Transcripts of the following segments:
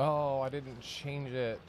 Oh, I didn't change it.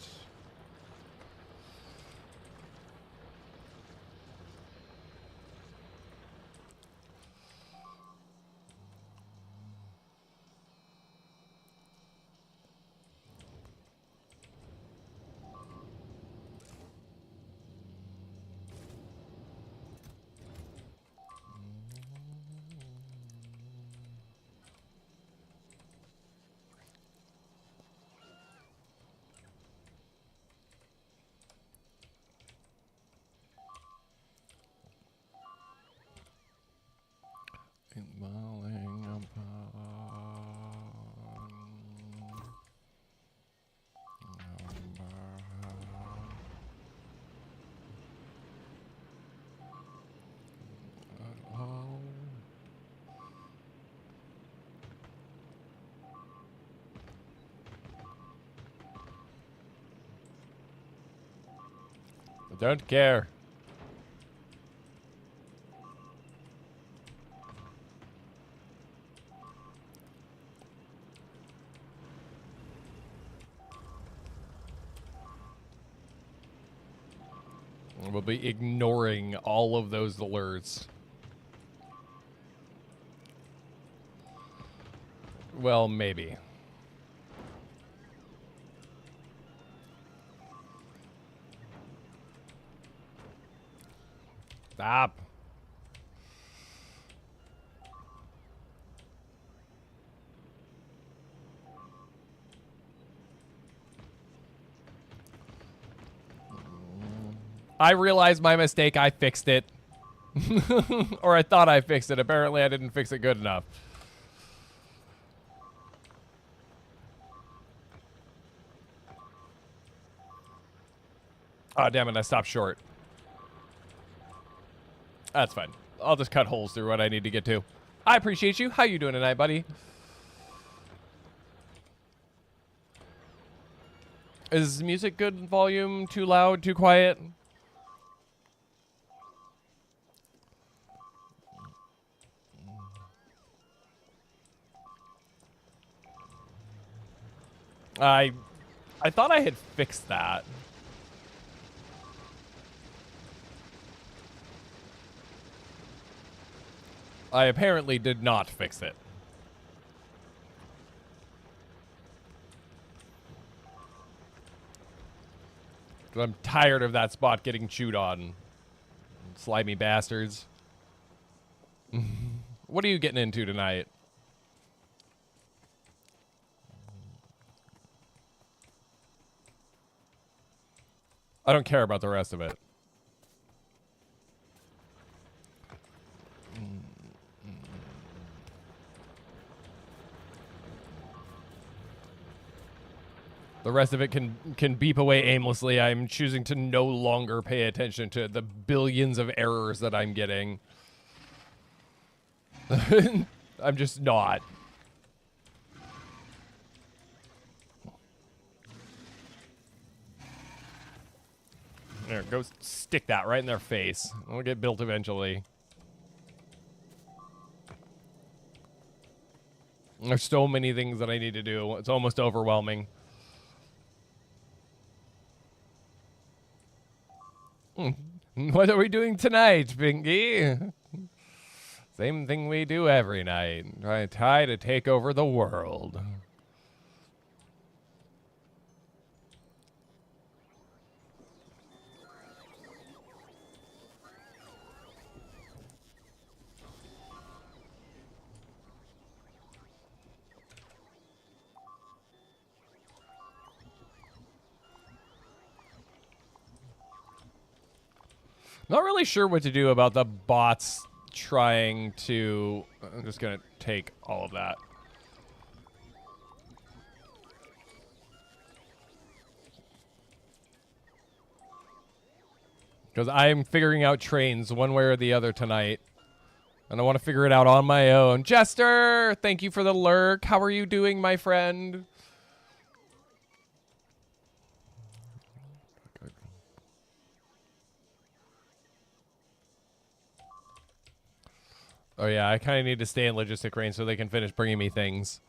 I don't care. We'll be ignoring all of those alerts. Well, maybe. Stop. I realized my mistake. I fixed it. Or I thought I fixed it. Apparently, I didn't fix it good enough. Oh, damn it. I stopped short. That's fine. I'll just cut holes through what I need to get to. I appreciate you. How you doing tonight, buddy? Is music good volume? Too loud? Too quiet? I thought I had fixed that. I apparently did not fix it. I'm tired of that spot getting chewed on. Slimy bastards. What are you getting into tonight? I don't care about the rest of it. The rest of it can beep away aimlessly. I'm choosing to no longer pay attention to the billions of errors that I'm getting. I'm just not. There, go stick that right in their face. It'll get built eventually. There's so many things that I need to do. It's almost overwhelming. What are we doing tonight, Pinky? Same thing we do every night. Try to take over the world. Not really sure what to do about the bots trying to... I'm just going to take all of that. Because I'm figuring out trains one way or the other tonight. And I want to figure it out on my own. Jester, thank you for the lurk. How are you doing, my friend? Oh yeah, I kind of need to stay in logistic range so they can finish bringing me things.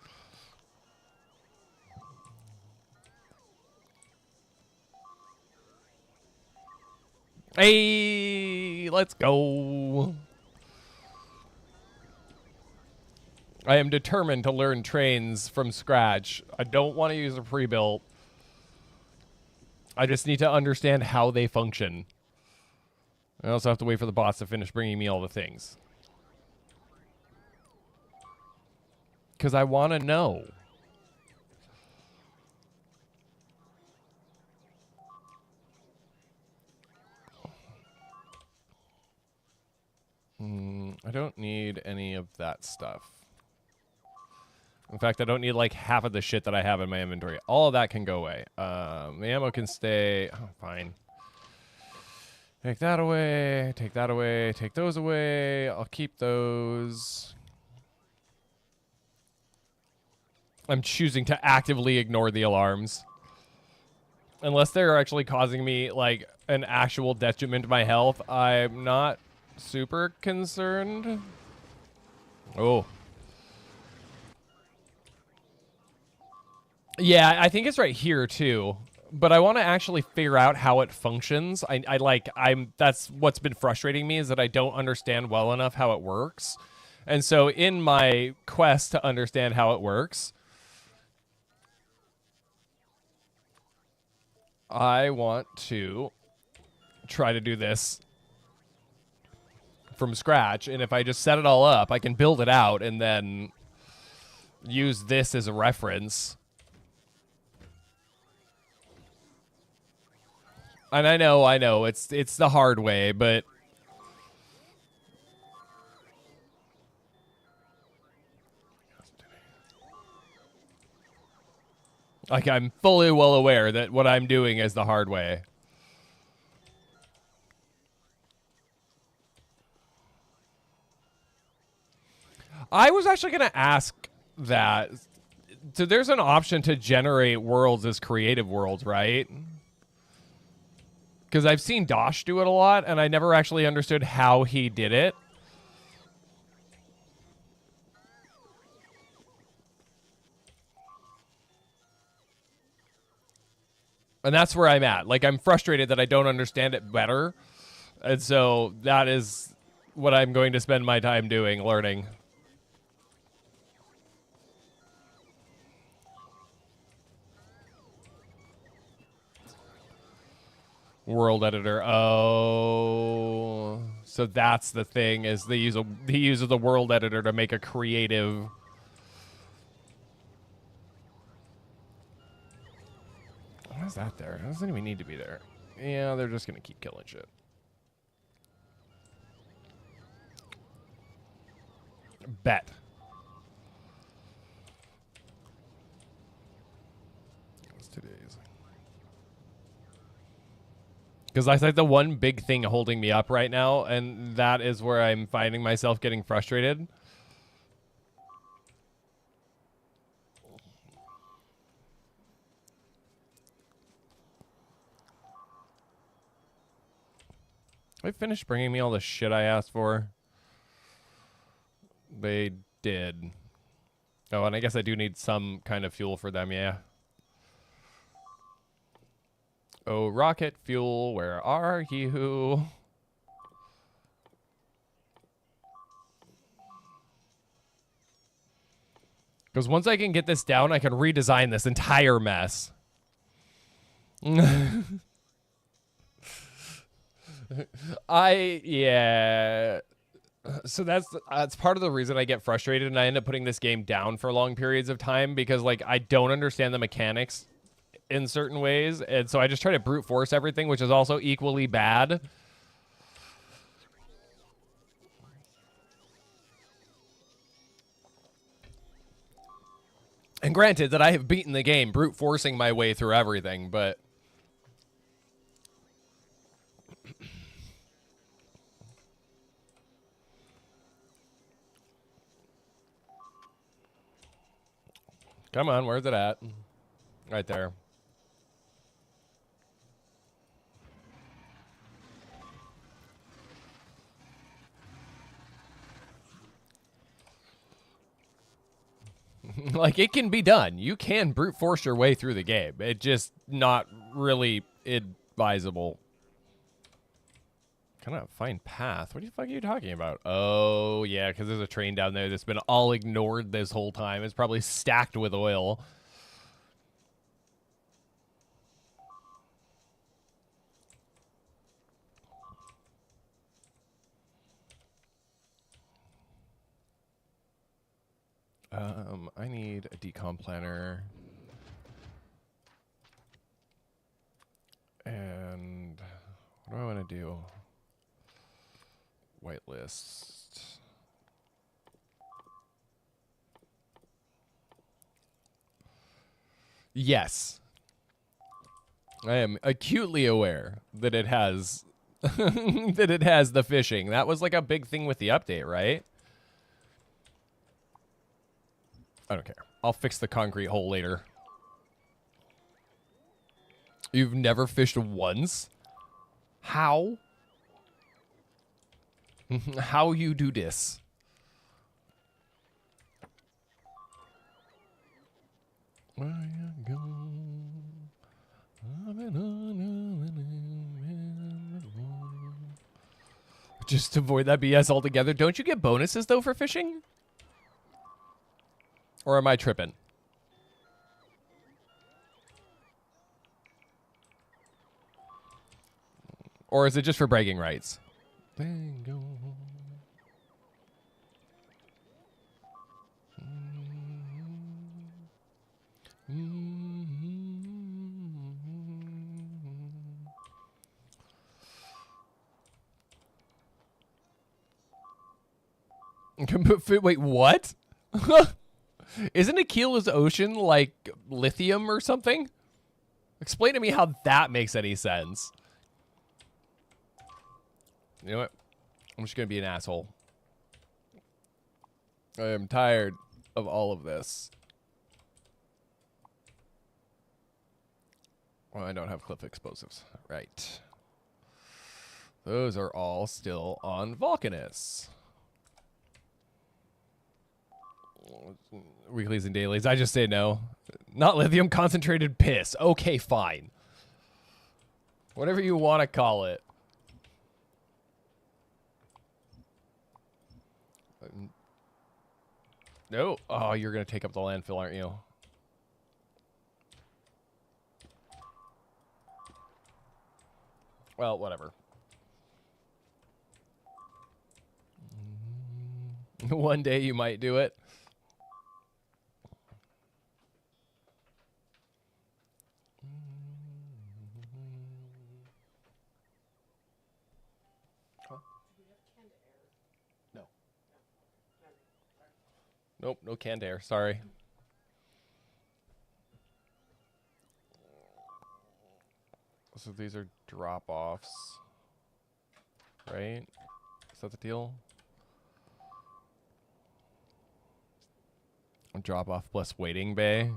Hey, let's go. I am determined to learn trains from scratch. I don't want to use a pre-built. I just need to understand how they function. I also have to wait for the boss to finish bringing me all the things. Because I want to know. I don't need any of that stuff. In fact, I don't need like half of the shit that I have in my inventory. All of that can go away. The ammo can stay. Oh, fine. Take that away. Take that away. Take those away. I'll keep those. I'm choosing to actively ignore the alarms. Unless they're actually causing me like an actual detriment to my health, I'm not super concerned. Oh. Yeah, I think it's right here too. But I want to actually figure out how it functions. That's what's been frustrating me, is that I don't understand well enough how it works. And so in my quest to understand how it works, I want to try to do this from scratch. And if I just set it all up, I can build it out and then use this as a reference. And I know, it's the hard way, but like I'm fully well aware that what I'm doing is the hard way. I was actually going to ask that. So there's an option to generate worlds as creative worlds, right? Because I've seen Dosh do it a lot, and I never actually understood how he did it. And that's where I'm at. Like, I'm frustrated that I don't understand it better. And so that is what I'm going to spend my time doing, learning. World editor. Oh, so that's the thing, is he uses the world editor to make a creative. Why is that there? It doesn't even need to be there. Yeah, they're just gonna keep killing shit. Bet. What's today's? Because that's like the one big thing holding me up right now, and that is where I'm finding myself getting frustrated. They finished bringing me all the shit I asked for. They did. Oh, and I guess I do need some kind of fuel for them, yeah. Oh, rocket fuel, where are you? Because once I can get this down, I can redesign this entire mess. Yeah. So that's part of the reason I get frustrated, and I end up putting this game down for long periods of time, because like I don't understand the mechanics in certain ways, and so I just try to brute force everything, which is also equally bad. And granted that I have beaten the game brute forcing my way through everything, but come on, where's it at? Right there. Like, it can be done. You can brute force your way through the game. It's just not really advisable. Kind of fine path. What the fuck are you talking about? Oh, yeah, because there's a train down there that's been all ignored this whole time. It's probably stacked with oil. I need a decom planner. And what do I want to do? Whitelist. Yes. I am acutely aware that it has that it has the fishing. That was like a big thing with the update, right? I don't care. I'll fix the concrete hole later. You've never fished once? How? How you do this? Where you go? Just avoid that BS altogether. Don't you get bonuses though for fishing? Or am I tripping? Or is it just for bragging rights? Bingo. Wait, what? Isn't Aquil's Ocean like lithium or something? Explain to me how that makes any sense. You know what? I'm just going to be an asshole. I am tired of all of this. Well, I don't have cliff explosives. Right. Those are all still on Vulcanus. Weeklies and dailies. I just say no. Not lithium concentrated piss. Okay, fine. Whatever you want to call it. No. Oh, you're going to take up the landfill, aren't you? Well, whatever. One day you might do it. No. Nope, no canned air. Sorry. So these are drop-offs, right? Is that the deal? Drop-off plus waiting bay.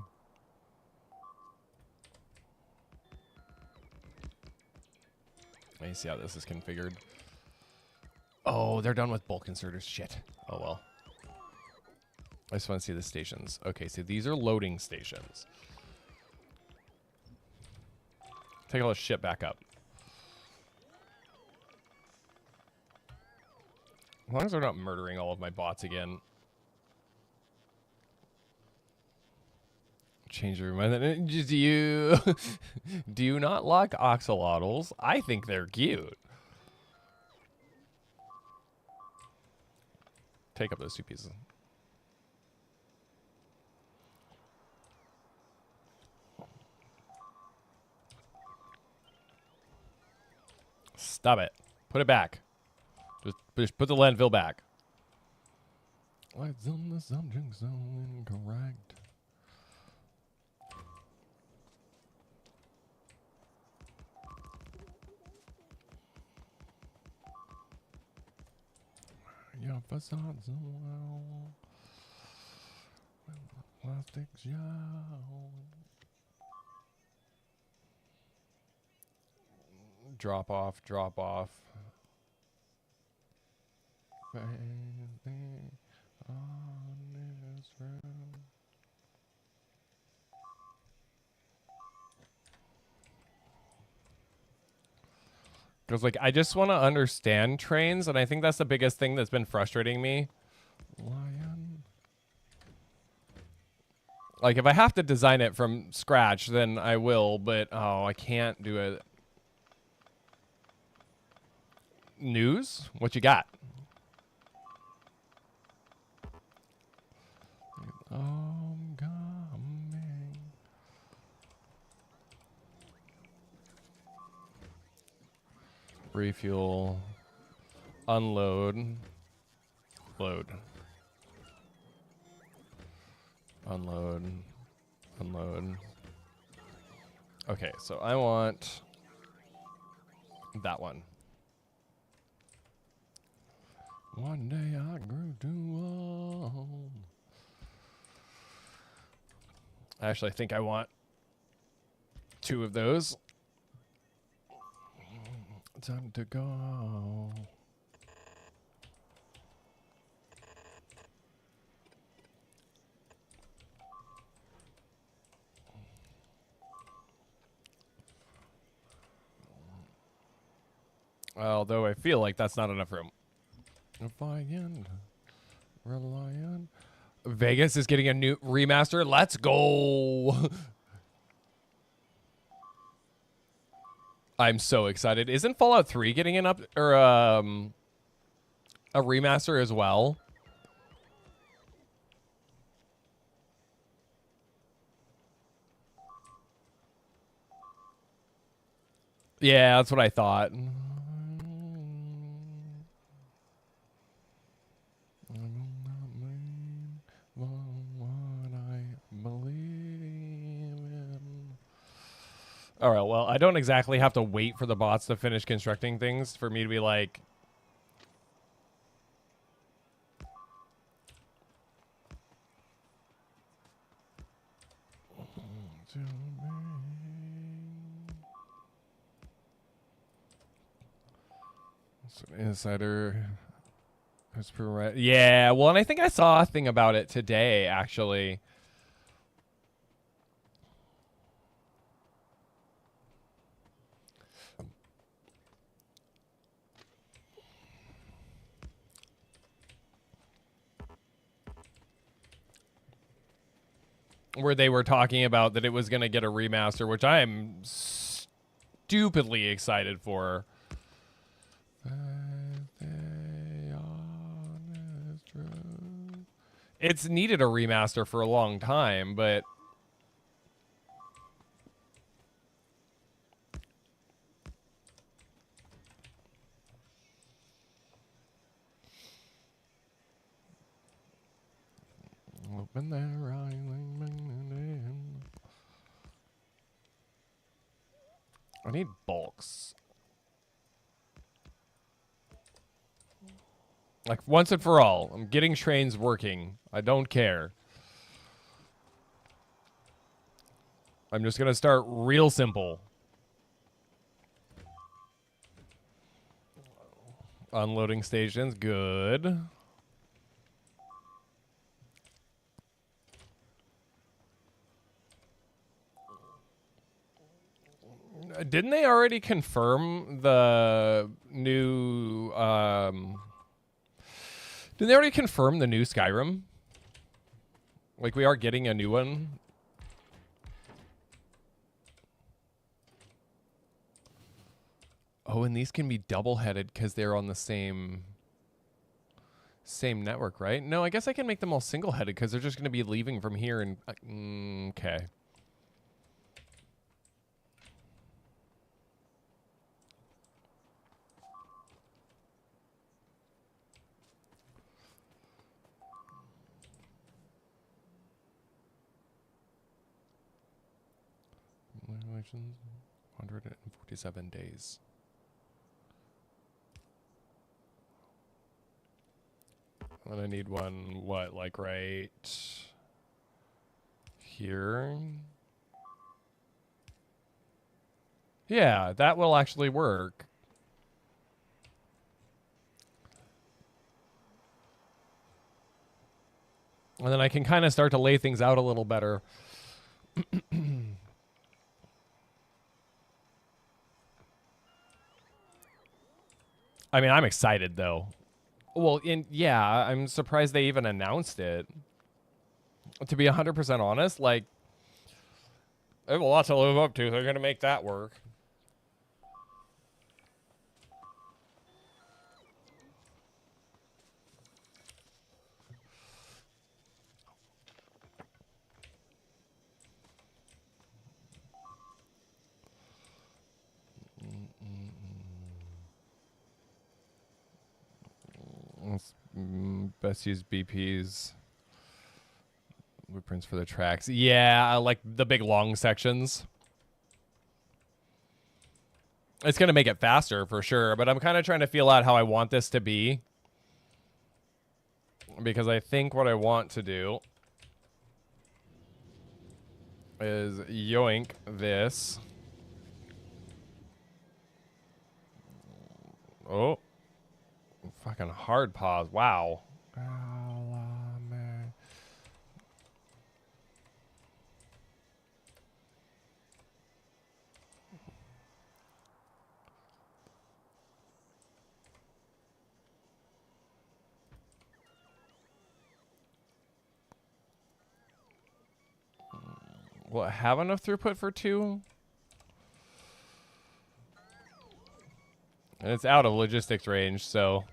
Let me see how this is configured. Oh, they're done with bulk inserters. Shit. Oh, well. I just want to see the stations. Okay, so these are loading stations. Take all this shit back up. As long as they're not murdering all of my bots again. Change the room. Do you do you not like axolotls? I think they're cute. Take up those two pieces. Stop it. Put it back. Just put the landfill back. What's on the subject so incorrect? Your facade's so well. Plastic's yellow. Drop off, drop off. Baby, on this road. Because, like, I just want to understand trains, and I think that's the biggest thing that's been frustrating me. Lion. Like, if I have to design it from scratch, then I will, but, oh, I can't do it. News? What you got? Coming. Refuel. Unload. Load. Unload. Unload. Okay, so I want that one. One day I grew too old. Actually, I think I want 2 of those. Time to go. Although I feel like that's not enough room. If I end, rely on. Vegas is getting a new remaster. Let's go. I'm so excited. Isn't Fallout 3 getting an up or a remaster as well? Yeah, that's what I thought. All right, well, I don't exactly have to wait for the bots to finish constructing things for me to be like... Insider... Yeah, well, and I think I saw a thing about it today, actually. Where they were talking about that it was going to get a remaster, which I am stupidly excited for. It's needed a remaster for a long time, but... Open their eyes. I need bulks. Like, once and for all, I'm getting trains working. I don't care. I'm just going to start real simple. Unloading stations, good. Didn't they already confirm the new, didn't they already confirm the new Skyrim? Like, we are getting a new one? Oh, and these can be double-headed because they're on the same network, right? No, I guess I can make them all single-headed because they're just going to be leaving from here and... okay. Regulations, 147 days. And I need one, what, like right here? Yeah, that will actually work. And then I can kind of start to lay things out a little better. I mean, I'm excited though. Well, yeah, I'm surprised they even announced it. To be 100% honest, like, they have a lot to live up to. They're gonna make that work. Best use BPs. Blueprints for the tracks. Yeah, I like the big long sections. It's going to make it faster for sure, but I'm kind of trying to feel out how I want this to be. Because I think what I want to do is yoink this. Oh. Fucking hard pause. Wow. Will it have enough throughput for 2? And it's out of logistics range, so...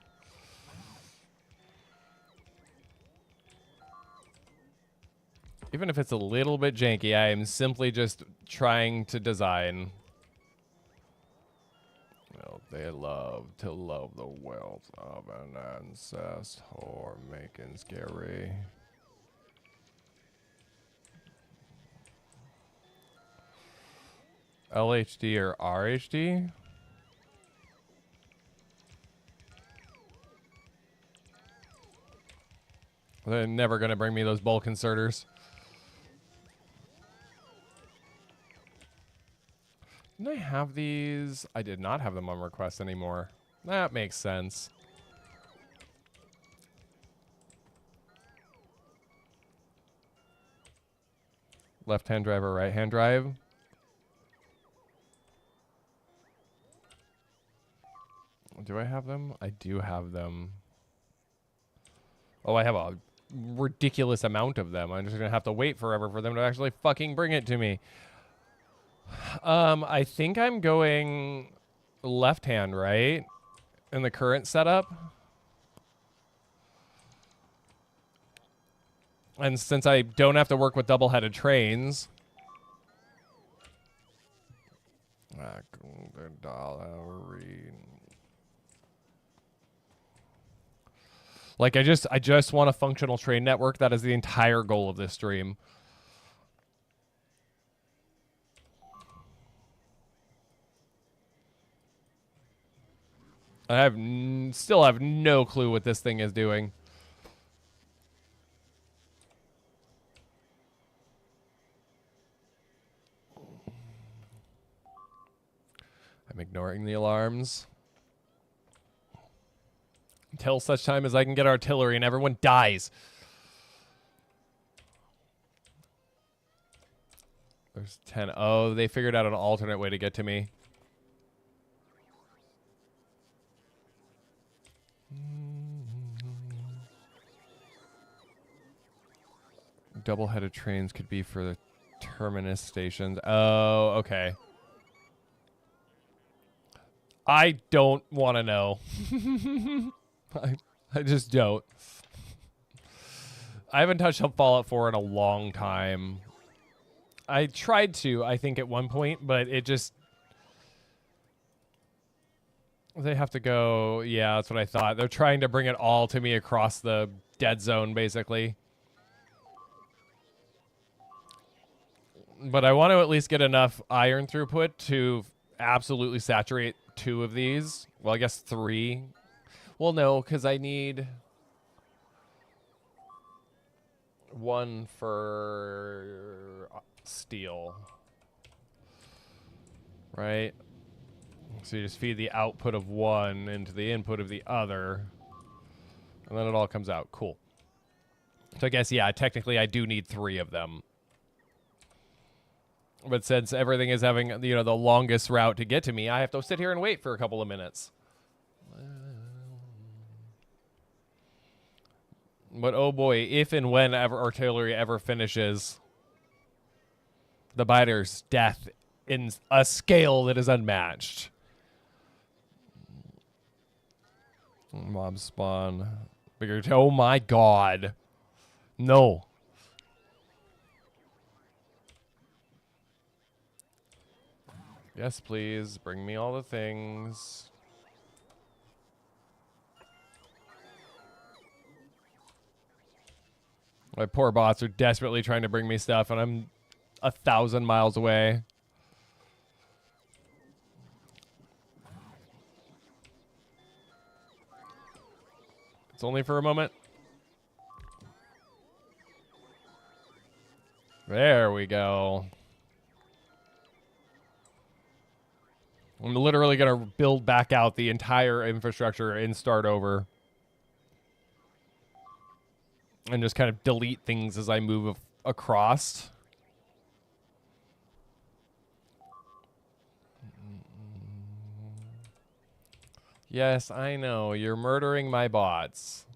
Even if it's a little bit janky, I am simply just trying to design. Well, they love to love the wealth of an ancestor making scary. LHD or RHD? They're never going to bring me those bulk inserters. Didn't I have these? I did not have them on request anymore. That makes sense. Left-hand drive or right-hand drive? Do I have them? I do have them. Oh, I have a ridiculous amount of them. I'm just going to have to wait forever for them to actually fucking bring it to me. I think I'm going left-hand, right? In the current setup. And since I don't have to work with double-headed trains... Like, I just want a functional train network. That is the entire goal of this stream. I have still have no clue what this thing is doing. I'm ignoring the alarms. Until such time as I can get artillery and everyone dies. There's 10. Oh, they figured out an alternate way to get to me. Double-headed trains could be for the terminus stations. Oh, okay. I don't want to know. I just don't. I haven't touched Fallout 4 in a long time. I tried to, I think, at one point, but it just... They have to go... Yeah, that's what I thought. They're trying to bring it all to me across the dead zone, basically. But I want to at least get enough iron throughput to absolutely saturate 2 of these. Well, I guess 3. Well, no, because I need 1 for steel. Right? So you just feed the output of 1 into the input of the other. And then it all comes out. Cool. So I guess, yeah, technically I do need 3 of them. But since everything is having, you know, the longest route to get to me, I have to sit here and wait for a couple of minutes. But oh boy, if and when ever artillery ever finishes, the biter's death in a scale that is unmatched. Mob spawn. Bigger. Oh my god. No. Yes, please. Bring me all the things. My poor bots are desperately trying to bring me stuff, and I'm 1,000 miles away. It's only for a moment. There we go. I'm literally going to build back out the entire infrastructure and start over. And just kind of delete things as I move across. Yes, I know. You're murdering my bots.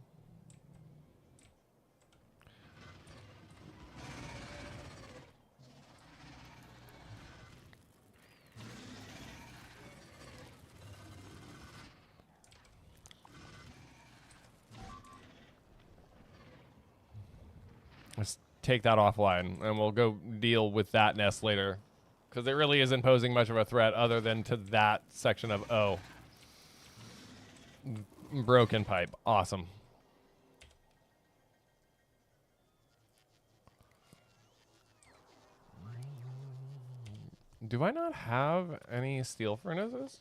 Let's take that offline, and we'll go deal with that nest later. Because it really isn't posing much of a threat other than to that section of O. Broken pipe. Awesome. Do I not have any steel furnaces?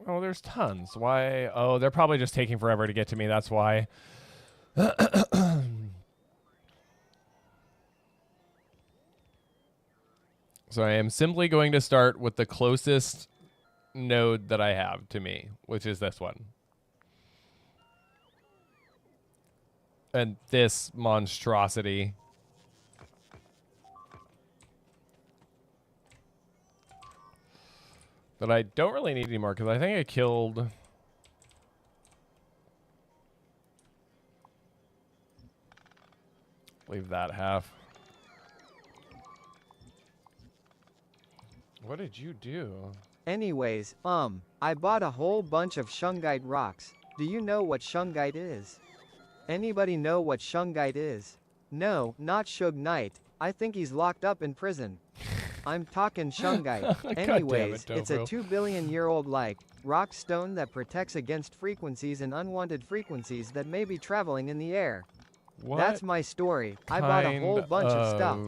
Oh, there's tons. Why? Oh, they're probably just taking forever to get to me. That's why. So I am simply going to start with the closest node that I have to me, which is this one. And this monstrosity. That I don't really need anymore, because I think I killed... Leave that half. What did you do? Anyways, I bought a whole bunch of shungite rocks. Do you know what shungite is? Anybody know what shungite is? No, not Suge Knight. I think he's locked up in prison. I'm talking shungite. Anyways, it's a 2 billion year old rock stone that protects against frequencies and unwanted frequencies that may be traveling in the air. What That's my story. I bought a whole bunch of stuff.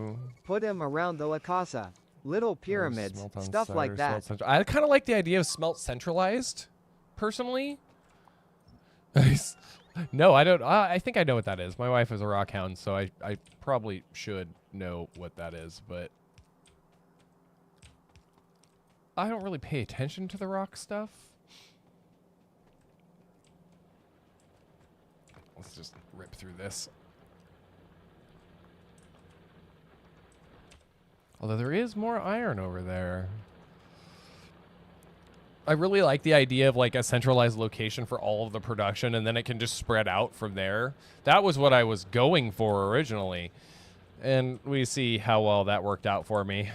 Put him around the La Casa. Little pyramids, stuff like that. I kind of like the idea of smelt centralized, personally. No, I don't. I think I know what that is. My wife is a rock hound, so I probably should know what that is, but I don't really pay attention to the rock stuff. Let's just rip through this. Although there is more iron over there. I really like the idea of like a centralized location for all of the production, and then it can just spread out from there. That was what I was going for originally. And we see how well that worked out for me.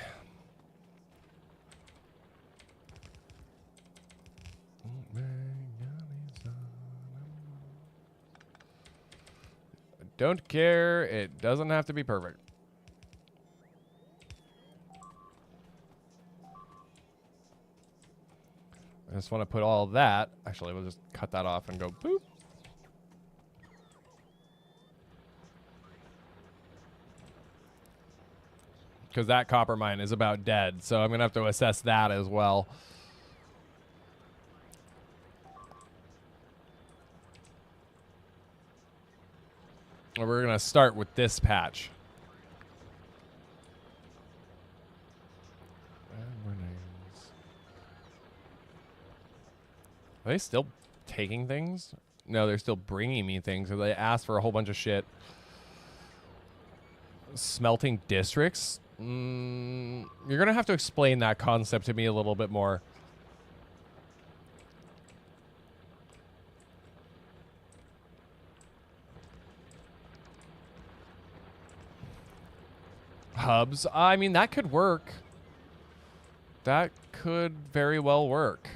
Don't care. It doesn't have to be perfect. I just want to put all that. Actually, we'll just cut that off and go boop. Because that copper mine is about dead, so I'm going to have to assess that as well. And we're going to start with this patch. Are they still taking things? No, they're still bringing me things. They asked for a whole bunch of shit. Smelting districts? You're going to have to explain that concept to me a little bit more. hubs. I mean, that could work. That could very well work.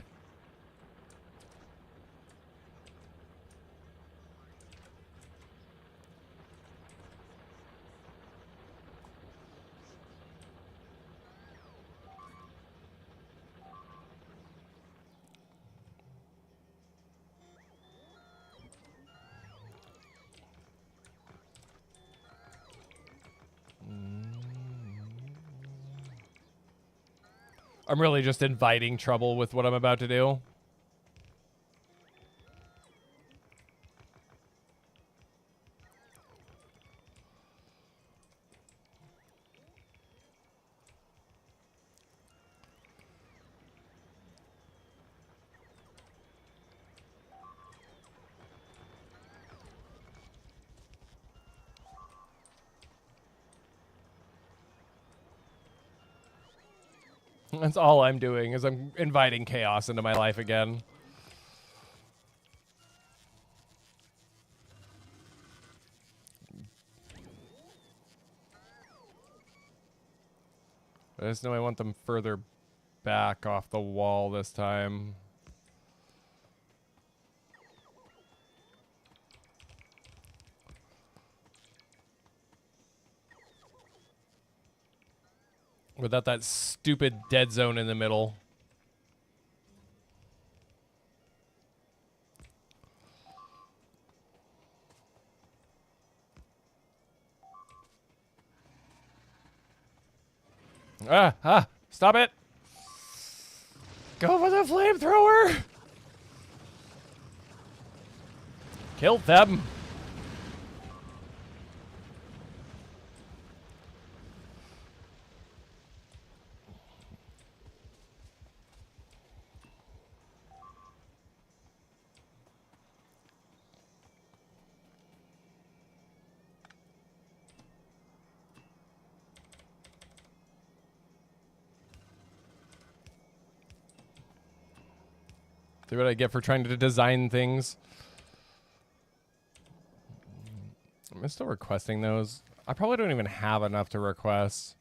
I'm really just inviting trouble with what I'm about to do. That's all I'm doing is I'm inviting chaos into my life again. I just know I want them further back off the wall this time. Without that stupid dead zone in the middle. Stop it. Go for the flamethrower. Killed them. See what I get for trying to design things. I'm still requesting those. I probably don't even have enough to request.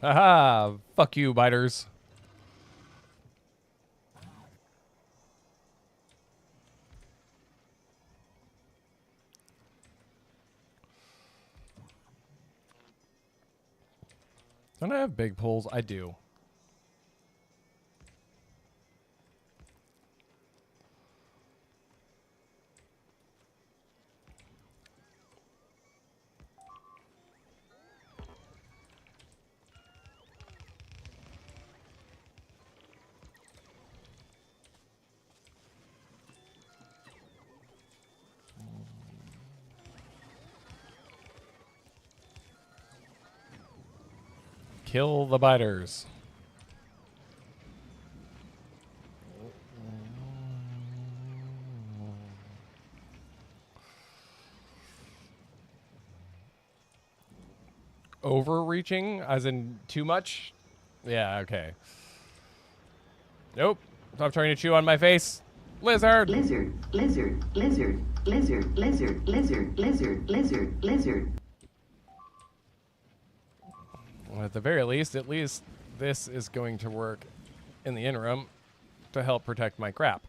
Haha, fuck you, biters. Don't I have big pulls? I do. Kill the biters. Overreaching, as in too much? Yeah, okay. Nope. Stop trying to chew on my face. Lizard! Lizard, lizard, lizard, lizard, lizard, lizard, lizard, lizard, lizard. Well, at the very least, this is going to work in the interim to help protect my crap.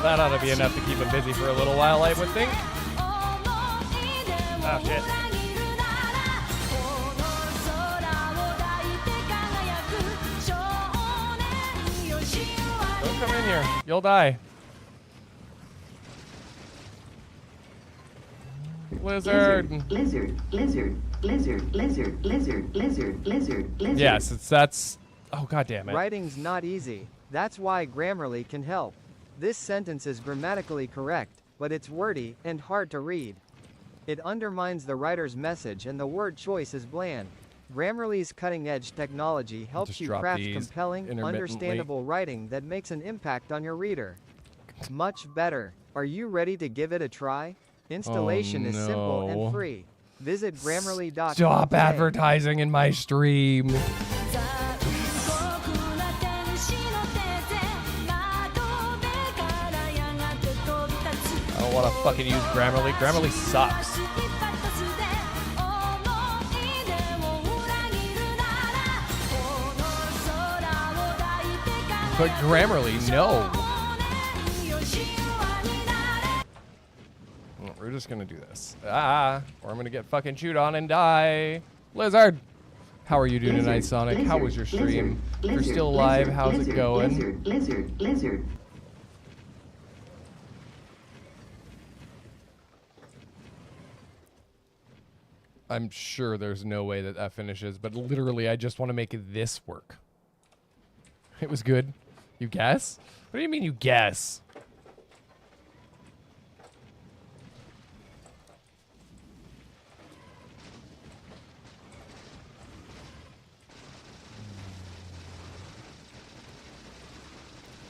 That ought to be enough to keep him busy for a little while, I would think. Oh, shit. Don't come in here. You'll die. Lizard. Lizard. Lizard. Lizard. Lizard. Lizard. Lizard. Lizard. Lizard. Yes, that's. Oh, god damn it. Writing's not easy. That's why Grammarly can help. This sentence is grammatically correct, but it's wordy and hard to read. It undermines the writer's message and the word choice is bland. Grammarly's cutting-edge technology helps just you drop craft these compelling, intermittently. understandable writing that makes an impact on your reader. Much better. Are you ready to give it a try? Installation is simple no. and free. Visit Grammarly.com. Stop today. advertising in my stream. I don't want to fucking use Grammarly. Grammarly sucks. But Grammarly, no. We're just gonna do this. Or I'm gonna get fucking chewed on and die. Lizard! How are you doing tonight, Sonic? How was your stream? If you're still alive, how's it going? Lizard. I'm sure there's no way that that finishes, but literally I just want to make this work. It was good. You guess? What do you mean you guess?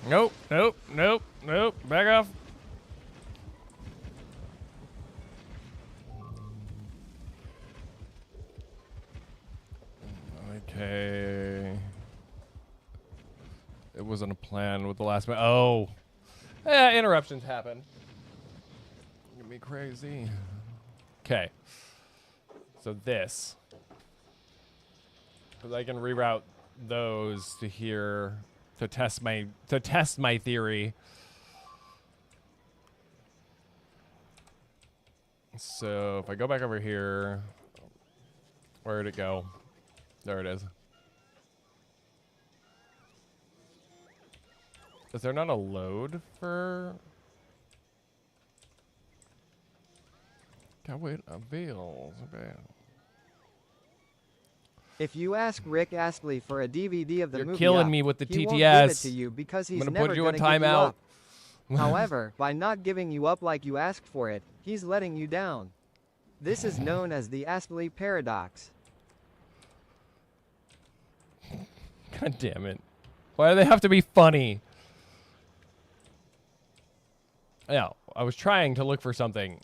Nope, nope, nope, nope. Back off. Okay. It wasn't a plan with the last one. Oh. Interruptions happen. Get me crazy. Okay. So this. Because I can reroute those to here to test my theory. So if I go back over here, where'd it go? There it is. Is there not a load for? Can't wait avails. Okay. If you ask Rick Astley for a DVD of the You're movie killing Up, me with the he won't give it TTS. to you because he's I'm gonna never put you on gonna give you timeout. up. However, by not giving you up like you asked for it, he's letting you down. This is known as the Astley paradox. God damn it. Why do they have to be funny? Yeah, I was trying to look for something.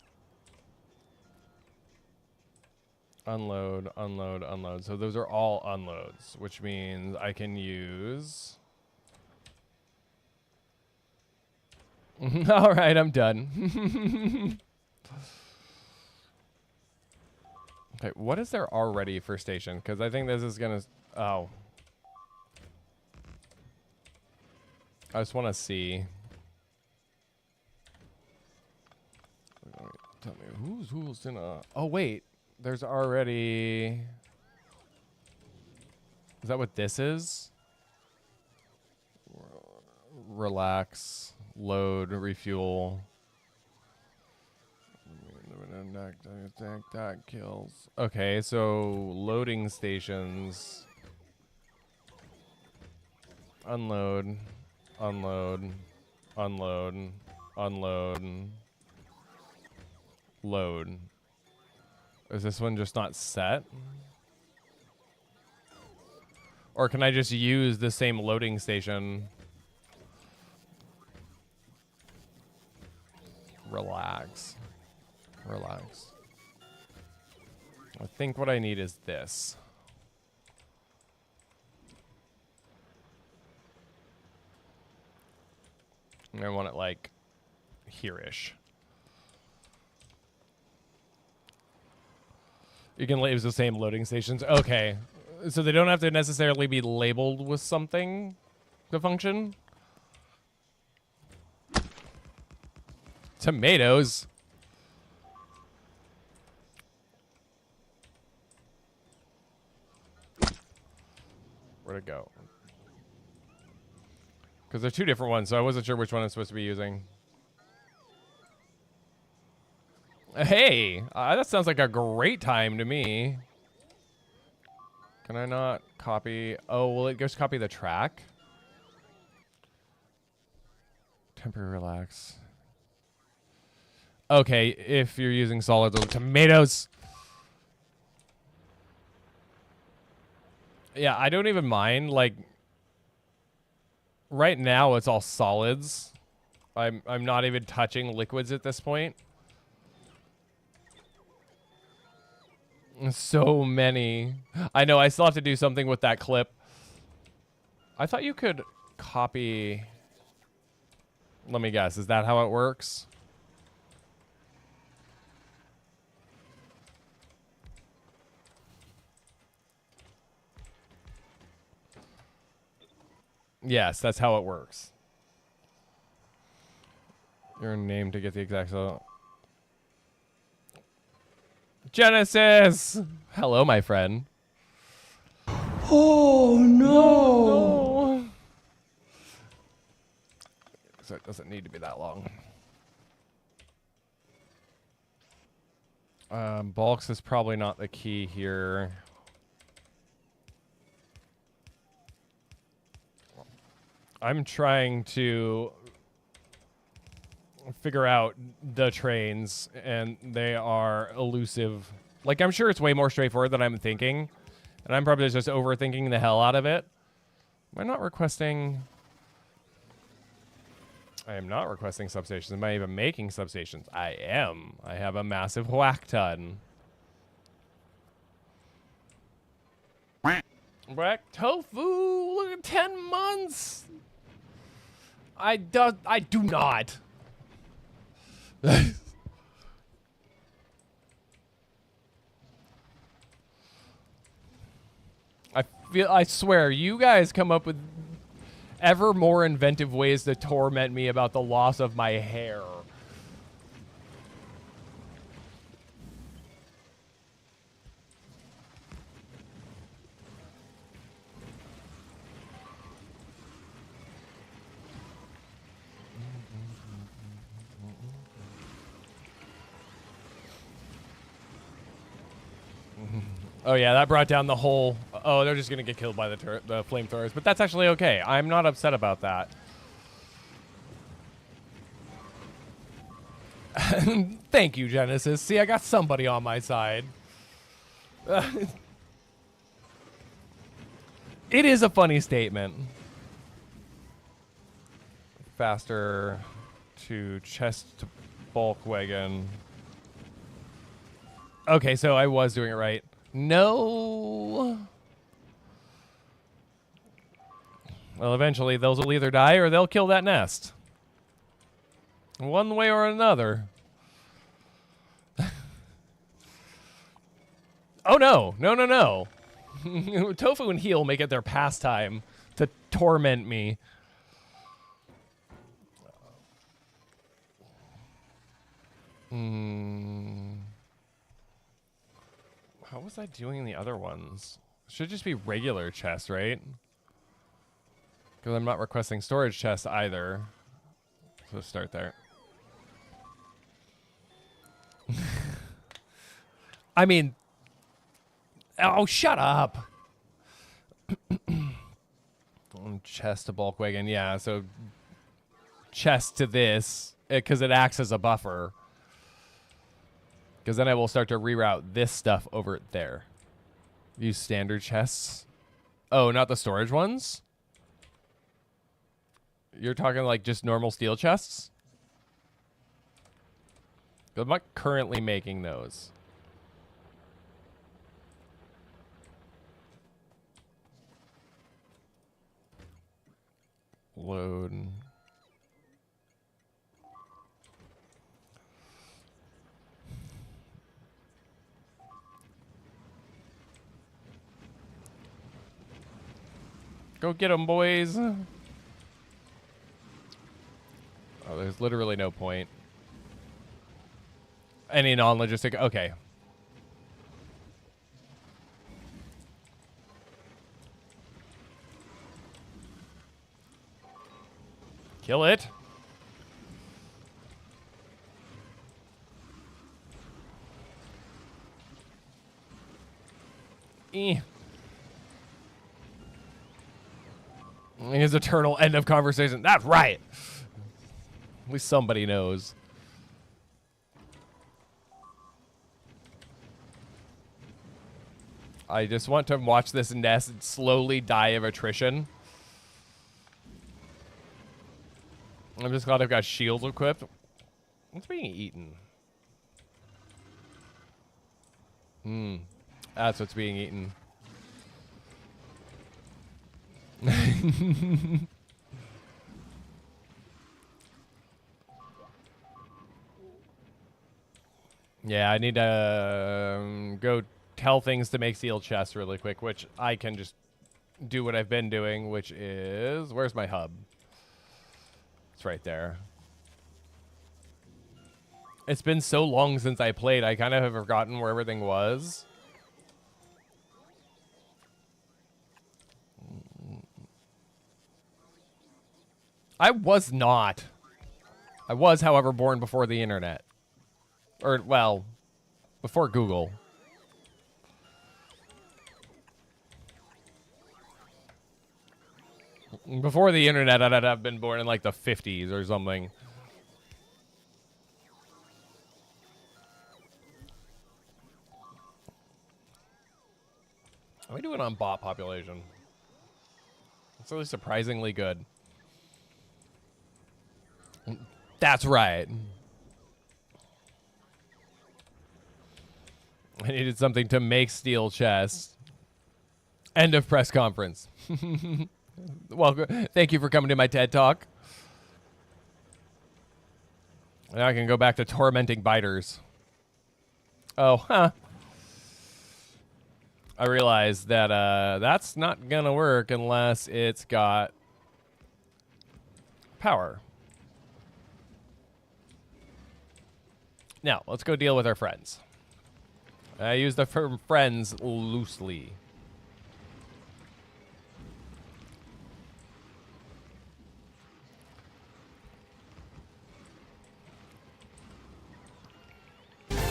Unload, unload, unload. So those are all unloads, which means I can use... All right, I'm done. Okay, what is there already for station? Because I think this is going to... Oh. I just want to see. Tell me, who's in a... Oh, wait. There's already... Is that what this is? Relax. Load. Refuel. That kills. Okay, so loading stations. Unload. Unload. Unload. Unload. Load. Is this one just not set? Or can I just use the same loading station? Relax. Relax. I think what I need is this. And I want it like here-ish. You can use the same loading stations. Okay. So they don't have to necessarily be labeled with something to function. Tomatoes. Where'd it go? Because they're two different ones, so I wasn't sure which one I'm supposed to be using. Hey, that sounds like a great time to me. Can I not copy? Oh, will it just copy the track? Temporary relax. Okay, if you're using solids or tomatoes. Yeah, I don't even mind. Like, right now it's all solids. I'm not even touching liquids at this point. So many. I know, I still have to do something with that clip. I thought you could copy... Let me guess, is that how it works? Yes, that's how it works. Your name to get the exact... Genesis! Hello, my friend. Oh no! No. So it doesn't need to be that long. Bulks is probably not the key here. I'm trying to figure out the trains, and they are elusive. Like, I'm sure it's way more straightforward than I'm thinking, and I'm probably just overthinking the hell out of it. Am I not requesting... I am not requesting substations. Am I even making substations? I am. I have a massive whack ton. Whack tofu! Look at 10 months! I do not. I swear, you guys come up with ever more inventive ways to torment me about the loss of my hair. Oh yeah, that brought down the whole... Oh, they're just gonna get killed by the flamethrowers, but that's actually okay. I'm not upset about that. Thank you, Genesis. See, I got somebody on my side. It is a funny statement. Faster to chest to bulk wagon. Okay, so I was doing it right. No. Well, eventually those will either die or they'll kill that nest. One way or another. Oh no, no, no, no. Tofu and Heel make it their pastime to torment me. How was I doing the other ones? Should just be regular chests, right? Because I'm not requesting storage chests either. So start there. I mean... Oh, shut up! Chest to bulk wagon, yeah, so... Chest to this, because it acts as a buffer. Because then I will start to reroute this stuff over there. Use standard chests. Oh, not the storage ones? You're talking like just normal steel chests? I'm not currently making those. Load. Go get them, boys. Oh, there's literally no point. Any non-logistic... Okay. Kill it. Eh. His eternal end of conversation. That's right. At least somebody knows. I just want to watch this nest slowly die of attrition. I'm just glad I've got shields equipped. What's being eaten? That's what's being eaten. Yeah, I need to go tell things to make steel chests really quick, which I can just do what I've been doing, which is... Where's my hub? It's right there. It's been so long since I played, I kind of have forgotten where everything was. I was not. I was, however, born before the internet. Or, well, before Google. Before the internet, I'd have been born in like the 50s or something. How are we doing on bot population? It's really surprisingly good. That's right. I needed something to make steel chests. End of press conference. Welcome. Thank you for coming to my TED Talk. Now I can go back to tormenting biters. Oh, huh. I realize that that's not gonna work unless it's got power. Now, let's go deal with our friends. I use the term friends loosely.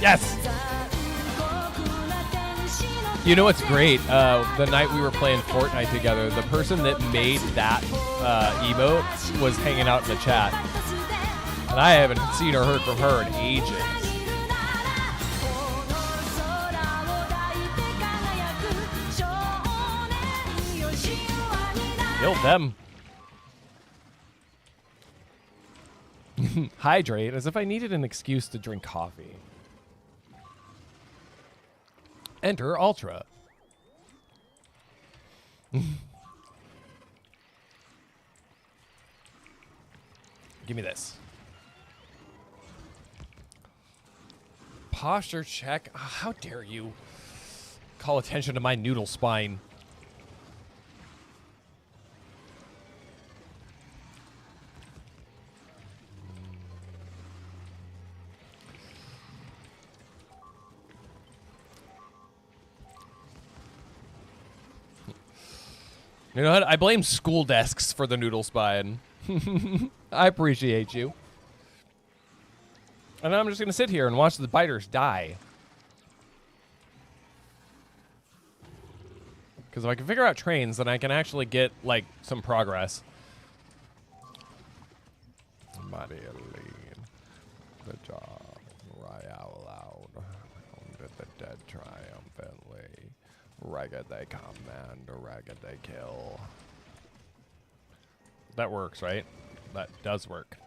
Yes! You know what's great? The night we were playing Fortnite together, the person that made that emote was hanging out in the chat. And I haven't seen or heard from her in ages. Killed them. Hydrate, as if I needed an excuse to drink coffee. Enter Ultra. Give me this. Posture check. Oh, how dare you call attention to my noodle spine. You know what? I blame school desks for the noodle spine. I appreciate you. And I'm just going to sit here and watch the biters die. Because if I can figure out trains, then I can actually get, like, some progress. Mighty lean. Good job. Royale loud. Did the dead triumphantly. Ragged they command, ragged they kill. That works, right? That does work.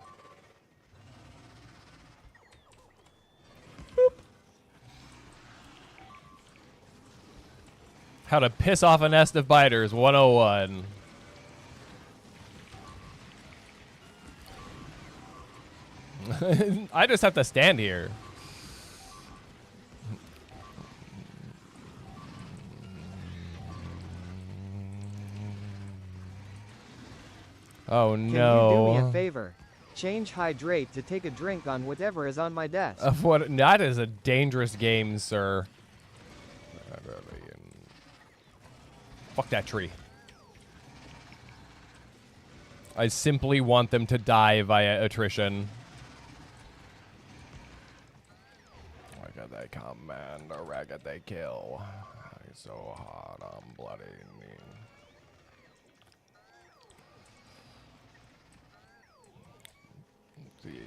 Boop. How to piss off a nest of biters 101. I just have to stand here. Oh no. Can you do me a favor? Change hydrate to take a drink on whatever is on my desk. What? That is a dangerous game, sir. Fuck that tree. I simply want them to die via attrition. Ragged they command, ragged they kill. so hot on bloody me. Let's see.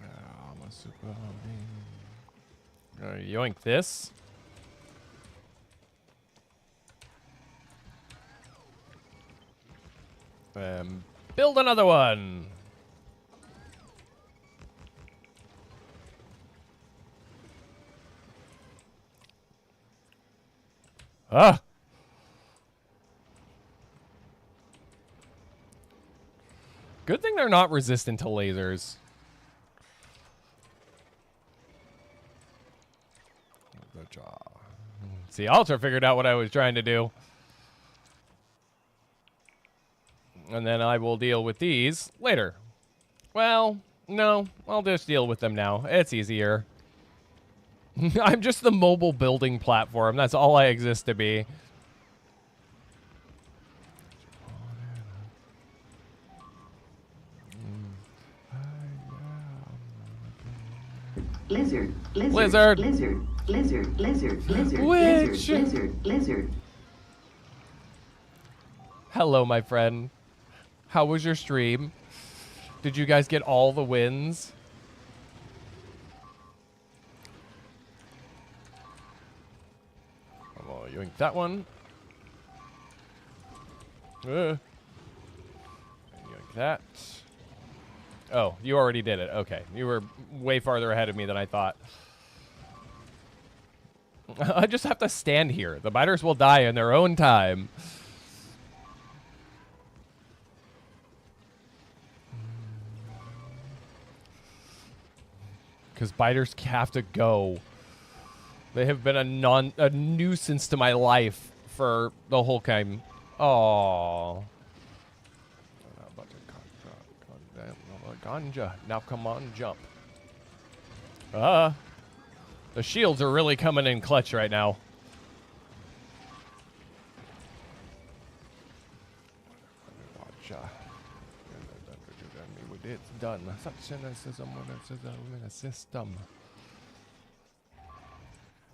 I'm a super yoink this. Build another one. Ah. Good thing they're not resistant to lasers. Good job. See, Ultra figured out what I was trying to do. And then I will deal with these later. Well, no, I'll just deal with them now. It's easier. I'm just the mobile building platform. That's all I exist to be. Lizard, lizard, Lizard. lizard, lizard, lizard, lizard, Witch. lizard, lizard, lizard. Hello, my friend. How was your stream? Did you guys get all the wins? Oh, you yoink that one. Yoink that. Oh, you already did it. Okay. You were way farther ahead of me than I thought. I just have to stand here. The biters will die in their own time. Because biters have to go. They have been a nuisance to my life for the whole time. Aww. Ganja. Now come on, jump. The shields are really coming in clutch right now. It's done. Such cynicism when it's in a system.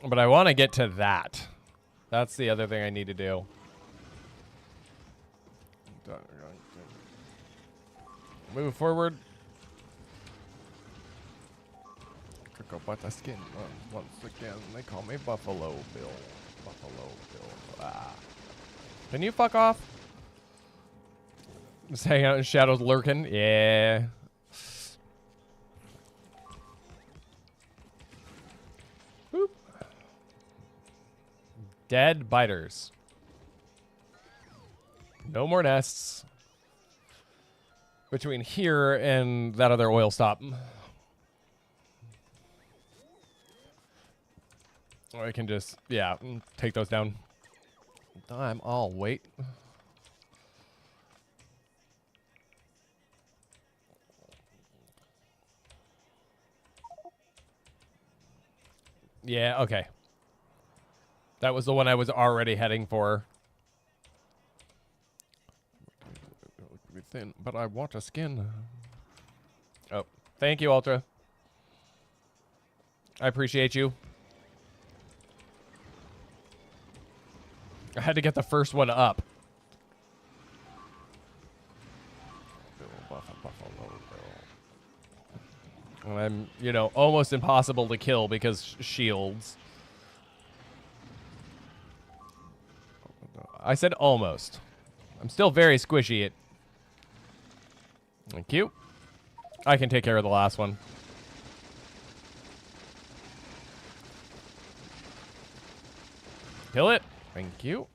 But I want to get to that. That's the other thing I need to do. Move forward. Cook up the skin once again. They call me Buffalo Bill. Buffalo Bill. Ah. Can you fuck off? Just hang out in shadows lurking. Yeah. Boop. Dead biters. No more nests. Between here and that other oil stop. Or I can just, yeah, take those down. I'll wait. Yeah, okay. That was the one I was already heading for. Thin, but I want a skin. Oh, thank you, Ultra. I appreciate you. I had to get the first one up. And I'm, you know, almost impossible to kill because shields. I said almost. I'm still very squishy. Thank you. I can take care of the last one. Kill it. Thank you.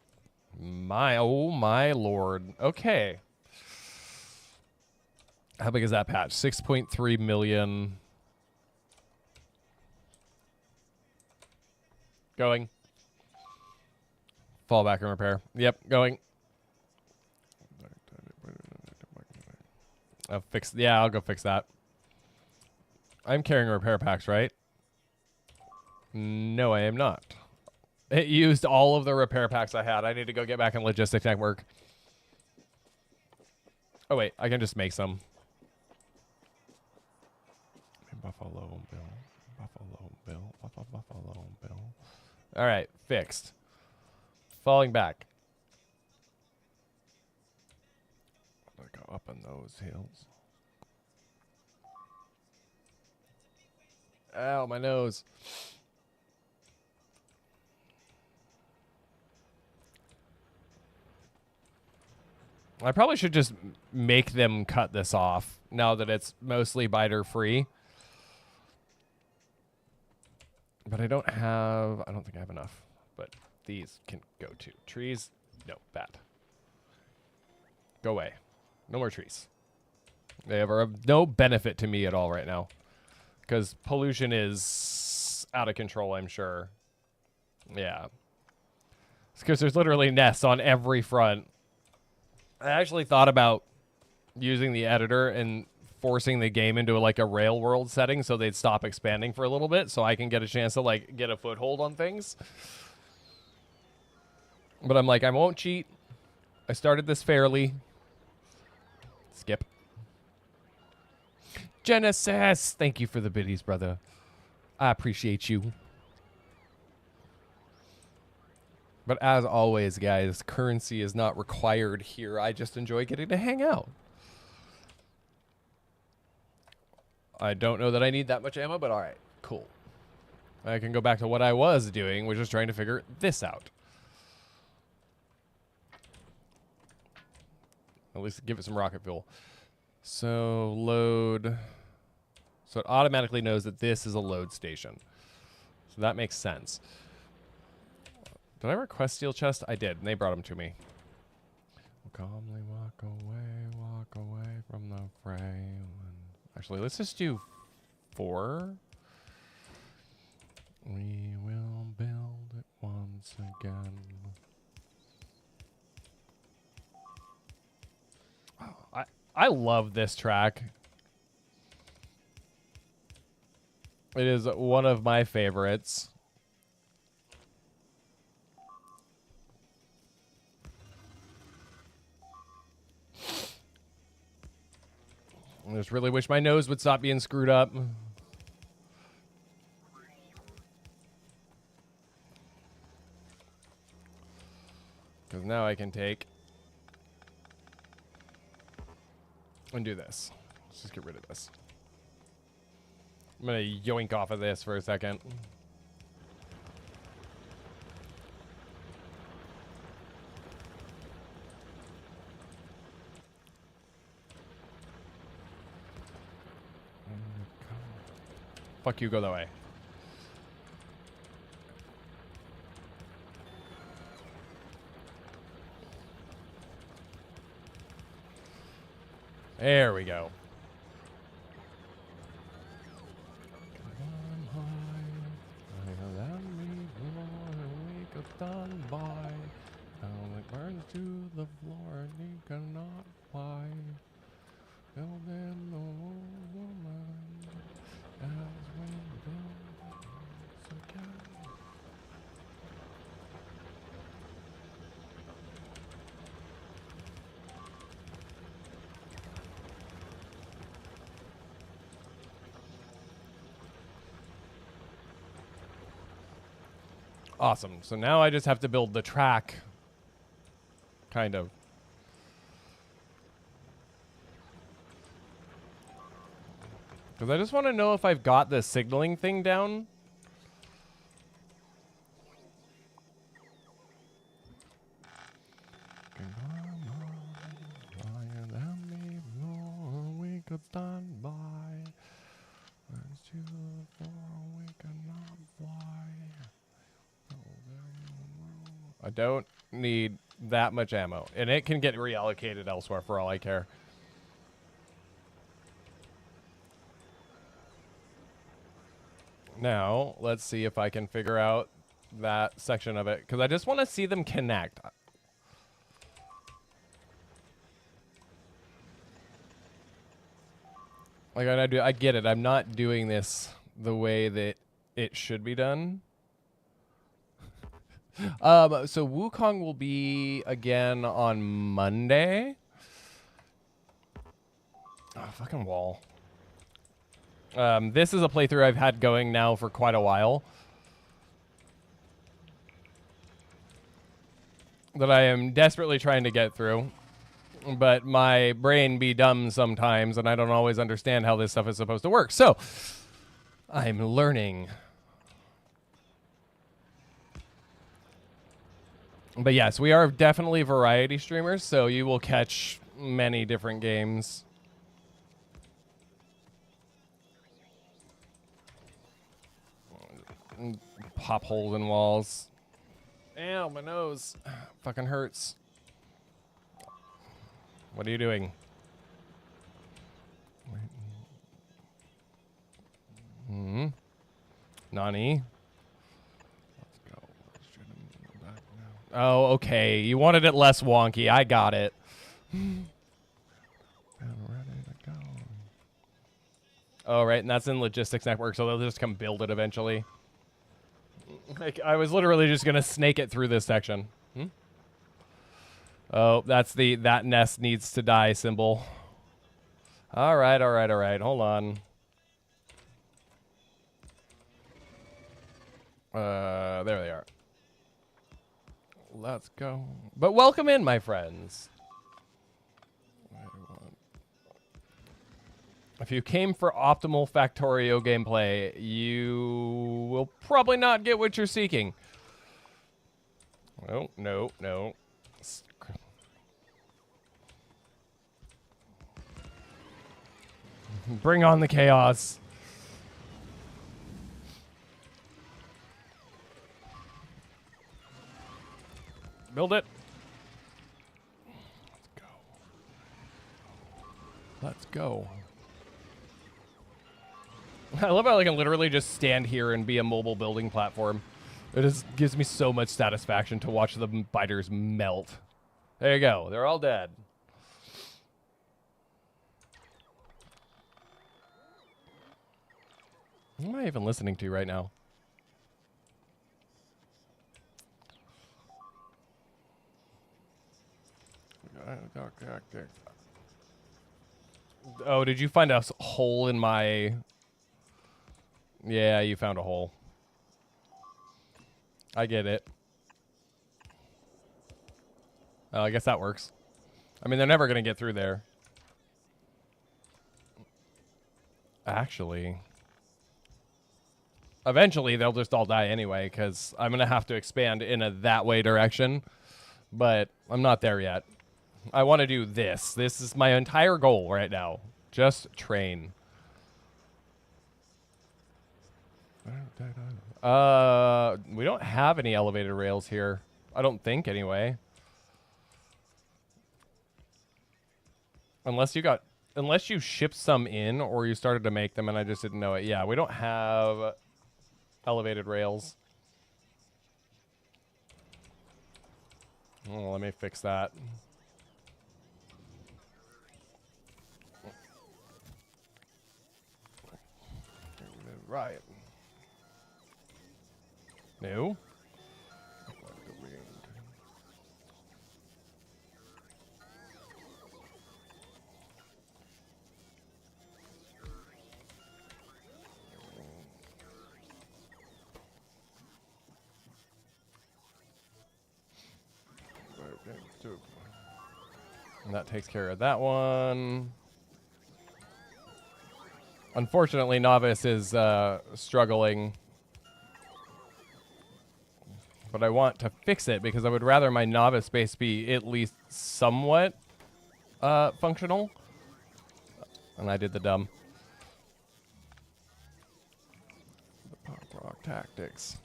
Oh my lord. Okay. How big is that patch? 6.3 million. Going. Fall back and repair. Yep, going. I'll fix. Yeah, I'll go fix that. I'm carrying repair packs, right? No, I am not. It used all of the repair packs I had. I need to go get back in logistics network. Oh, wait. I can just make some. Buffalo Bill. Buffalo Bill. Buffalo Bill. All right. Fixed. Falling back. I'm gonna go up on those hills. Ow, my nose. I probably should just make them cut this off now that it's mostly biter free. But I don't think I have enough. But these can go too. Trees, no, bad. Go away. No more trees. They have no benefit to me at all right now. Because pollution is out of control, I'm sure. Yeah. It's because there's literally nests on every front. I actually thought about using the editor and forcing the game into like a rail world setting so they'd stop expanding for a little bit so I can get a chance to like get a foothold on things. But I'm like, I won't cheat. I started this fairly. Skip. Genesis! Thank you for the biddies, brother. I appreciate you. But as always, guys, currency is not required here. I just enjoy getting to hang out. I don't know that I need that much ammo, but all right, cool. I can go back to what I was doing, which is trying to figure this out. At least give it some rocket fuel. So load. So it automatically knows that this is a load station. So that makes sense. Did I request steel chest? I did, and they brought them to me. Calmly walk away from the fray. Actually, let's just do 4. We will build it once again. Oh, I love this track. It is one of my favorites. I just really wish my nose would stop being screwed up. Because now I can take and do this. Let's just get rid of this. I'm going to yoink off of this for a second. Fuck you, go that way. There we go. It burns to the floor and he cannot fly. Build in the woman as we build again. Awesome. So now I just have to build the track. Kind of. Because I just want to know if I've got the signaling thing down. I don't need that much ammo. And it can get reallocated elsewhere for all I care. Now, let's see if I can figure out that section of it. Because I just want to see them connect. Like, I get it. I'm not doing this the way that it should be done. So Wukong will be again on Monday. Oh, fucking wall. This is a playthrough I've had going now for quite a while. That I am desperately trying to get through. But my brain be dumb sometimes, and I don't always understand how this stuff is supposed to work. So, I'm learning. But yes, we are definitely variety streamers, so you will catch many different games. Pop holes in walls. Ow, my nose. Fucking hurts. What are you doing? Hmm. Nani? Let's go. Oh, okay. You wanted it less wonky. I got it. And ready to go. Oh, right, and that's in Logistics Network, so they'll just come build it eventually. Like, I was literally just gonna snake it through this section. Oh, that's the that nest needs to die symbol. All right, all right, all right. Hold on. There they are. Let's go. But welcome in, my friends. If you came for optimal Factorio gameplay, you will probably not get what you're seeking. No, no, no. Bring on the chaos. Build it. Let's go. Let's go. I love how I can literally just stand here and be a mobile building platform. It just gives me so much satisfaction to watch the biters melt. There you go. They're all dead. What am I even listening to right now? Oh, did you find a hole in my... Yeah, you found a hole. I get it. Oh, I guess that works. I mean, they're never going to get through there. Actually... Eventually, they'll just all die anyway, because I'm going to have to expand in a that-way direction. But I'm not there yet. I want to do this. This is my entire goal right now. Just train. We don't have any elevated rails here. I don't think, anyway. Unless you shipped some in, or you started to make them and I just didn't know it. Yeah, we don't have... elevated rails. Oh, let me fix that. Right. No. And that takes care of that one. Unfortunately, Novice is struggling. But I want to fix it because I would rather my Novice base be at least somewhat functional. And I did the dumb. The pop rock tactics.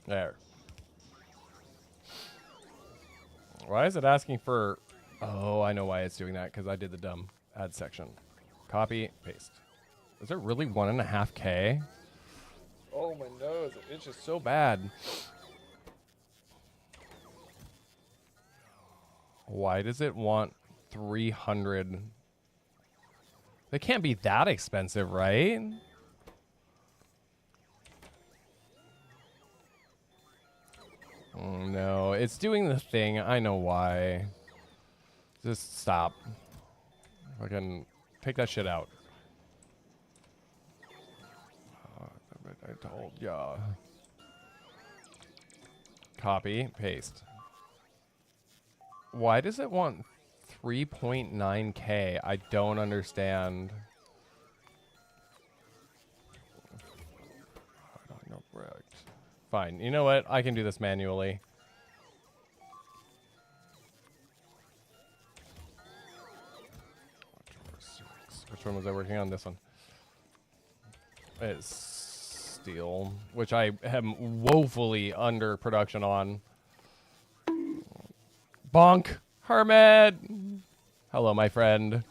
There. Why is it asking for... Oh, I know why it's doing that, because I did the dumb add section. Copy, paste. Is it really 1.5K? Oh, my nose. It's just so bad. Why does it want 300? They can't be that expensive, right? Oh, no, it's doing the thing. I know why. Just stop. Fucking take that shit out. I told ya. Copy, paste. Why does it want 3.9K? I don't understand. I don't know. Fine. You know what? I can do this manually. Which one was I working on? This one. It's steel, which I am woefully under production on. Bonk! Hermit! Hello, my friend.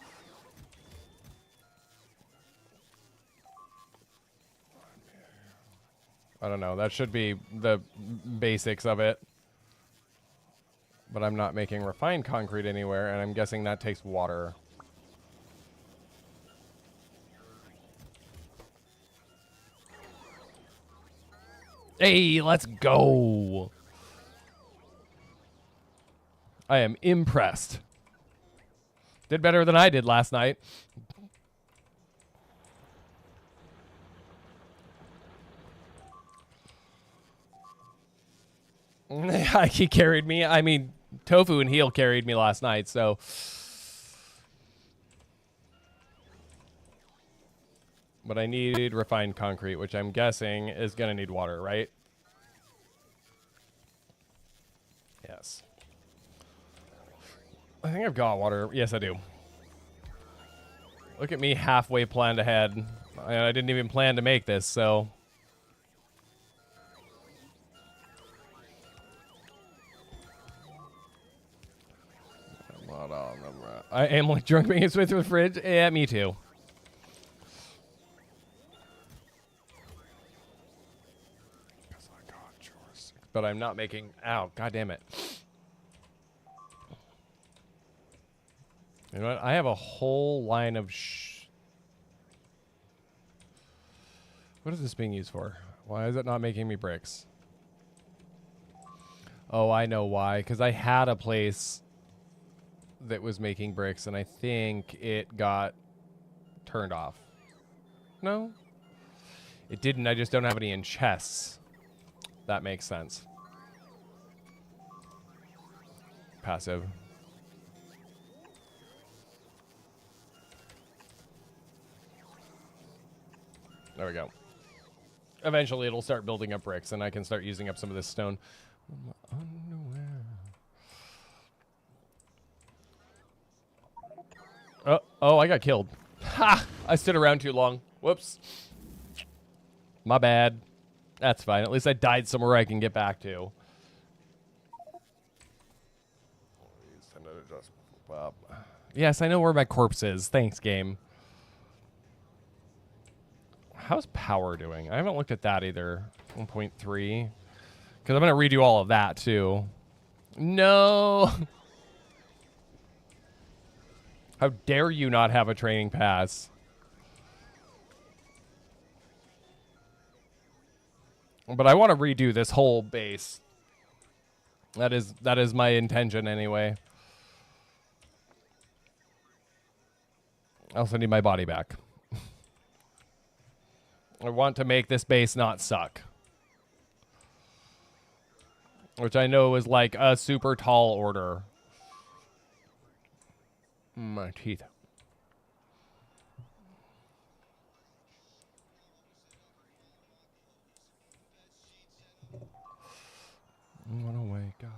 I don't know. That should be the basics of it. But I'm not making refined concrete anywhere, and I'm guessing that takes water. Hey, let's go! I am impressed. Did better than I did last night. He carried me. I mean, Tofu and Heel carried me last night, so... But I need refined concrete, which I'm guessing is going to need water, right? Yes. I think I've got water. Yes, I do. Look at me halfway planned ahead. I didn't even plan to make this, so... I am like drunk making its way through the fridge. Yeah, me too. But I'm not making... Ow, god damn it. You know what? I have a whole line of What is this being used for? Why is it not making me bricks? Oh, I know why. Because I had a place that was making bricks, and I think it got turned off. No? It didn't. I just don't have any in chests. That makes sense. Passive. There we go. Eventually it'll start building up bricks and I can start using up some of this stone. Oh, I got killed. Ha! I stood around too long. Whoops. My bad. That's fine. At least I died somewhere I can get back to. Yes, I know where my corpse is. Thanks, game. How's power doing? I haven't looked at that either. 1.3. Because I'm going to redo all of that, too. No! How dare you not have a training pass? But I want to redo this whole base. That is my intention anyway. I also need my body back. I want to make this base not suck. Which I know is like a super tall order. My teeth. I want to wake up.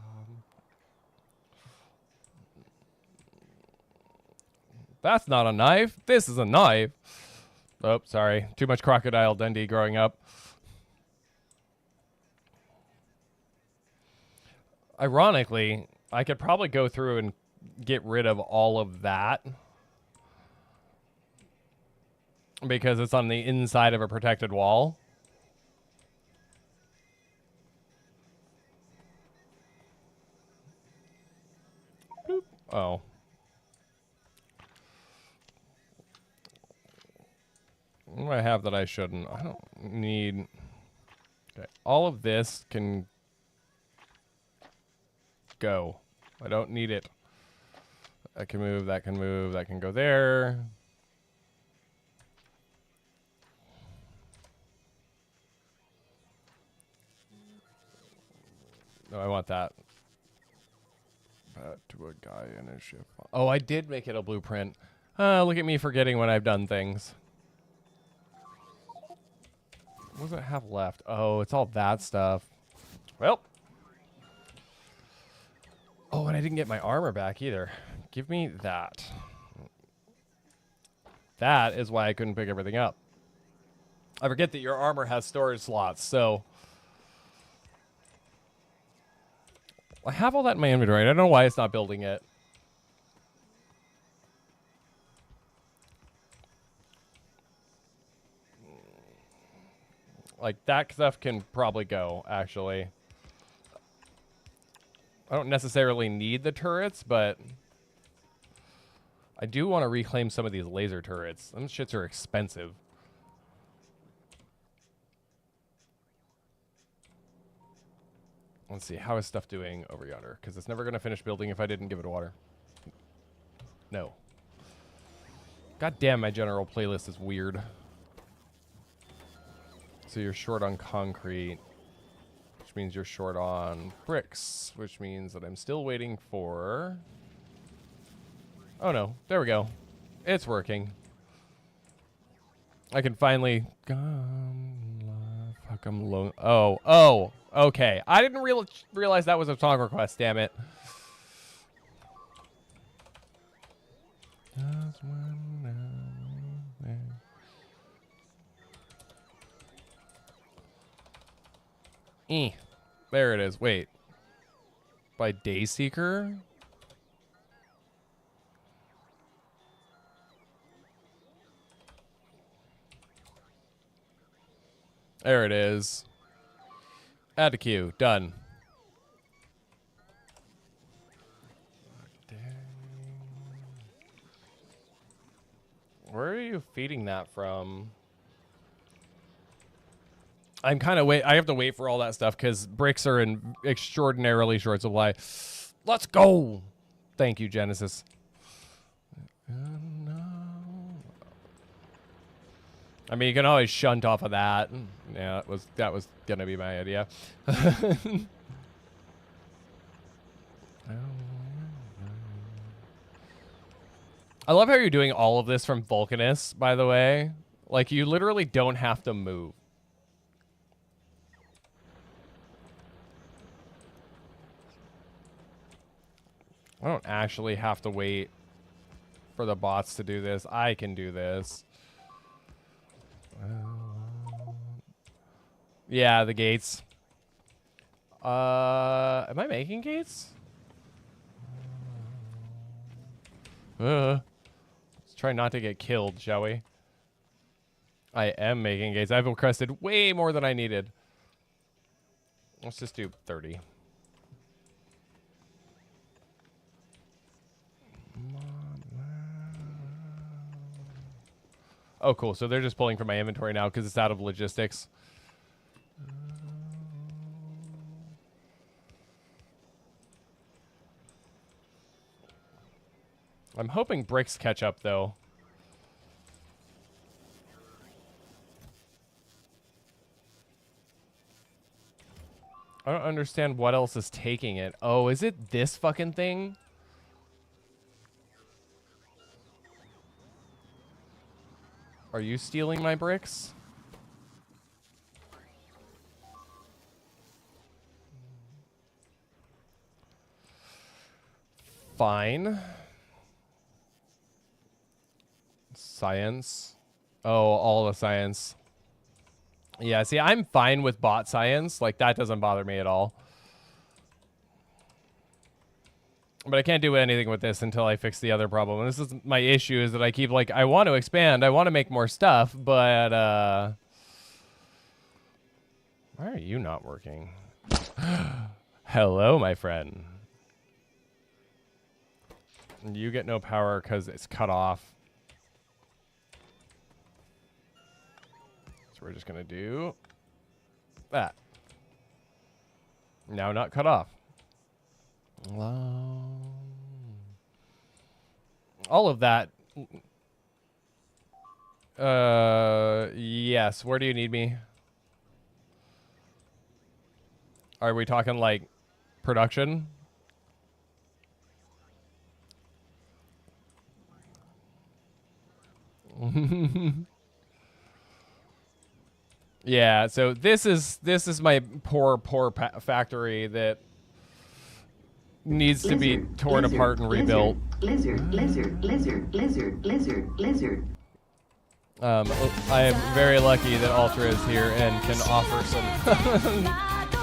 That's not a knife. This is a knife. Oh, sorry. Too much Crocodile Dundee growing up. Ironically, I could probably go through and get rid of all of that. Because it's on the inside of a protected wall. Boop. Oh. What do I have that I shouldn't? I don't need... Okay. All of this can... go. I don't need it. That can move, that can move, that can go there. No, I want that. Back to a guy in a ship. Oh, I did make it a blueprint. Look at me forgetting when I've done things. What does it have left? Oh, it's all that stuff. Well. Oh, and I didn't get my armor back either. Give me that. That is why I couldn't pick everything up. I forget that your armor has storage slots, so... I have all that in my inventory. I don't know why it's not building it. Like, that stuff can probably go, actually. I don't necessarily need the turrets, but... I do want to reclaim some of these laser turrets. Them shits are expensive. Let's see, how is stuff doing over yonder? Because it's never going to finish building if I didn't give it water. No. God damn, my general playlist is weird. So you're short on concrete, which means you're short on bricks, which means that I'm still waiting for... Oh no, there we go. It's working. I can finally... Fuck, I'm low. Oh, okay. I didn't realize that was a song request, damn it. There it is. Wait. By Dayseeker? There it is. Add to queue. Done. Where are you feeding that from? I'm kind of I have to wait for all that stuff because bricks are in extraordinarily short supply. Let's go. Thank you, Genesis. I mean, you can always shunt off of that. Yeah, that was gonna be my idea. I love how you're doing all of this from Vulcanus, by the way. Like, you literally don't have to move. I don't actually have to wait for the bots to do this. I can do this. Yeah, the gates. Am I making gates? Let's try not to get killed, shall we? I am making gates. I've requested way more than I needed. Let's just do 30. Oh, cool. So they're just pulling from my inventory now because it's out of logistics. I'm hoping bricks catch up, though. I don't understand what else is taking it. Oh, is it this fucking thing? Are you stealing my bricks? Fine. Science. Oh, all the science. Yeah, see, I'm fine with bot science. Like, that doesn't bother me at all. But I can't do anything with this until I fix the other problem. And this is my issue, is that I keep, like, I want to expand. I want to make more stuff, but, why are you not working? Hello, my friend. You get no power because it's cut off. So we're just going to do that. Now not cut off. All of that. Yes. Where do you need me? Are we talking like production? Yeah, so this is my poor factory that needs to be torn apart and rebuilt. I am very lucky that Ultra is here and can offer some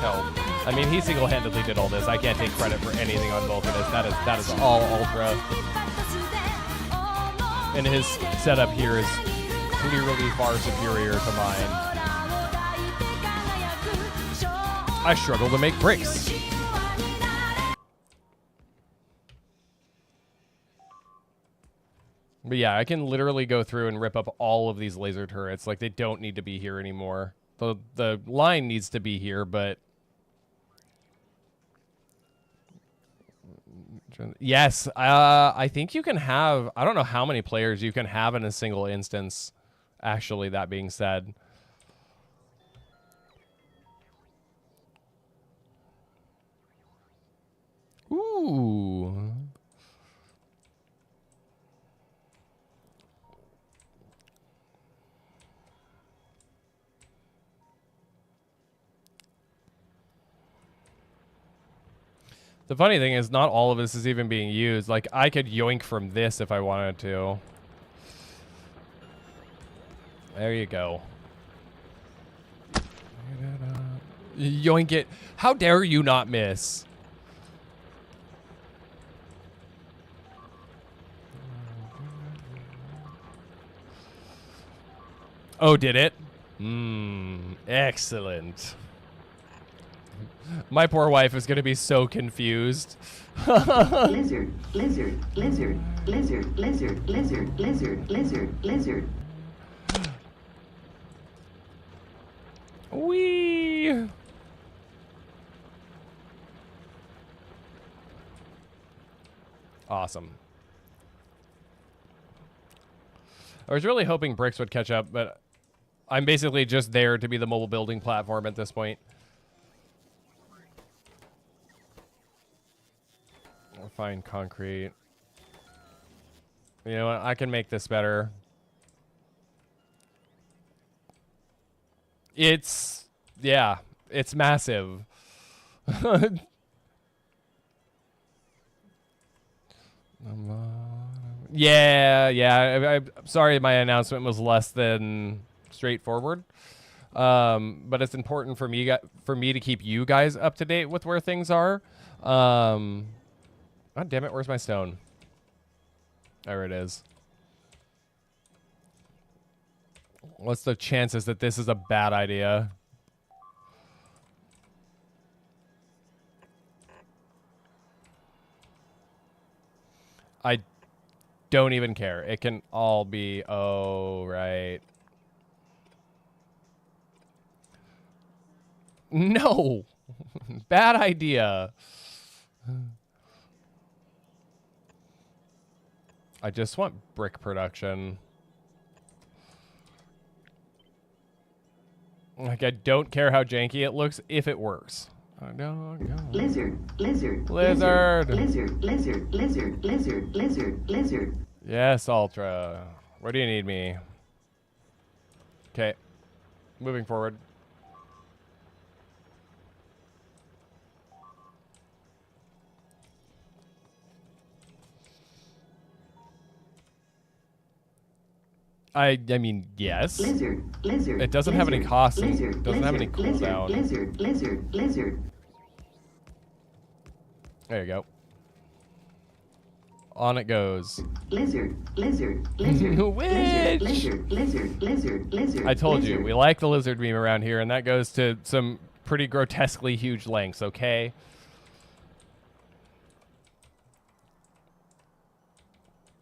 help. I mean, he single-handedly did all this. I can't take credit for anything on both of this. That is all Ultra. And his setup here is clearly far superior to mine. I struggle to make bricks. But yeah, I can literally go through and rip up all of these laser turrets. Like, they don't need to be here anymore. The line needs to be here, but... Yes, I think you can have... I don't know how many players you can have in a single instance, actually, that being said. Ooh. The funny thing is not all of this is even being used. Like, I could yoink from this if I wanted to. There you go. Yoink it. How dare you not miss? Oh, did it? Excellent. My poor wife is going to be so confused. Lizard, lizard, lizard, lizard, lizard, lizard, lizard, lizard, lizard. Whee! Awesome. I was really hoping bricks would catch up, but I'm basically just there to be the mobile building platform at this point. I'll find concrete. You know what? I can make this better. It's, yeah, it's massive. I'm sorry my announcement was less than straightforward. But it's important for me to keep you guys up to date with where things are. God damn it, where's my stone? There it is. What's the chances that this is a bad idea? I don't even care. It can all be... Oh, right. No! Bad idea. I just want brick production. Like, I don't care how janky it looks if it works. Lizard, lizard, lizard, lizard, lizard, lizard, lizard, lizard, lizard. Yes, Ultra. Where do you need me? Okay. Moving forward. I mean, yes. Lizard, lizard. It doesn't have any cost. It doesn't have any lizard, cooldown. Lizard, lizard, lizard. There you go. On it goes. Lizard, lizard, lizard. Witch! Lizard, lizard, lizard, lizard. I told you, lizard. we like the lizard meme around here, and that goes to some pretty grotesquely huge lengths, okay?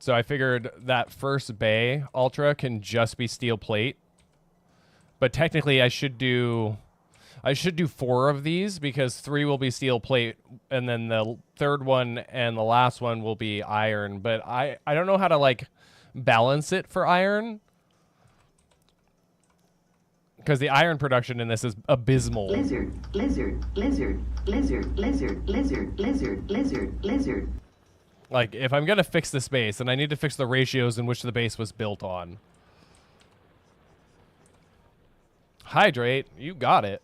So I figured that first bay, Ultra, can just be steel plate. But technically I should do... I should do 4 of these because 3 will be steel plate, and then the third one and the last one will be iron. But I don't know how to like balance it for iron because the iron production in this is abysmal. Lizard, lizard, lizard, lizard, lizard, lizard, lizard, lizard, lizard. Like if I'm gonna fix this base, then I need to fix the ratios in which the base was built on. Hydrate, you got it.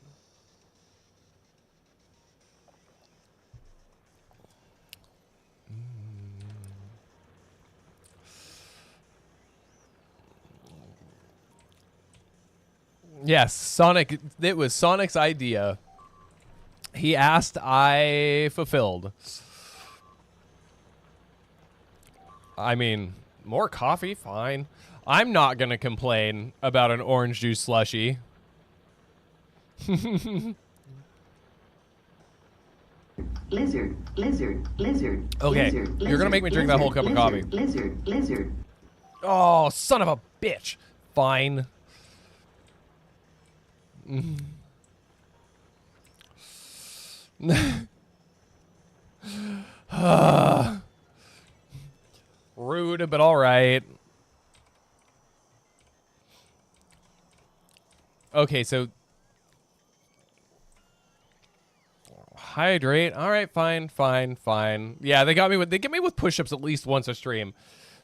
Yes, Sonic. It was Sonic's idea. He asked, I fulfilled. I mean, more coffee, fine. I'm not gonna complain about an orange juice slushie. Lizard, lizard, lizard. Okay, lizard, you're gonna make me drink that whole cup of coffee. Lizard, lizard. Oh, son of a bitch. Fine. Rude, but all right. Okay, so hydrate. All right, fine, fine, fine. Yeah, they get me with push-ups at least once a stream.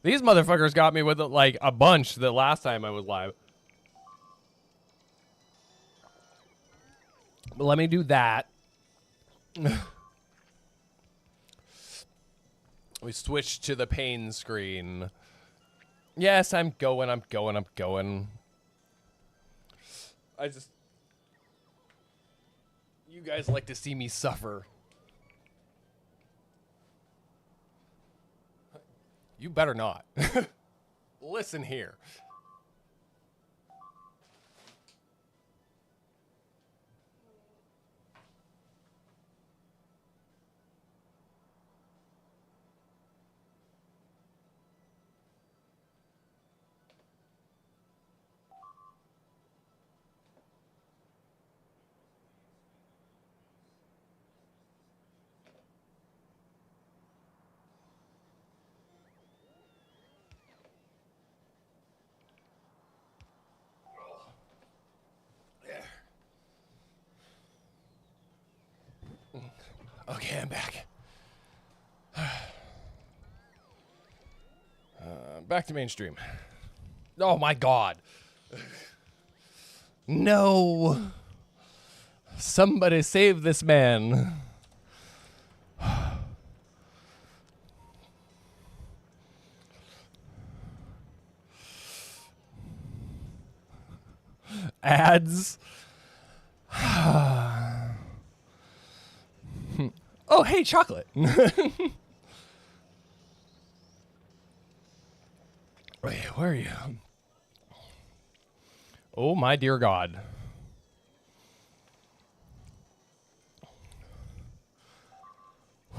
These motherfuckers got me with like a bunch the last time I was live. But let me do that. We switch to the pain screen. Yes, I'm going. You guys like to see me suffer. You better not. Listen here. Okay, I'm back. Back to mainstream. Oh my god. No. Somebody save this man. Ads. Oh, hey, chocolate. Wait, where are you? Oh, my dear God.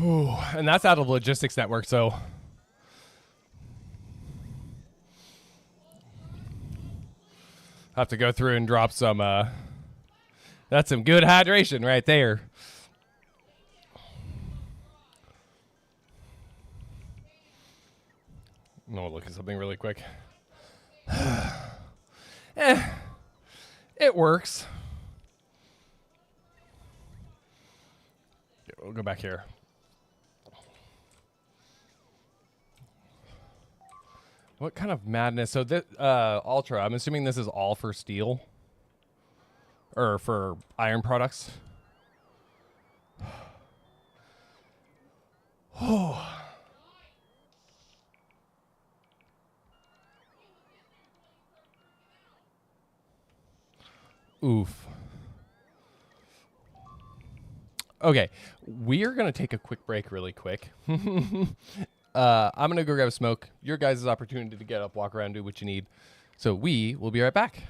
Ooh, and that's out of logistics network, so. Have to go through and drop some, that's some good hydration right there. I'm gonna look at something really quick. It works. Okay, we'll go back here. What kind of madness? So this Ultra, I'm assuming this is all for steel or for iron products. Oh. Oof. Okay, we are going to take a quick break really quick. I'm going to go grab a smoke. Your guys' opportunity to get up, walk around, do what you need. So we will be right back.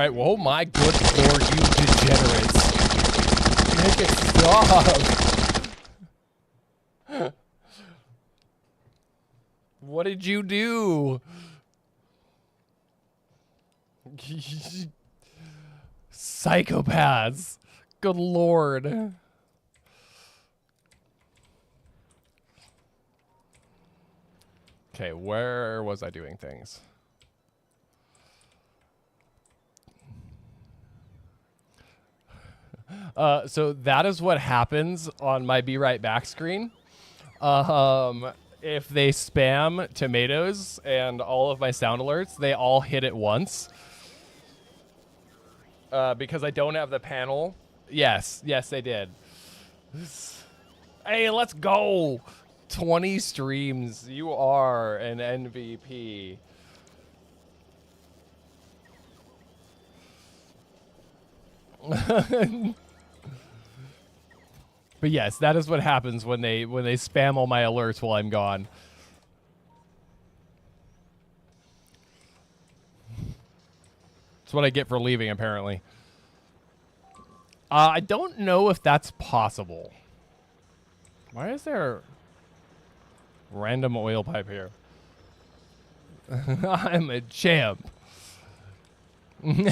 right. Well, oh my good lord, you degenerates. Make it stop. What did you do? Psychopaths. Good lord. Okay, where was I doing things? So that is what happens on my Be Right Back screen. If they spam tomatoes and all of my sound alerts, they all hit at once. Because I don't have the panel. Yes, they did. Hey, let's go. 20 streams. You are an MVP. But yes, that is what happens when they spam all my alerts while I'm gone. That's what I get for leaving, apparently. I don't know if that's possible. Why is there random oil pipe here? I'm a champ. I'm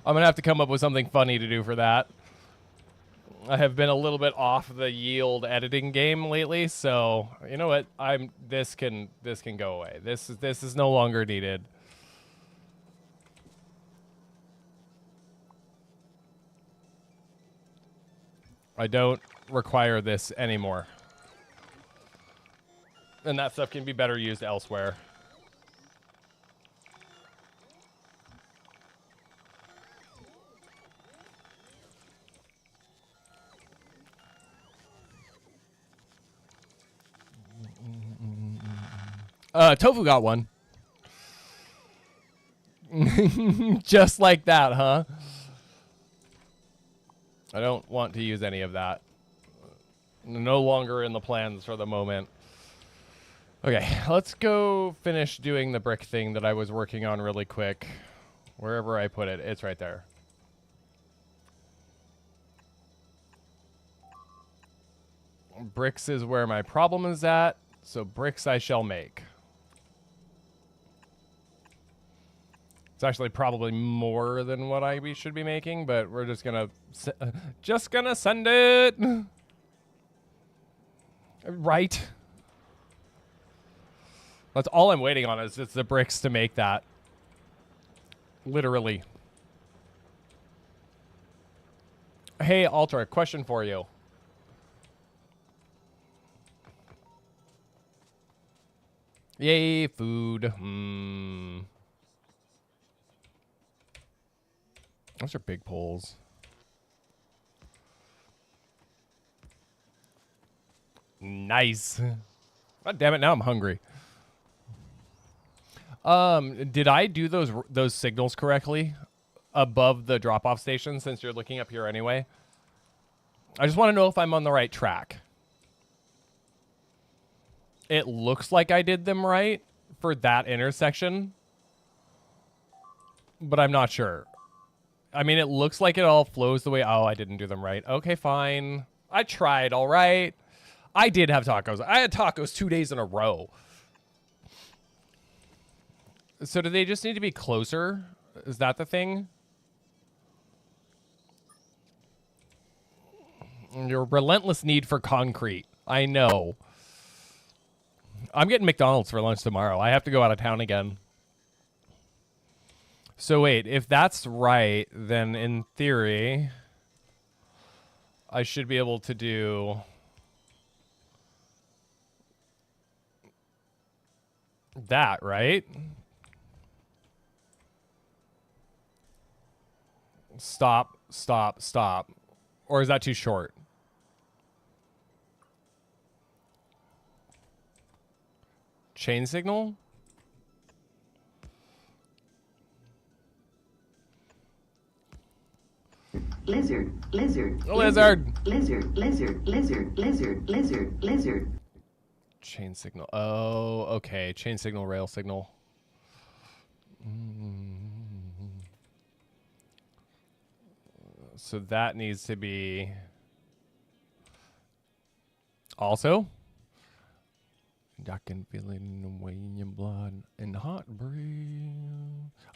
gonna have to come up with something funny to do for that. I have been a little bit off the yield editing game lately, so you know what? This can go away. This is no longer needed. I don't require this anymore. And that stuff can be better used elsewhere. Tofu got one. Just like that, huh? I don't want to use any of that. No longer in the plans for the moment. Okay, let's go finish doing the brick thing that I was working on really quick. Wherever I put it, it's right there. Bricks is where my problem is at, so bricks I shall make. It's actually probably more than what I should be making, but we're just gonna send it. Right. That's all I'm waiting on is just the bricks to make that. Literally. Hey, Ultra, question for you. Yay, food. Those are big poles. Nice. God damn it, now I'm hungry. Did I do those signals correctly above the drop-off station since you're looking up here anyway? I just want to know if I'm on the right track. It looks like I did them right for that intersection, but I'm not sure. I mean, it looks like it all flows the way... Oh, I didn't do them right. Okay, fine. I tried, all right. I did have tacos. I had tacos 2 days in a row. So do they just need to be closer? Is that the thing? Your relentless need for concrete. I know. I'm getting McDonald's for lunch tomorrow. I have to go out of town again. So wait, if that's right, then in theory, I should be able to do that, right? Stop, stop, stop. Or is that too short? Chain signal? Lizard, lizard, Lizard. lizard, lizard, lizard, lizard, lizard, lizard. Chain signal. Oh, okay. Chain signal, rail signal. So that needs to be also. I can feel it in the way in your blood and hot breath.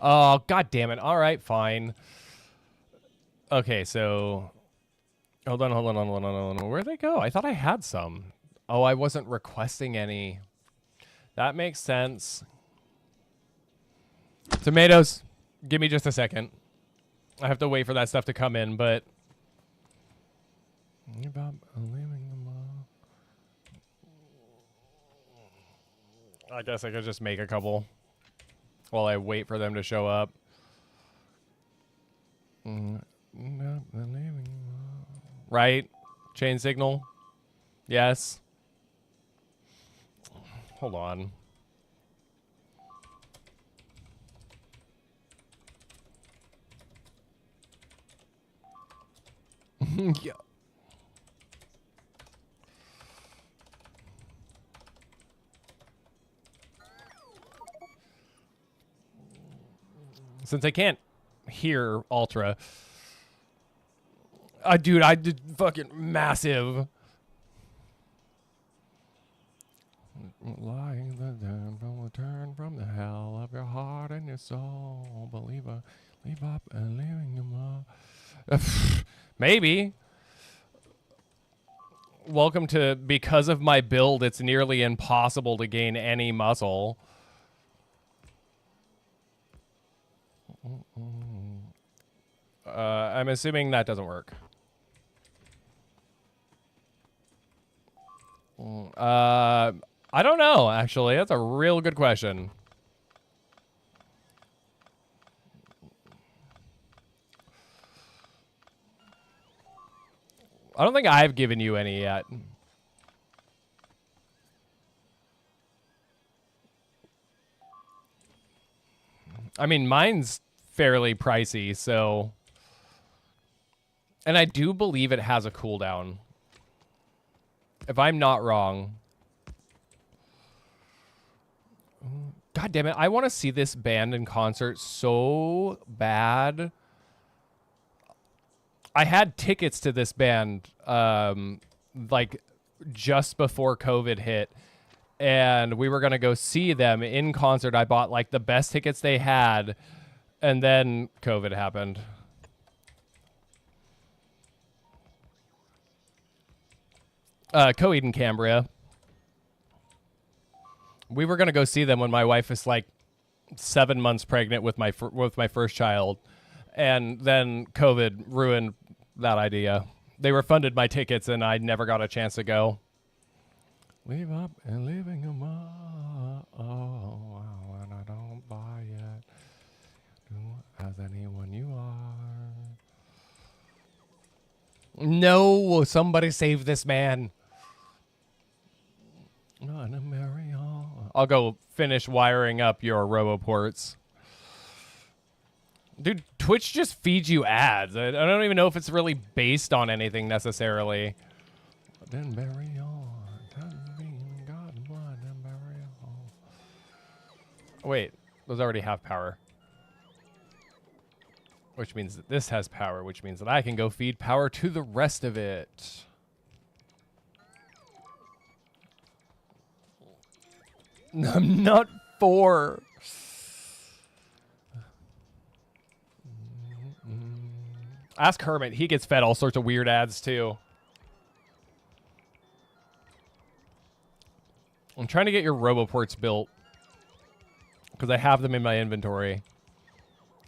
Oh, god damn it. All right, fine. Okay, so hold on. Where'd they go? I thought I had some. Oh, I wasn't requesting any. That makes sense. Tomatoes. Give me just a second. I have to wait for that stuff to come in, but I guess I could just make a couple while I wait for them to show up. Right? Chain signal? Yes. Hold on. Yeah. Since I can't hear Ultra, dude, I did fucking massive. Lying the damned will turn from the hell of your heart and your soul. Believer, leave up and leaving them all. Maybe. Welcome to because of my build, it's nearly impossible to gain any muscle. I'm assuming that doesn't work. I don't know, actually. That's a real good question. I don't think I've given you any yet. I mean, mine's fairly pricey, so... And I do believe it has a cooldown. If I'm not wrong. God damn it, I want to see this band in concert so bad. I had tickets to this band, like, just before COVID hit. And we were going to go see them in concert. I bought, like, the best tickets they had. And then COVID happened. Coed in Cambria. We were gonna go see them when my wife was like 7 months pregnant with my first child, and then COVID ruined that idea. They refunded my tickets, and I never got a chance to go. Leave up and leaving them all. Oh, and I don't buy it. Do as anyone you are. No, somebody save this man. I'll go finish wiring up your RoboPorts. Dude, Twitch just feeds you ads. I don't even know if it's really based on anything necessarily. Then bury on. Wait, those already have power. Which means that this has power, which means that I can go feed power to the rest of it. I'm not 4. Ask Hermit. He gets fed all sorts of weird ads, too. I'm trying to get your RoboPorts built. Because I have them in my inventory.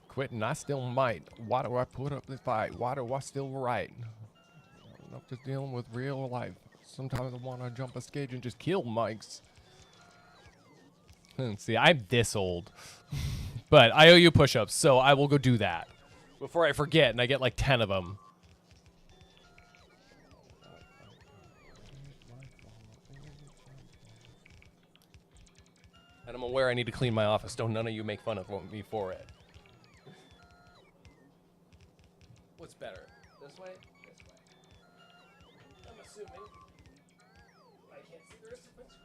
Quitting, I still might. Why do I put up this fight? Why do I still write? I'm just dealing with real life. Sometimes I want to jump a stage and just kill mics. See, I'm this old. But I owe you push-ups, so I will go do that. Before I forget, and I get like 10 of them. And I'm aware I need to clean my office. Don't none of you make fun of me for it. What's better? This way? This way. I'm assuming. I can't see the rest of my screen.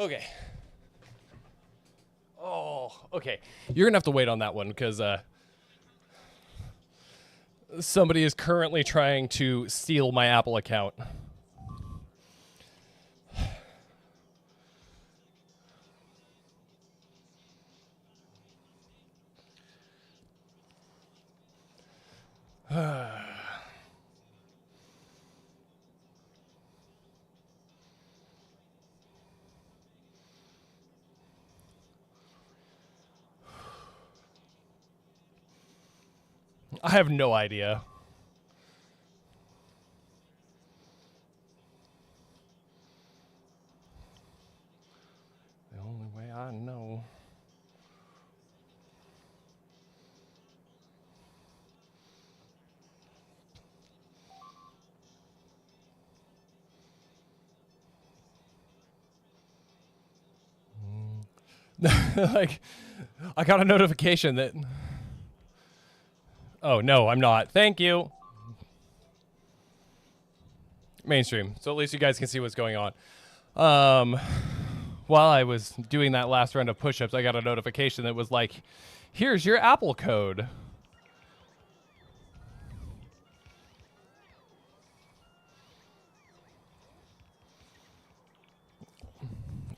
Okay. Oh, okay. You're gonna have to wait on that one because somebody is currently trying to steal my Apple account. I have no idea. The only way I know. Like, I got a notification that. Oh, no, I'm not. Thank you. Mainstream. So at least you guys can see what's going on. While I was doing that last round of push-ups, I got a notification that was like, here's your Apple code.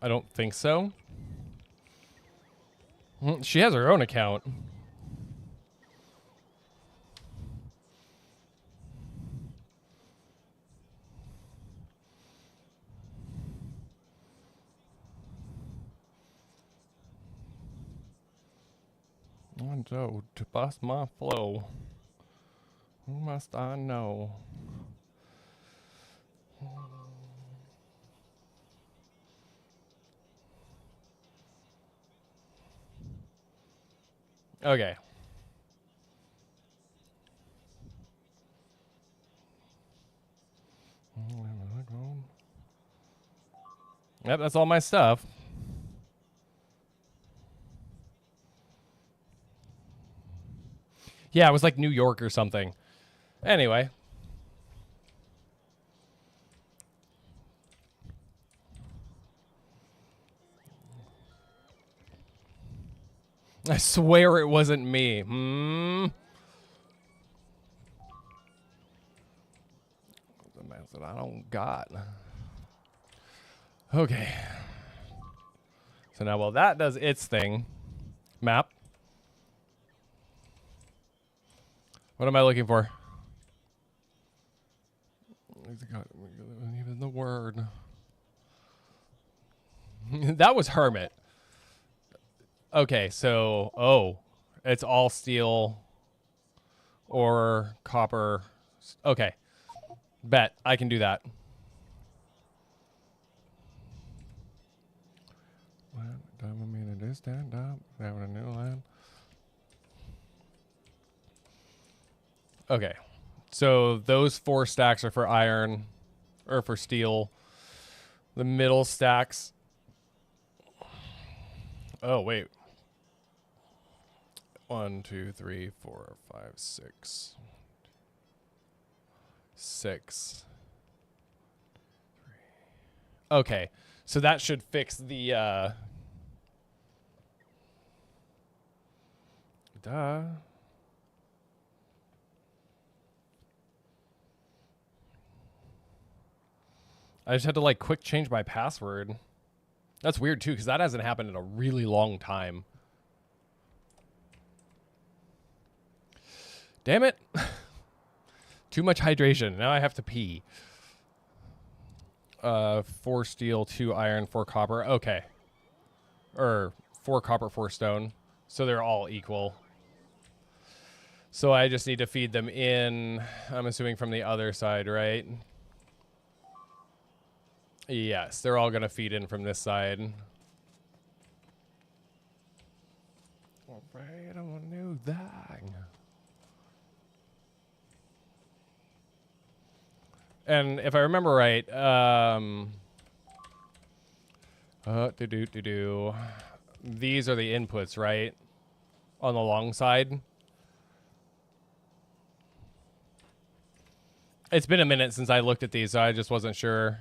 I don't think so. She has her own account. And so, to bust my flow, who must I know? Okay. Yep, that's all my stuff. Yeah, it was like New York or something. Anyway. I swear it wasn't me. The man that I don't got. Okay. So now, while that does its thing, map. What am I looking for? Even the word. That was hermit. Okay, so it's all steel or copper. Okay, bet I can do that. Doesn't mean it is stand up. Having a new line. Okay, so those 4 stacks are for iron, or for steel. The middle stacks. Oh wait. 1, 2, 3, 4, 5, 6. 6. 3. Okay, so that should fix the. Duh. I just had to like quick change my password. That's weird too, because that hasn't happened in a really long time. Damn it. Too much hydration. Now I have to pee. 4 steel, 2 iron, 4 copper. Okay. Or 4 copper, 4 stone. So they're all equal. So I just need to feed them in, I'm assuming from the other side, right? Yes, they're all going to feed in from this side. Afraid of a new thing. And if I remember right, these are the inputs, right? On the long side. It's been a minute since I looked at these, so I just wasn't sure.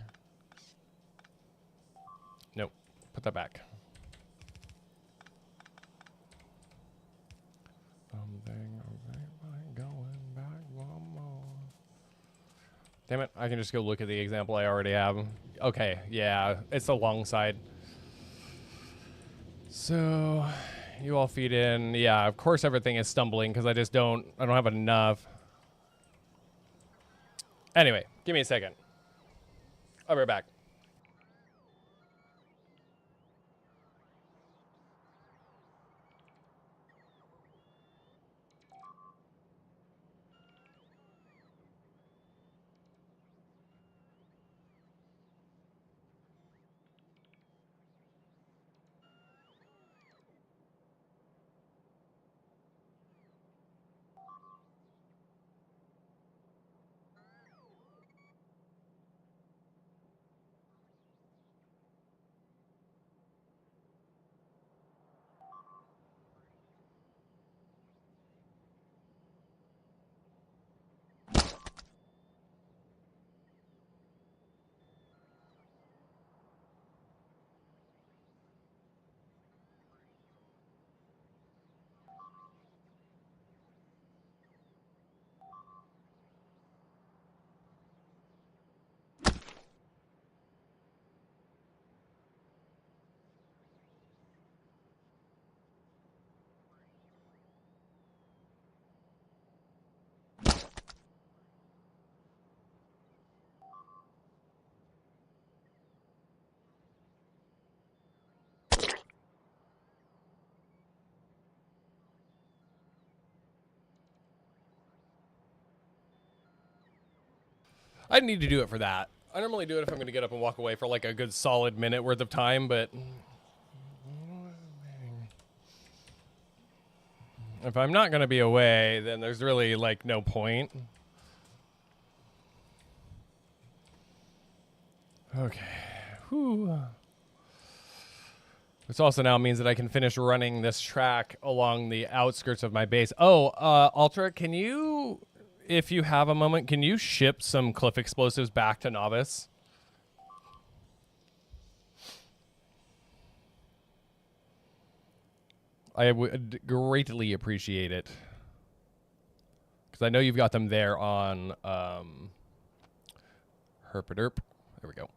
Nope. Put put that back. Something going back one more. Damn it, I can just go look at the example I already have. Okay, yeah, it's the long side. So, you all feed in. Yeah, of course everything is stumbling because I don't have enough. Anyway, give me a second. I'll be right back. I need to do it for that. I normally do it if I'm going to get up and walk away for like a good solid minute worth of time, but if I'm not going to be away, then there's really like no point. Okay. Whew. This also now means that I can finish running this track along the outskirts of my base. Oh, Ultra, can you, if you have a moment, can you ship some cliff explosives back to Novice? I would greatly appreciate it. Because I know you've got them there on Herpaderp. There we go.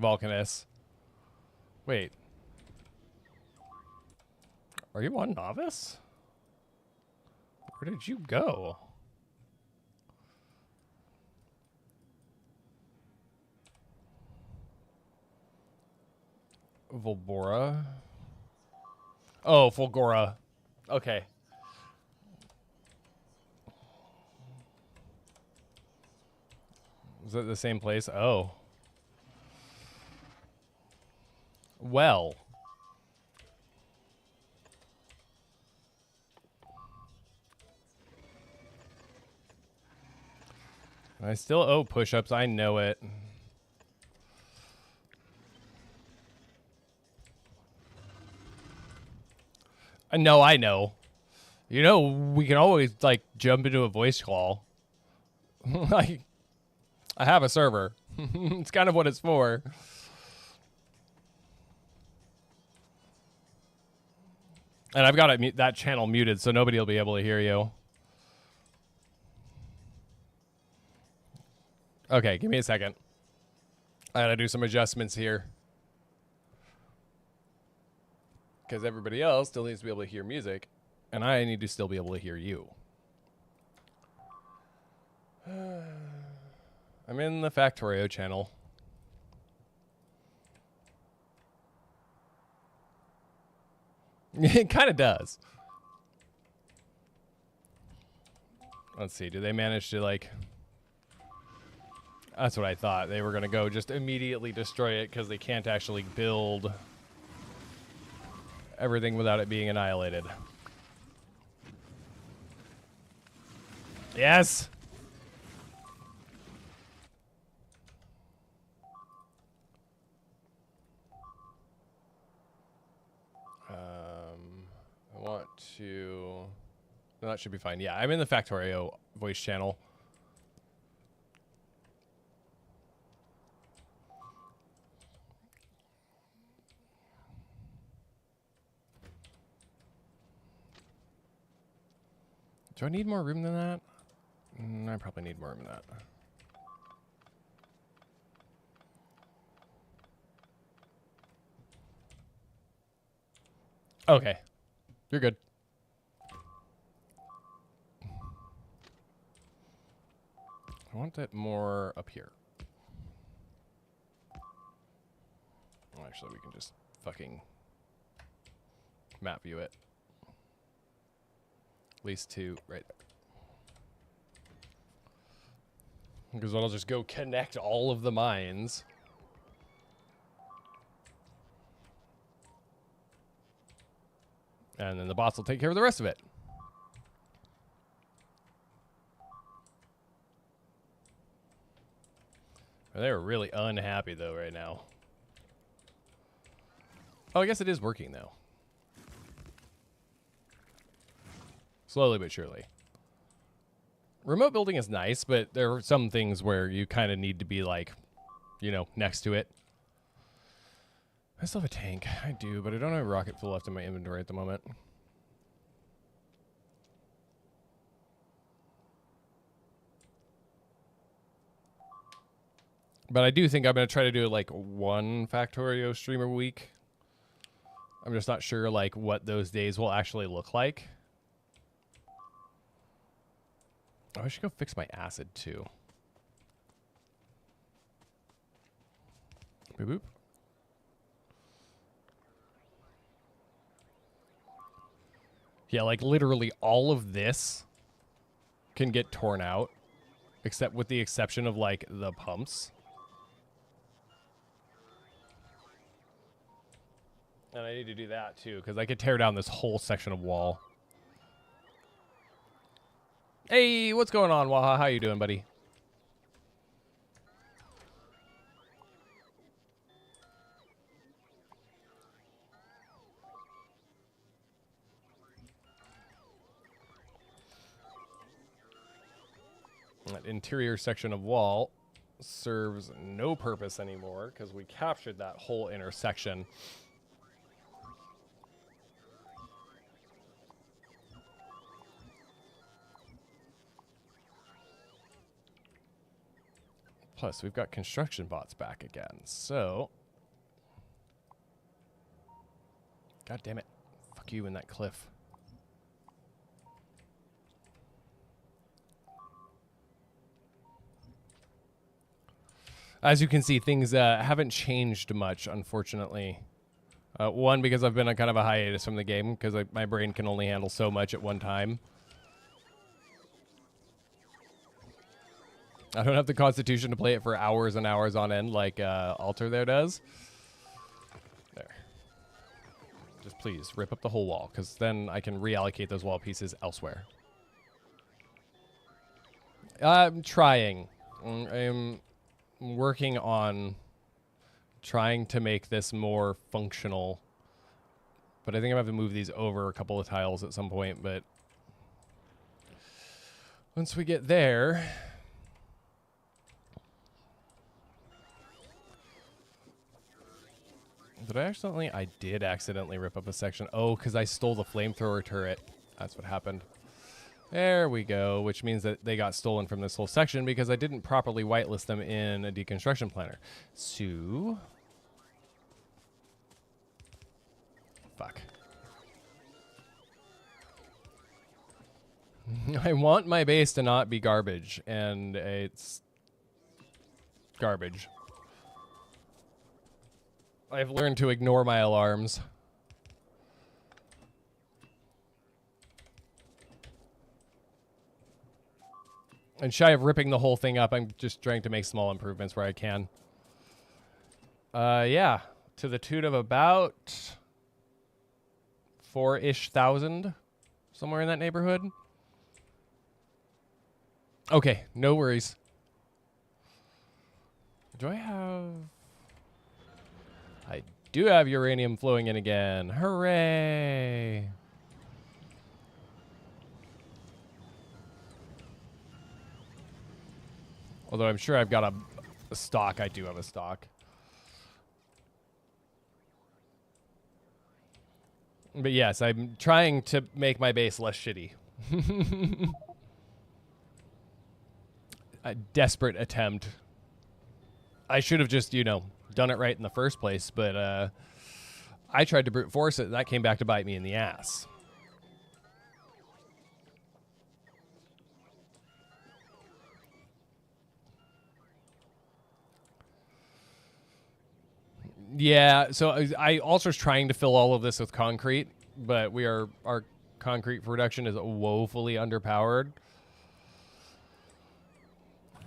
Volcanus. Wait. Are you on Novice? Where did you go? Volbora. Oh, Fulgora. Okay. Is it the same place? Oh. Well. I still owe push-ups. I know it. I know. You know, we can always, like, jump into a voice call. Like, I have a server. It's kind of what it's for. And I've got it that channel muted, so nobody will be able to hear you. Okay, give me a second. I gotta do some adjustments here. Because everybody else still needs to be able to hear music. And I need to still be able to hear you. I'm in the Factorio channel. It kind of does. Let's see. Do they manage to, like... That's what I thought. They were going to go just immediately destroy it because they can't actually build everything without it being annihilated. Yes! I want to... No, that should be fine. Yeah, I'm in the Factorio voice channel. Do I need more room than that? I probably need more room than that. Okay. You're good. I want that more up here. Well, actually, we can just fucking map view it. At least 2 right there. Because then I'll just go connect all of the mines. And then the bots will take care of the rest of it. They're really unhappy, though, right now. Oh, I guess it is working, though. Slowly but surely. Remote building is nice, but there are some things where you kind of need to be, like, you know, next to it. I still have a tank. I do, but I don't have a rocket fuel left in my inventory at the moment. But I do think I'm going to try to do, like, 1 Factorio stream a week. I'm just not sure, like, what those days will actually look like. Oh, I should go fix my acid, too. Boop, boop. Yeah, like, literally all of this can get torn out. Except with the exception of, like, the pumps. And I need to do that, too, because I could tear down this whole section of wall. Hey, what's going on, Waha? How you doing, buddy? That interior section of wall serves no purpose anymore because we captured that whole intersection. Plus, we've got construction bots back again, so... God damn it. Fuck you and that cliff. As you can see, things haven't changed much, unfortunately. One, because I've been on kind of a hiatus from the game, because my brain can only handle so much at one time. I don't have the constitution to play it for hours and hours on end like Alter there does. There. Just please, rip up the whole wall, because then I can reallocate those wall pieces elsewhere. I'm trying. I'm working on trying to make this more functional. But I think I'm going to have to move these over a couple of tiles at some point, but once we get there... Did I accidentally? I did accidentally rip up a section. Oh, because I stole the flamethrower turret. That's what happened. There we go, which means that they got stolen from this whole section because I didn't properly whitelist them in a deconstruction planner. So... Fuck. I want my base to not be garbage, and it's garbage. I've learned to ignore my alarms. And shy of ripping the whole thing up, I'm just trying to make small improvements where I can. Yeah, to the tune of about 4-ish thousand, somewhere in that neighborhood. Okay, no worries. Do I have... I do have uranium flowing in again. Hooray! Although I'm sure I've got a stock. I do have a stock. But yes, I'm trying to make my base less shitty. A desperate attempt. I should have just, you know, done it right in the first place, but I tried to brute force it. That came back to bite me in the ass. Yeah, so I also was trying to fill all of this with concrete, but our concrete production is woefully underpowered,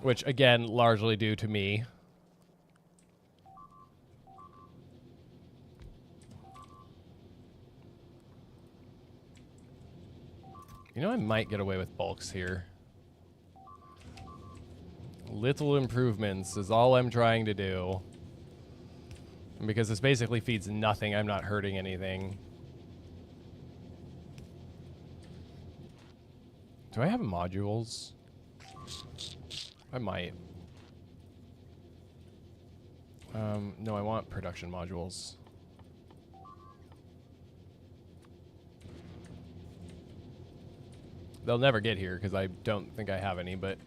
which again largely due to me. You know, I might get away with bulks here. Little improvements is all I'm trying to do. And because this basically feeds nothing, I'm not hurting anything. Do I have modules? I might. No, I want production modules. They'll never get here because I don't think I have any, but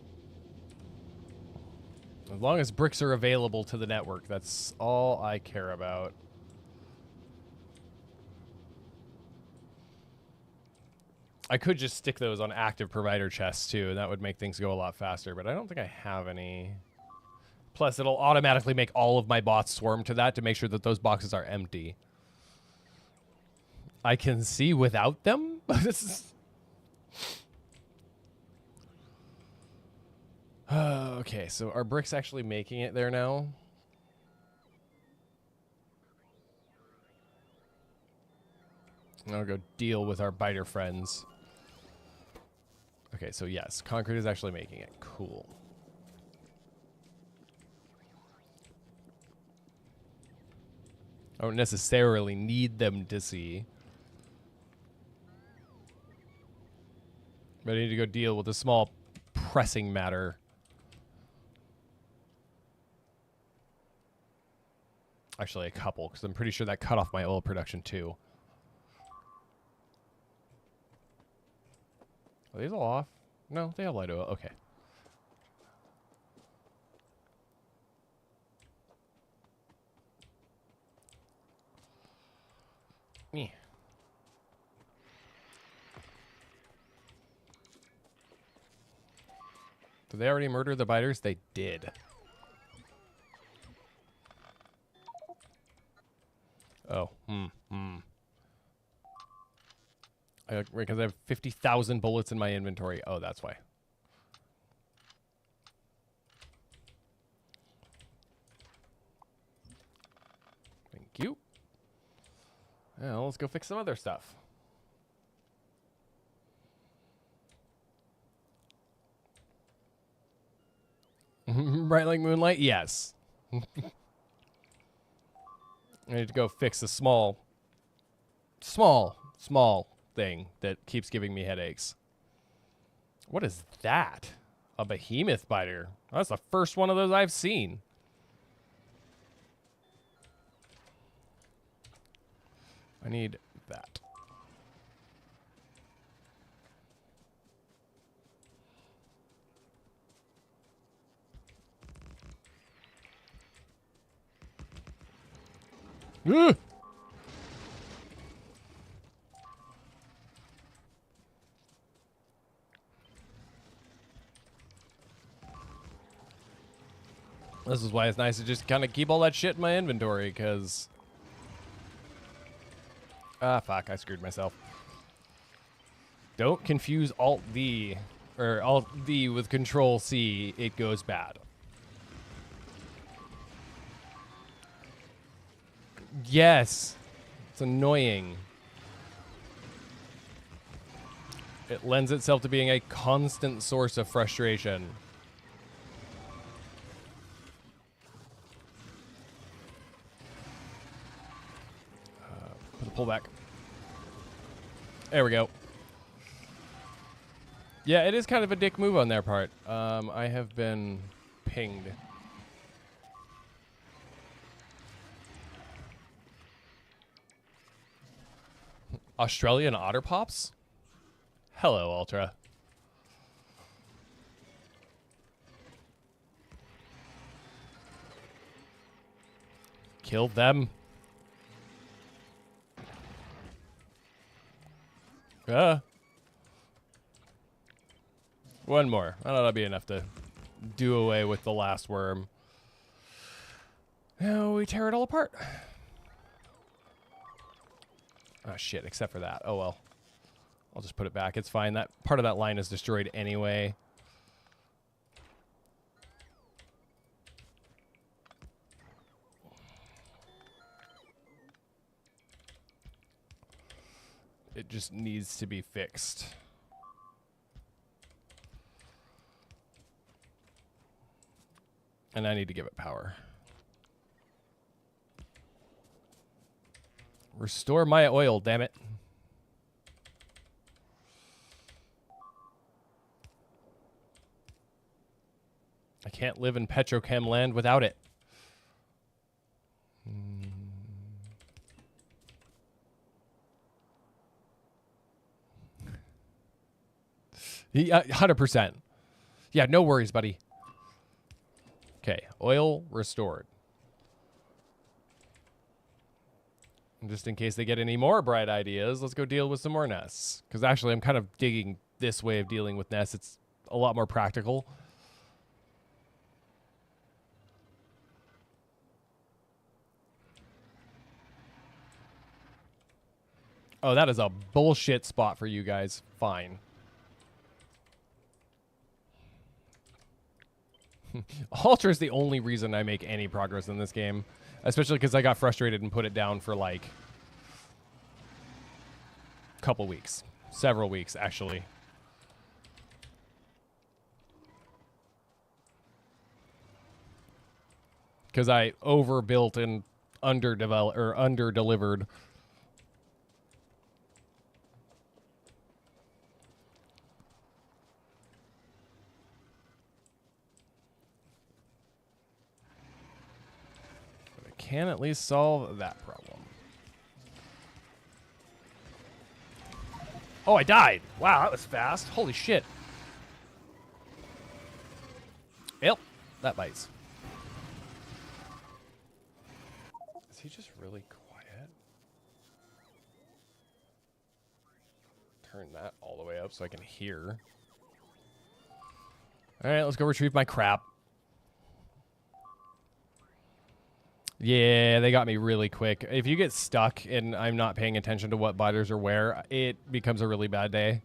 as long as bricks are available to the network, that's all I care about. I could just stick those on active provider chests too, and that would make things go a lot faster, but I don't think I have any. Plus, it'll automatically make all of my bots swarm to that to make sure that those boxes are empty. I can see without them? Okay, so are bricks actually making it there now? I'll go deal with our biter friends. Okay, so yes, concrete is actually making it. Cool. I don't necessarily need them to see. But I need to go deal with a small pressing matter. Actually, a couple, because I'm pretty sure that cut off my oil production too. Are these all off? No, they have light oil. Okay. Me. Did they already murder the biters? They did. Oh, because I have 50,000 bullets in my inventory. Oh, that's why. Thank you. Now, let's go fix some other stuff. Bright like moonlight? Yes. I need to go fix a small thing that keeps giving me headaches. What is that? A behemoth biter. That's the first one of those I've seen. I need that. Ugh! This is why it's nice to just kind of keep all that shit in my inventory, because... Ah, fuck, I screwed myself. Don't confuse Alt-V, or Alt-V with Control-C. It goes bad. Yes. It's annoying. It lends itself to being a constant source of frustration. Put a pullback. There we go. Yeah, it is kind of a dick move on their part. I have been pinged. Australian otter pops? Hello, Ultra. Killed them. One more. I know that'll be enough to do away with the last worm. Now we tear it all apart. Oh, shit, except for that. Oh, well. I'll just put it back. It's fine. That part of that line is destroyed anyway. It just needs to be fixed. And I need to give it power. Restore my oil, damn it. I can't live in petrochem land without it. Yeah, 100%. Yeah, no worries, buddy. Okay, oil restored. And just in case they get any more bright ideas, let's go deal with some more nests. Because actually, I'm kind of digging this way of dealing with nests. It's a lot more practical. Oh, that is a bullshit spot for you guys. Fine. Halter is the only reason I make any progress in this game. Especially because I got frustrated and put it down for like a couple weeks. Several weeks, actually. Because I overbuilt and under-delivered. Can at least solve that problem. Oh, I died. Wow, that was fast. Holy shit. Yep, that bites. Is he just really quiet? Turn that all the way up so I can hear. All right, let's go retrieve my crap. Yeah, they got me really quick. If you get stuck and I'm not paying attention to what biters are where, it becomes a really bad day.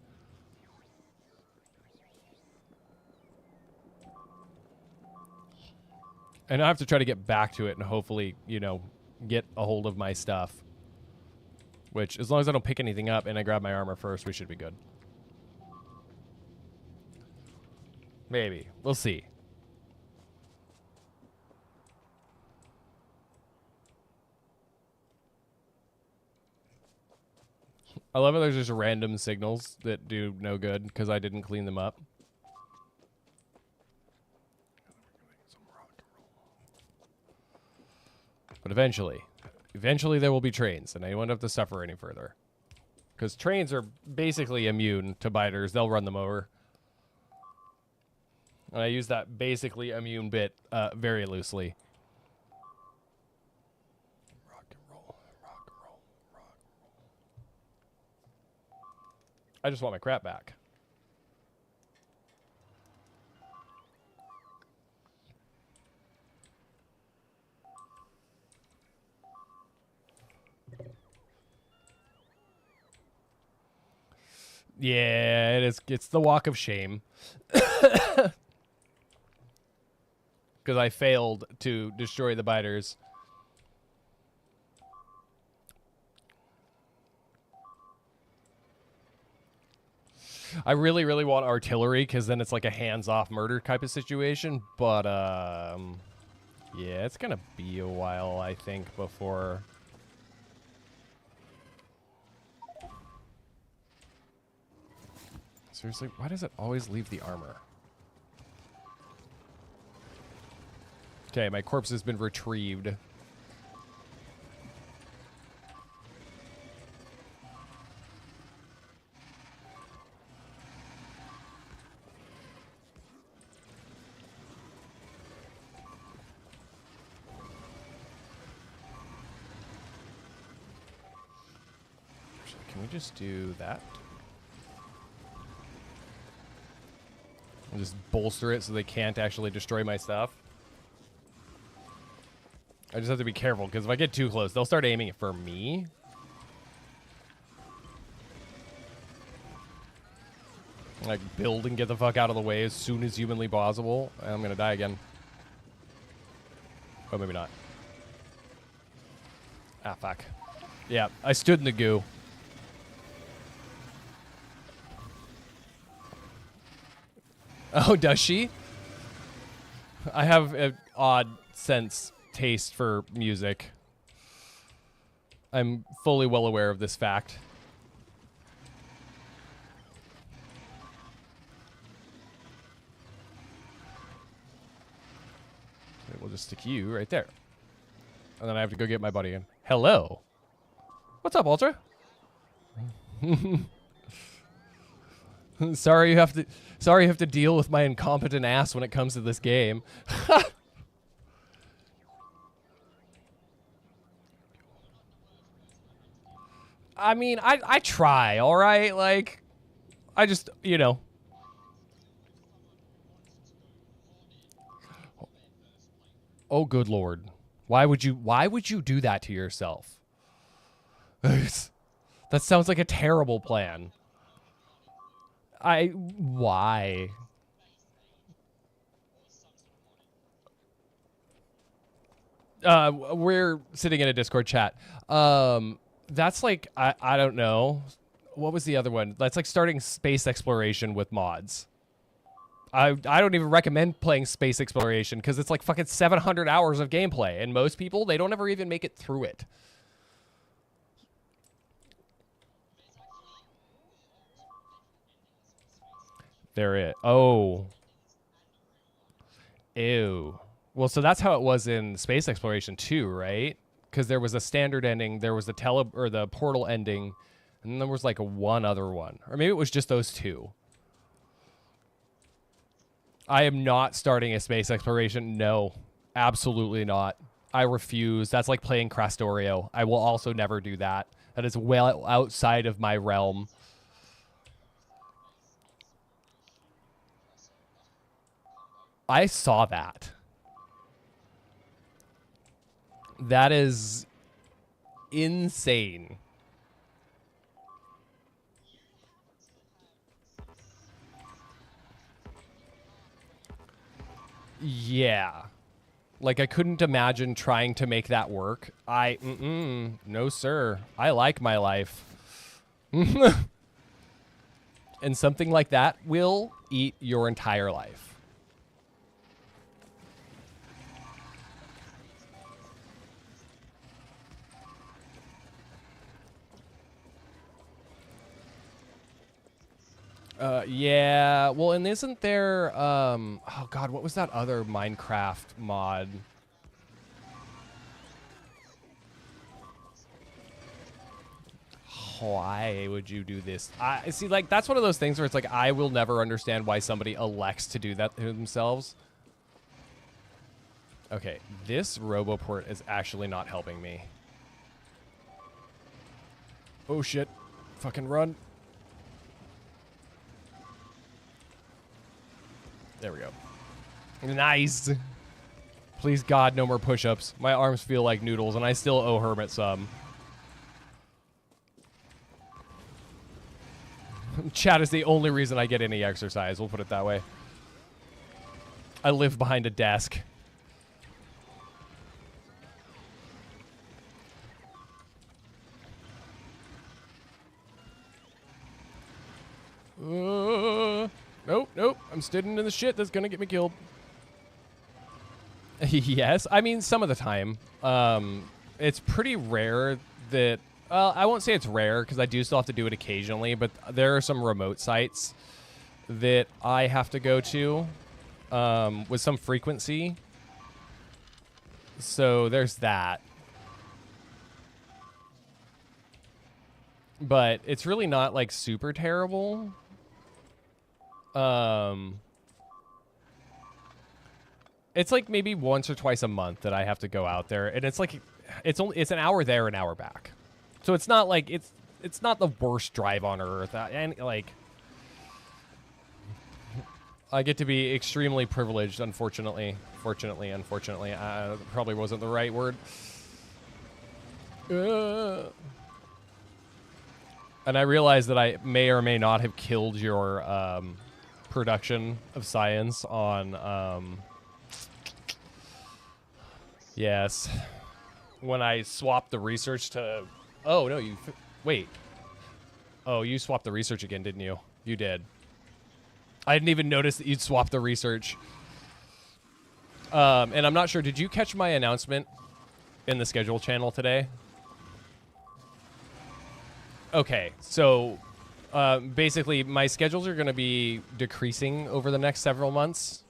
And I have to try to get back to it and hopefully, you know, get a hold of my stuff. Which, as long as I don't pick anything up and I grab my armor first, we should be good. Maybe. We'll see. I love how there's just random signals that do no good because I didn't clean them up. But eventually there will be trains, and I won't have to suffer any further. Because trains are basically immune to biters. They'll run them over. And I use that basically immune bit very loosely. Rock and roll, rock and roll, rock and roll. I just want my crap back. Yeah, it is. It's the walk of shame. Because I failed to destroy the biters. I really, really want artillery because then it's like a hands-off murder type of situation. But, yeah, it's going to be a while, I think, before... Seriously, why does it always leave the armor? Okay, my corpse has been retrieved. can we just do that? I'll just bolster it so they can't actually destroy my stuff. I just have to be careful, because if I get too close, they'll start aiming it for me. Like, build and get the fuck out of the way as soon as humanly possible. I'm gonna die again. Oh, maybe not. Ah, fuck. Yeah, I stood in the goo. Oh, does she? I have an odd taste for music. I'm fully well aware of this fact. Okay, we'll just stick you right there. And then I have to go get my buddy again. Hello. What's up, Ultra? Sorry you have to deal with my incompetent ass when it comes to this game. I mean, I try, all right? Like, I just, you know. Oh, good Lord. Why would you do that to yourself? That sounds like a terrible plan. Why? We're sitting in a Discord chat. That's like, I don't know. What was the other one? That's like starting space exploration with mods. I don't even recommend playing space exploration because it's like fucking 700 hours of gameplay. And most people, they don't ever even make it through it. There it. Oh. Ew. Well, so that's how it was in space exploration too, right? Because there was a standard ending, there was the the portal ending, and then there was like one other one. Or maybe it was just those two. I am not starting a space exploration. No, absolutely not. I refuse. That's like playing Crastorio. I will also never do that. That is well outside of my realm. I saw that. That is insane. Yeah. Like, I couldn't imagine trying to make that work. No, sir. I like my life. And something like that will eat your entire life. Yeah, well, and isn't there, oh god, what was that other Minecraft mod? Why would you do this? I see, like, that's one of those things where it's like, I will never understand why somebody elects to do that to themselves. Okay, this Roboport is actually not helping me. Oh shit. Fucking run. There we go. Nice. Please, God, no more push-ups. My arms feel like noodles, and I still owe Hermit some. Chat is the only reason I get any exercise. We'll put it that way. I live behind a desk. Nope. I'm standing in the shit that's gonna get me killed. Yes, I mean, some of the time. It's pretty rare that... I won't say it's rare, because I do still have to do it occasionally, but there are some remote sites that I have to go to with some frequency. So there's that. But it's really not, like, super terrible. It's like maybe once or twice a month that I have to go out there, and it's like it's an hour there, an hour back. So it's not like it's not the worst drive on earth. And like, I get to be extremely privileged, unfortunately. Unfortunately, probably wasn't the right word. And I realize that I may or may not have killed your production of science on yes, when I swapped the research to oh no, wait, oh, you swapped the research again, didn't you? You did. I didn't even notice that you'd swapped the research. And I'm not sure, did you catch my announcement in the schedule channel today? Okay, so basically my schedules are going to be decreasing over the next several months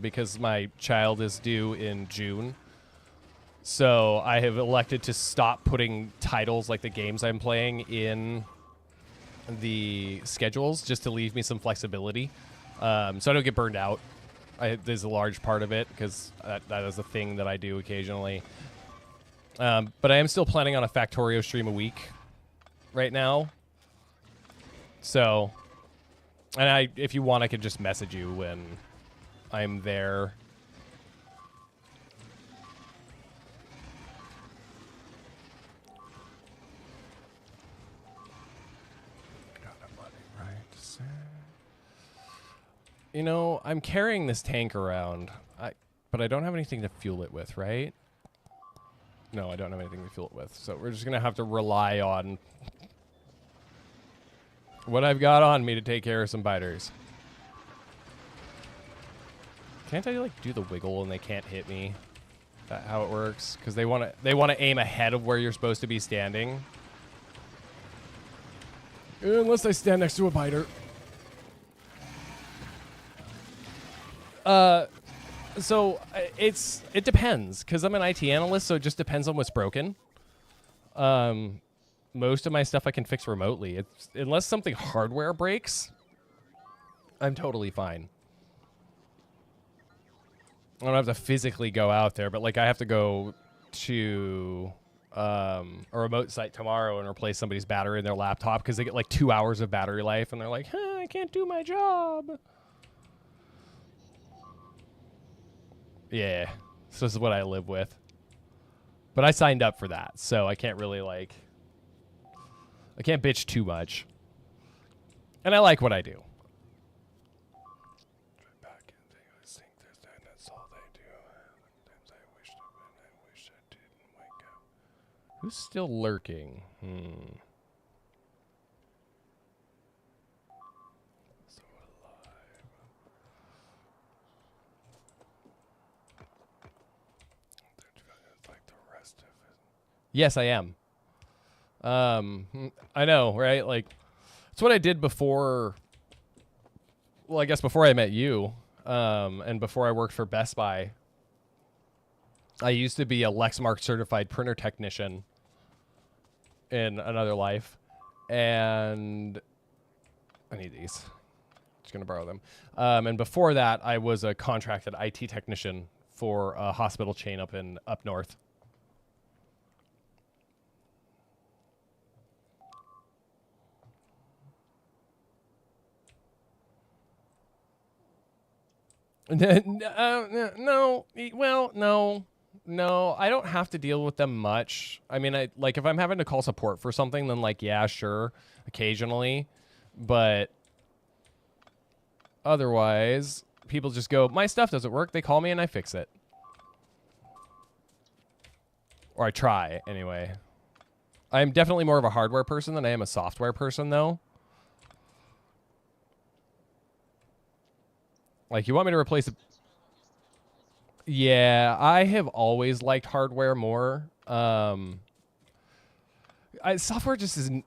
because my child is due in June. So I have elected to stop putting titles like the games I'm playing in the schedules just to leave me some flexibility so I don't get burned out. There's a large part of it because that is a thing that I do occasionally. But I am still planning on a Factorio stream a week right now. So, and if you want, I could just message you when I'm there. You know, I'm carrying this tank around, but I don't have anything to fuel it with, right? No, I don't have anything to fuel it with. So we're just going to have to rely on what I've got on me to take care of some biters. Can't I, like, do the wiggle and they can't hit me? Is that how it works? Because they want to aim ahead of where you're supposed to be standing. Unless I stand next to a biter. So it depends because I'm an IT analyst, so it just depends on what's broken. Most of my stuff I can fix remotely. Unless something hardware breaks, I'm totally fine. I don't have to physically go out there, but like I have to go to a remote site tomorrow and replace somebody's battery in their laptop because they get like 2 hours of battery life and they're like, I can't do my job. Yeah, so this is what I live with. But I signed up for that, so I can't really, like... I can't bitch too much. And I like what I do. That's all they do. I wish I didn't wake up. Who's still lurking? Yes, I am. I know, right? Like, it's what I did before. Well, I guess before I met you, and before I worked for Best Buy. I used to be a Lexmark certified printer technician in another life, and I need these. Just gonna borrow them. And before that, I was a contracted IT technician for a hospital chain up north. No, well, no, I don't have to deal with them much. I mean, if I'm having to call support for something, then like, yeah, sure, occasionally, but otherwise, people just go, my stuff doesn't work. They call me and I fix it, or I try anyway. I'm definitely more of a hardware person than I am a software person, though. Like, you want me to replace it? Yeah, I have always liked hardware more. Software just isn't...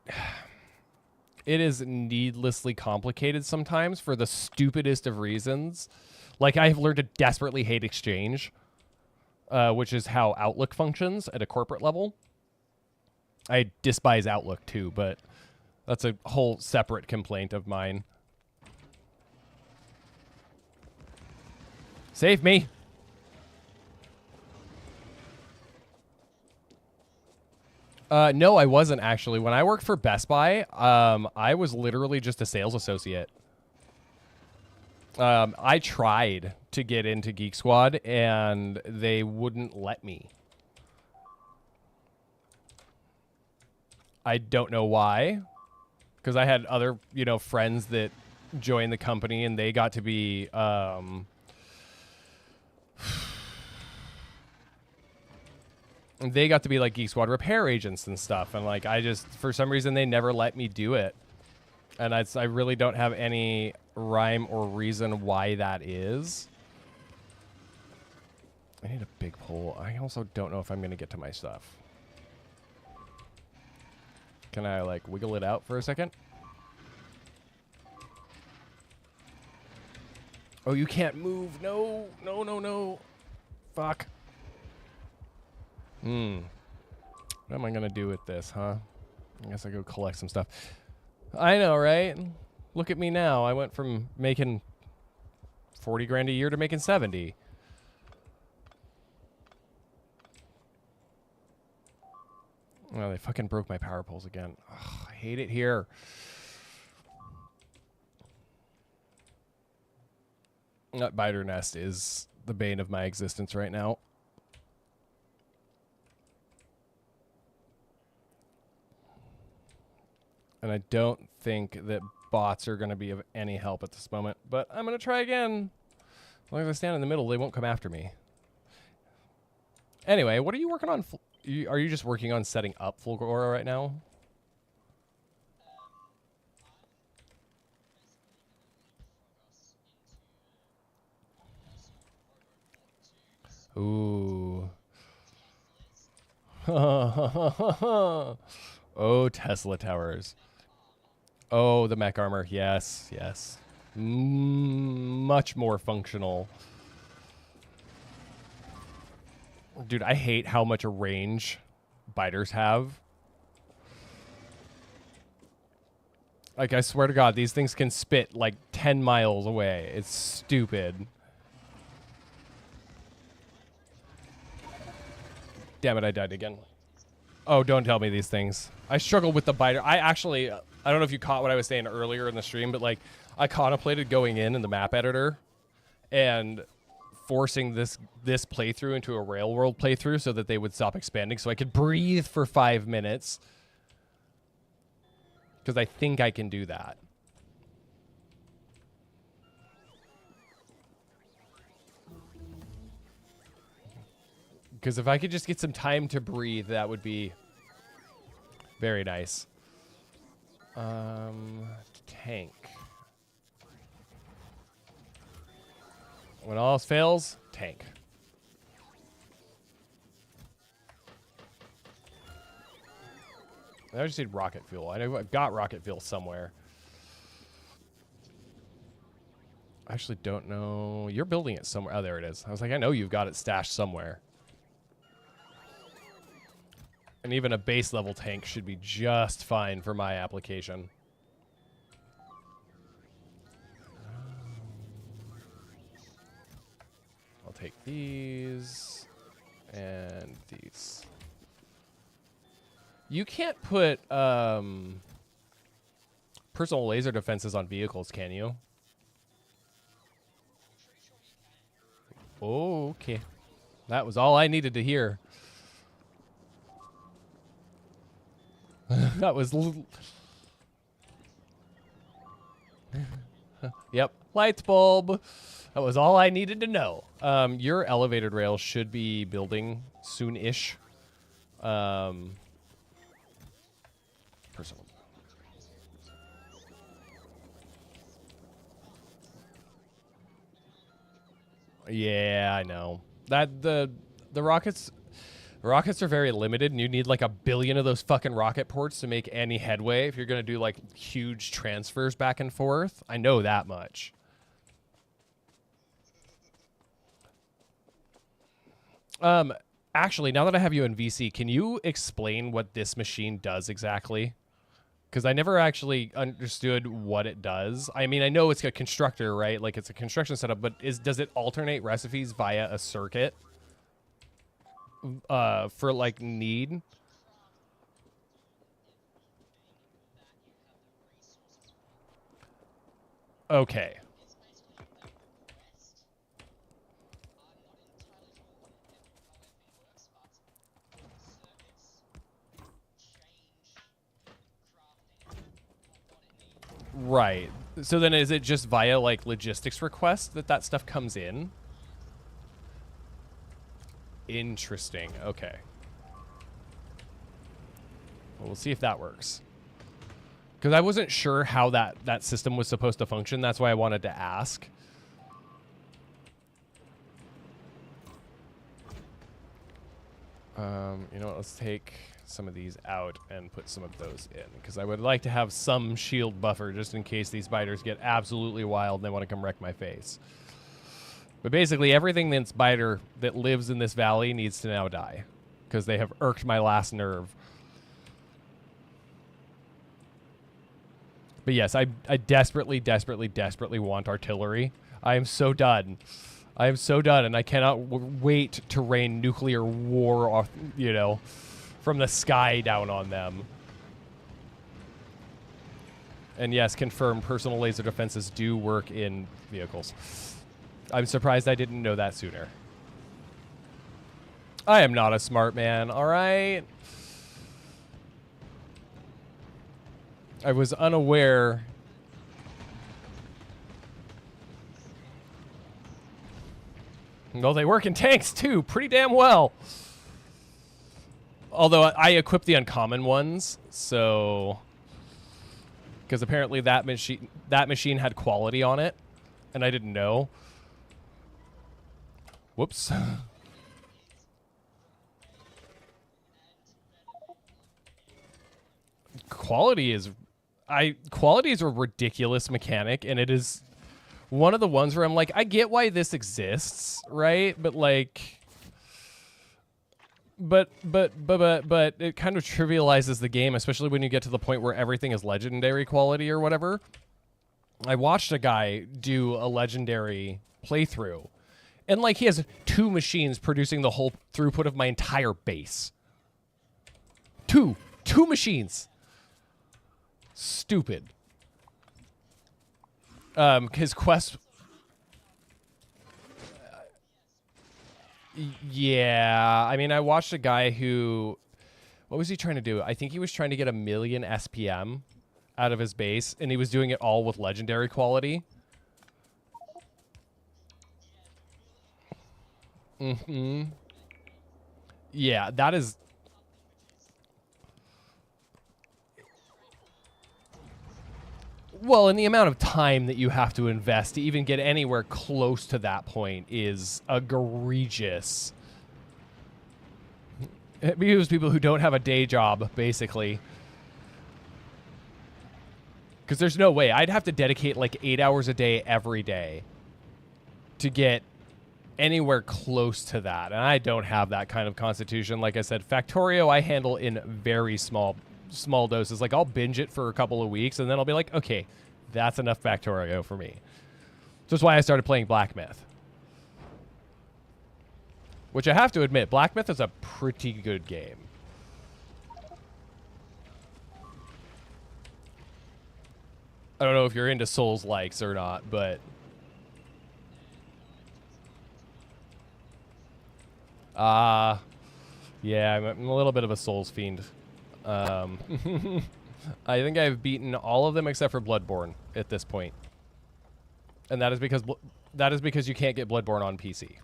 It is needlessly complicated sometimes for the stupidest of reasons. Like, I have learned to desperately hate Exchange, which is how Outlook functions at a corporate level. I despise Outlook, too, but that's a whole separate complaint of mine. Save me! No, I wasn't actually. When I worked for Best Buy, I was literally just a sales associate. I tried to get into Geek Squad, and they wouldn't let me. I don't know why, because I had other, friends that joined the company, and they got to be, like Geek Squad repair agents and stuff, and like for some reason they never let me do it, and I really don't have any rhyme or reason why that is. I need a big pole. I also don't know if I'm gonna get to my stuff. Can I like wiggle it out for a second? Oh, you can't move. No, no, no, no. Fuck. What am I gonna do with this, huh? I guess I go collect some stuff. I know, right? Look at me now. I went from making 40 grand a year to making 70. Oh, they fucking broke my power poles again. Ugh, I hate it here. That biter nest is the bane of my existence right now. And I don't think that bots are going to be of any help at this moment. But I'm going to try again. As long as I stand in the middle, they won't come after me. Anyway, what are you working on? Are you just working on setting up Fulgora right now? Ooh. Oh, Tesla towers. Oh, the mech armor. Yes, yes. Much more functional. Dude, I hate how much range biters have. Like, I swear to God, these things can spit like 10 miles away. It's stupid. Damn it, I died again. Oh, don't tell me these things. I struggle with the biter. I actually, I don't know if you caught what I was saying earlier in the stream, but like, I contemplated going in the map editor and forcing this playthrough into a Rail World playthrough so that they would stop expanding so I could breathe for 5 minutes. Because I think I can do that. Because if I could just get some time to breathe, that would be very nice. Tank. When all else fails, tank. I just need rocket fuel. I know I've got rocket fuel somewhere. I actually don't know. You're building it somewhere. Oh, there it is. I was like, I know you've got it stashed somewhere. And even a base level tank should be just fine for my application. I'll take these and these. You can't put personal laser defenses on vehicles, can you? Oh, okay. That was all I needed to hear. That was... Yep, light bulb. That was all I needed to know. Your elevated rail should be building soon-ish. Personal. Yeah, I know. That the rockets are very limited, and you need like 1 billion of those fucking rocket ports to make any headway if you're gonna do like huge transfers back and forth. I know that much. Actually, now that I have you in VC, can you explain what this machine does exactly? Because I never actually understood what it does. I mean, I know it's a constructor, right? Like, it's a construction setup, but does it alternate recipes via a circuit? For, like, need? Okay. Right. So then is it just via, like, logistics requests that stuff comes in? Interesting. Okay. Well, we'll see if that works. Because I wasn't sure how that system was supposed to function. That's why I wanted to ask. You know what? Let's take some of these out and put some of those in. Because I would like to have some shield buffer just in case these spiders get absolutely wild and they want to come wreck my face. But basically, everything that's spider that lives in this valley needs to now die. Because they have irked my last nerve. But yes, I desperately, desperately, desperately want artillery. I am so done. I am so done, and I cannot wait to rain nuclear war off, you know, from the sky down on them. And yes, confirm personal laser defenses do work in vehicles. I'm surprised I didn't know that sooner. I am not a smart man, all right? I was unaware. Well, they work in tanks too, pretty damn well. Although I equipped the uncommon ones, so because apparently that machine had quality on it, and I didn't know. Whoops. Quality is a ridiculous mechanic, and it is one of the ones where I'm like, I get why this exists, right? But like, but it kind of trivializes the game, especially when you get to the point where everything is legendary quality or whatever. I watched a guy do a legendary playthrough, and like he has 2 machines producing the whole throughput of my entire base. Two machines. Stupid. His quest. Yeah, I mean, I watched a guy who, what was he trying to do? I think he was trying to get 1 million SPM out of his base, and he was doing it all with legendary quality. Mm-hmm. Yeah, that is. Well, and the amount of time that you have to invest to even get anywhere close to that point is egregious. It behooves people who don't have a day job, basically. Because there's no way. I'd have to dedicate like 8 hours a day every day to get anywhere close to that. And I don't have that kind of constitution. Like I said, Factorio I handle in very small doses. Like I'll binge it for a couple of weeks and then I'll be like, okay, that's enough Factorio for me. So that's why I started playing Black Myth. Which I have to admit, Black Myth is a pretty good game. I don't know if you're into Souls likes or not, but yeah, I'm a little bit of a Souls fiend. I think I've beaten all of them except for Bloodborne at this point. And that is because you can't get Bloodborne on PC.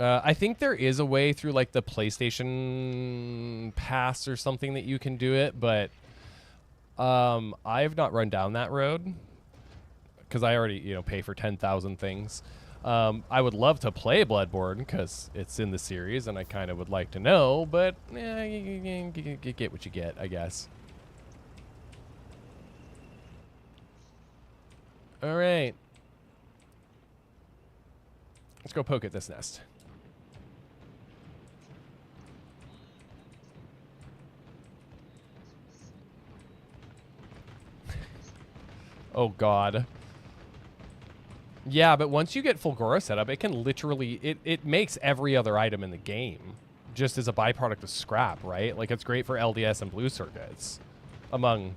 I think there is a way through like the PlayStation Pass or something that you can do it, but I've not run down that road because I already, pay for 10,000 things. I would love to play Bloodborne because it's in the series and I kind of would like to know, but you get what you get, I guess. All right. Let's go poke at this nest. Oh, God. Yeah, but once you get Fulgora set up, it can literally... It makes every other item in the game just as a byproduct of scrap, right? Like, it's great for LDS and blue circuits. among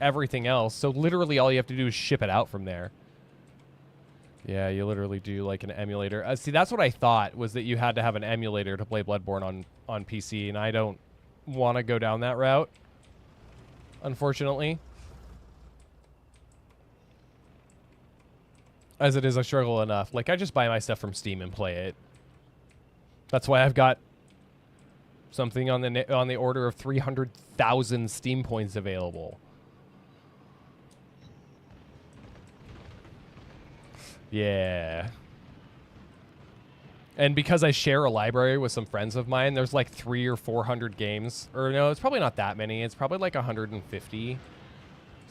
everything else. So literally all you have to do is ship it out from there. Yeah, you literally do like an emulator. See, that's what I thought, was that you had to have an emulator to play Bloodborne on PC, and I don't want to go down that route, unfortunately. As it is a struggle enough. Like, I just buy my stuff from Steam and play it. That's why I've got something on the order of 300,000 Steam points available. Yeah. And because I share a library with some friends of mine, there's like 300 or 400 games. Or no, it's probably not that many. It's probably like 150,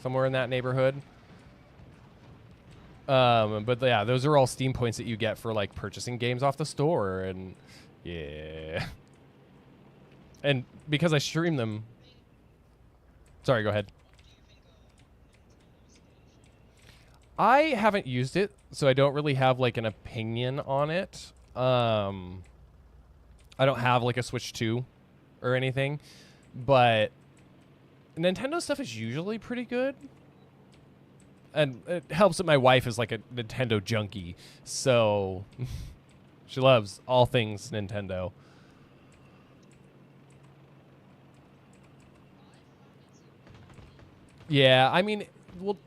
somewhere in that neighborhood. But yeah, those are all Steam points that you get for like purchasing games off the store, and yeah. And because I stream them. Sorry, go ahead. I haven't used it, so I don't really have like an opinion on it. I don't have like a Switch 2 or anything, but Nintendo stuff is usually pretty good. And it helps that my wife is like a Nintendo junkie, so she loves all things Nintendo. Yeah, I mean, well,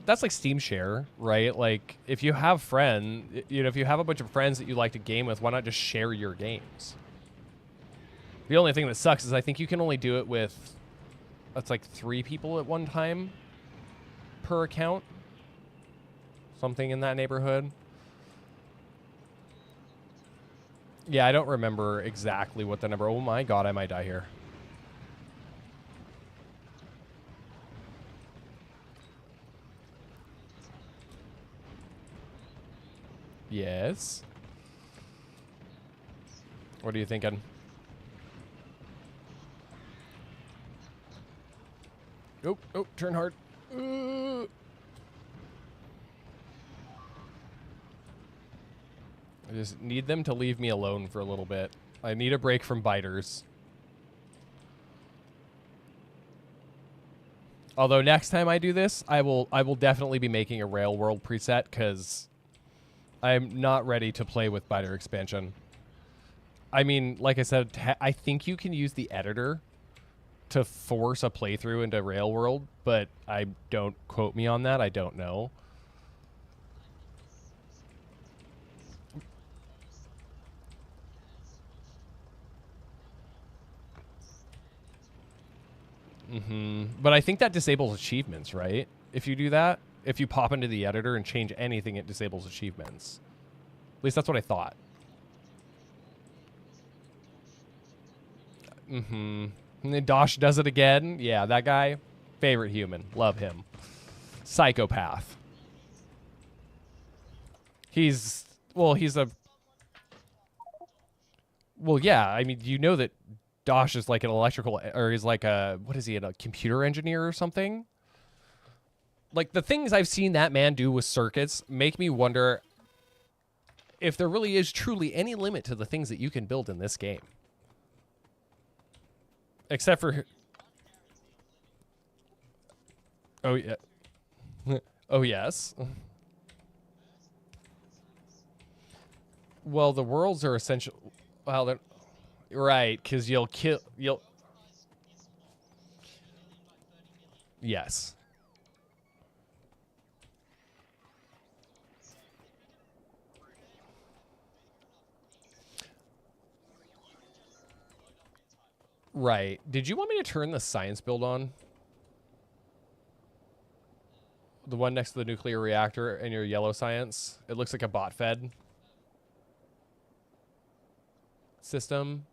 that's like Steam Share, right? Like, if you have if you have a bunch of friends that you like to game with, why not just share your games? The only thing that sucks is I think you can only do it with, it's like 3 people at one time per account. Something in that neighborhood. Yeah, I don't remember exactly what the number. Oh my god, I might die here. Yes. What are you thinking? Oh, turn hard. I just need them to leave me alone for a little bit. I need a break from biters. Although next time I do this, I will definitely be making a Rail World preset, because I'm not ready to play with biter expansion. I mean, like I said, I think you can use the editor to force a playthrough into Rail World, but I don't quote me on that. I don't know. But I think that disables achievements, right? If you do that, if you pop into the editor and change anything, it disables achievements. At least that's what I thought. And then Dosh does it again. Yeah, that guy, favorite human. Love him. Psychopath. He's a... Well, yeah, I mean, you know that Dosh is like an electrical, or he's like a, what is he, a computer engineer or something? Like, the things I've seen that man do with circuits make me wonder if there really is truly any limit to the things that you can build in this game. Except for... Oh, yeah. Oh, yes. Well, the worlds are essential... Well, they're... Right, because you'll... Yes. Right. Did you want me to turn the science build on? The one next to the nuclear reactor in your yellow science? It looks like a bot fed system.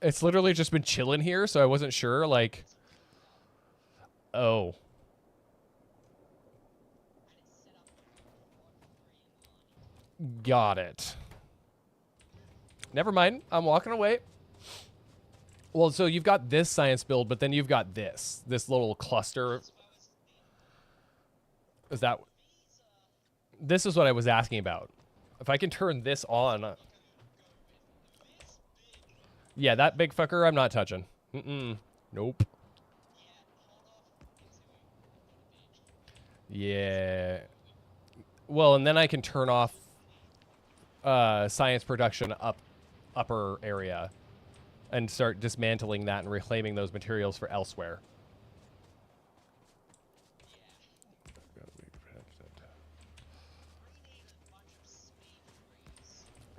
It's literally just been chilling here, so I wasn't sure, like... Oh. Got it. Never mind. I'm walking away. Well, so you've got this science build, but then you've got this little cluster. Is that... This is what I was asking about. If I can turn this on... Yeah, that big fucker I'm not touching. Nope. Yeah. Well, and then I can turn off science production upper area and start dismantling that and reclaiming those materials for elsewhere.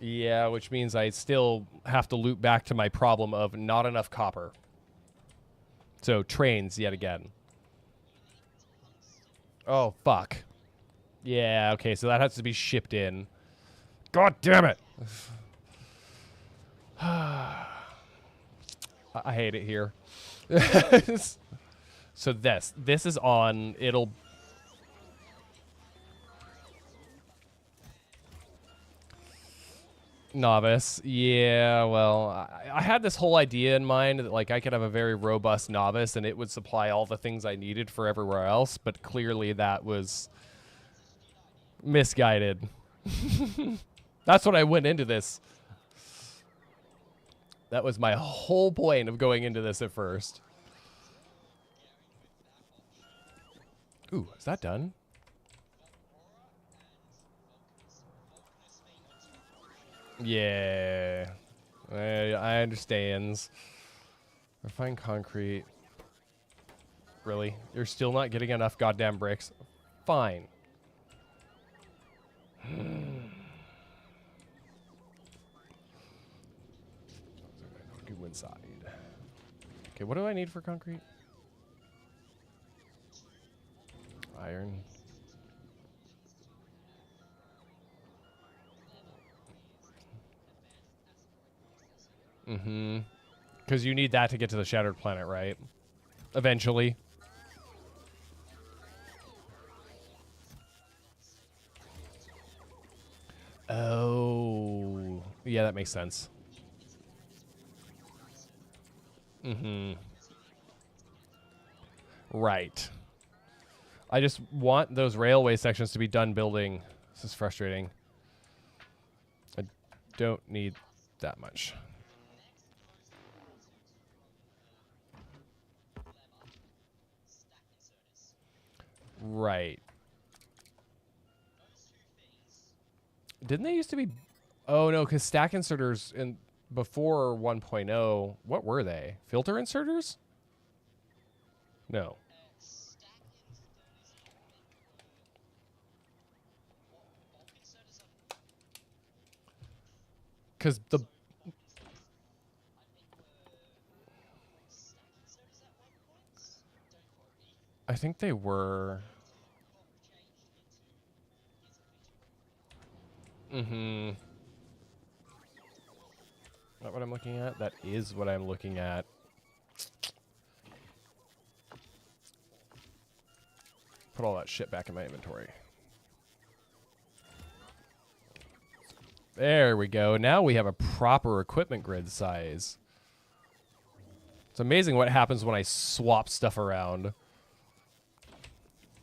Yeah, which means I still have to loop back to my problem of not enough copper. So trains yet again. Oh, fuck. Yeah, okay, so that has to be shipped in. God damn it! I hate it here. So this is on. It'll. Novice. Yeah, well, I had this whole idea in mind that, like, I could have a very robust novice and it would supply all the things I needed for everywhere else, but clearly that was misguided. That's what I went into this. That was my whole point of going into this at first. Ooh, is that done? Yeah. I understands. Refined concrete. Really? You're still not getting enough goddamn bricks? Fine. Go inside. Okay, what do I need for concrete? Iron. Mm-hmm. Because you need that to get to the Shattered Planet, right? Eventually. Oh. Yeah, that makes sense. Mm-hmm. Right. I just want those railway sections to be done building. This is frustrating. I don't need that much. Right. Didn't they used to be... Oh, no, because stack inserters in before 1.0, what were they? Filter inserters? No. Because the... I think they were... Mm-hmm. Not what I'm looking at? That is what I'm looking at. Put all that shit back in my inventory. There we go. Now we have a proper equipment grid size. It's amazing what happens when I swap stuff around.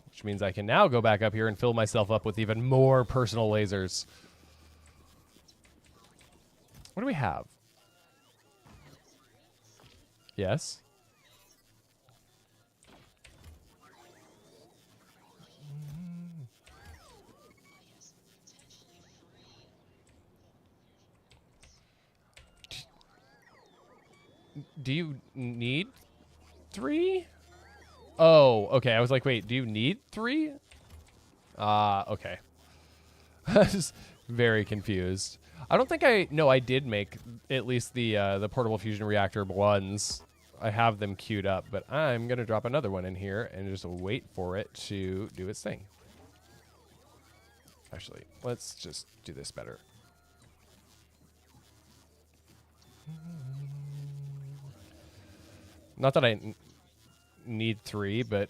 Which means I can now go back up here and fill myself up with even more personal lasers. What do we have? Yes? Do you need 3? Oh, okay. I was like, wait, do you need 3? Okay. I was very confused. I don't think I did make at least the portable fusion reactor ones. I have them queued up, but I'm going to drop another one in here and just wait for it to do its thing. Actually, let's just do this better. Not that I need 3, but...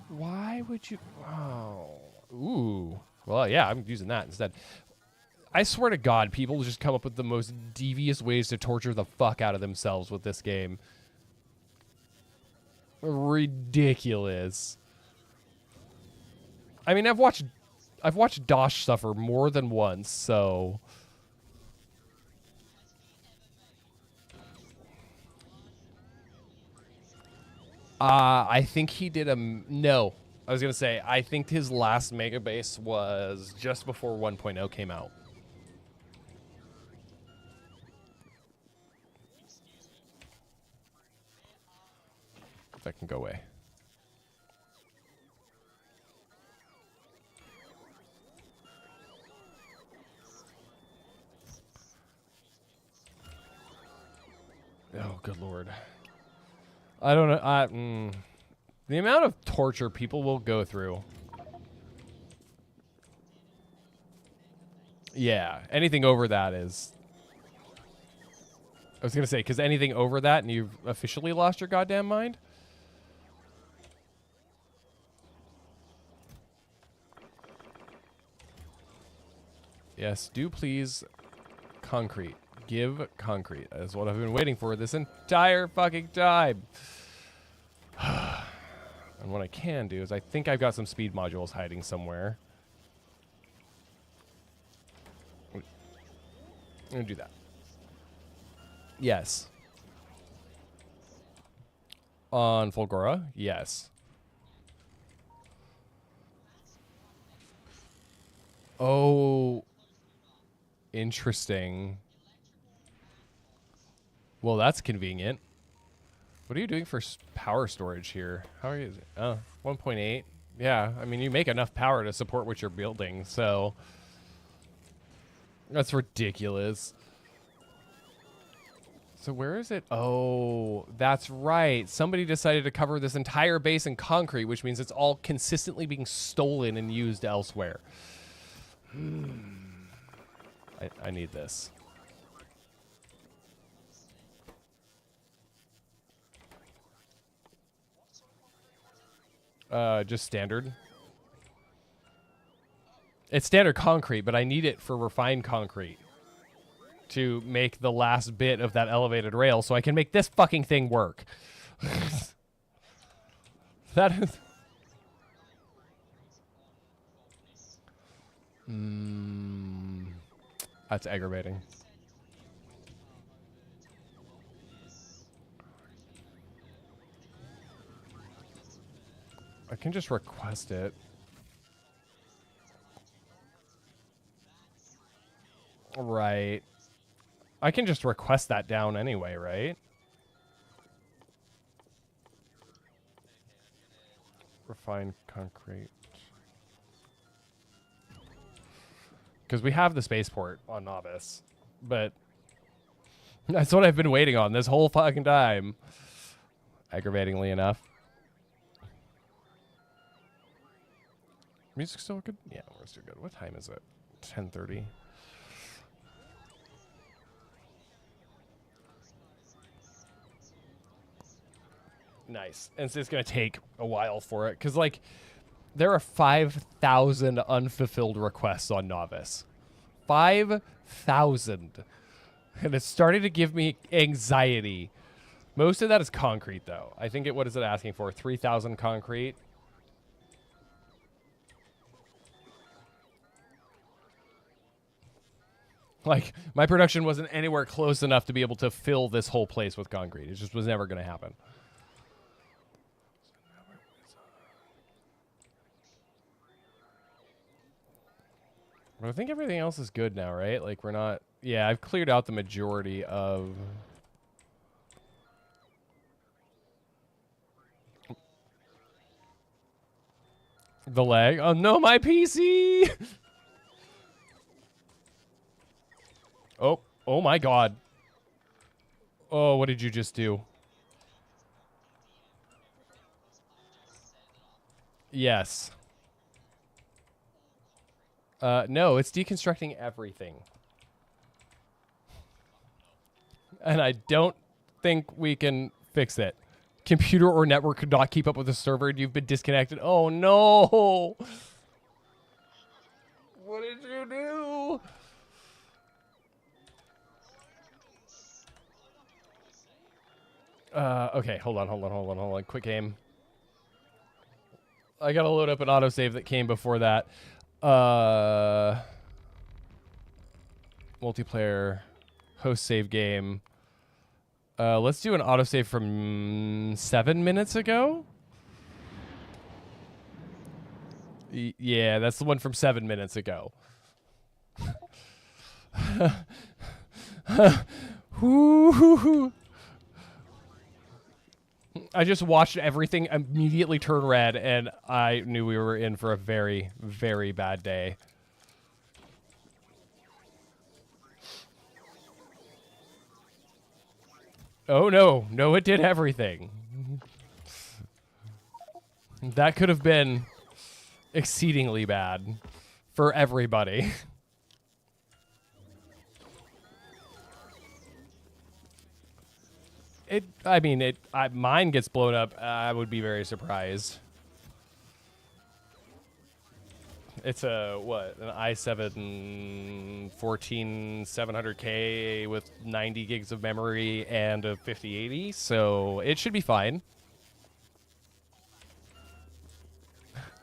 Why would you... Oh. Ooh. Well, yeah, I'm using that instead. I swear to God, people just come up with the most devious ways to torture the fuck out of themselves with this game. Ridiculous. I mean, I've watched Dosh suffer more than once, so I think he did a no. I was gonna say I think his last mega base was just before 1.0 came out. That can go away. Oh, good Lord. I don't know. The amount of torture people will go through. Yeah, anything over that is... I was going to say, because anything over that and you've officially lost your goddamn mind? Yes, do please concrete. Give concrete. That is what I've been waiting for this entire fucking time. And what I can do is I think I've got some speed modules hiding somewhere. I'm going to do that. Yes. On Fulgora? Yes. Oh... Interesting. Well, that's convenient. What are you doing for power storage here? How are you? 1.8. Yeah, I mean, you make enough power to support what you're building, so that's ridiculous. So where is it? Oh, that's right. Somebody decided to cover this entire base in concrete, which means it's all consistently being stolen and used elsewhere. I need this. Just standard. It's standard concrete, but I need it for refined concrete to make the last bit of that elevated rail so I can make this fucking thing work. That is... That's aggravating. I can just request it. Right. I can just request that down anyway, right? Refined concrete. Because we have the spaceport on Novice, but that's what I've been waiting on this whole fucking time. Aggravatingly enough. Music's still good? Yeah, we're still good. What time is it? 10:30. Nice. And so it's going to take a while for it. Because, like, there are 5,000 unfulfilled requests on Novice. 5,000. And it's starting to give me anxiety. Most of that is concrete, though. I think what is it asking for? 3,000 concrete? Like, my production wasn't anywhere close enough to be able to fill this whole place with concrete. It just was never going to happen. But I think everything else is good now, right? Like, we're not... Yeah, I've cleared out the majority of... the lag. Oh, no, my PC! Oh my God. Oh, what did you just do? Yes. No, it's deconstructing everything. And I don't think we can fix it. Computer or network could not keep up with the server and you've been disconnected. Oh no! What did you do? Okay, hold on. Quick game. I gotta load up an autosave that came before that. Multiplayer host save game. Let's do an autosave from 7 minutes ago. Yeah, that's the one from 7 minutes ago. I just watched everything immediately turn red, and I knew we were in for a very, very bad day. Oh no, no, it did everything. That could have been exceedingly bad for everybody. Mine gets blown up. I would be very surprised. It's a, what, an i7 14700K with 90 gigs of memory and a 5080, so it should be fine.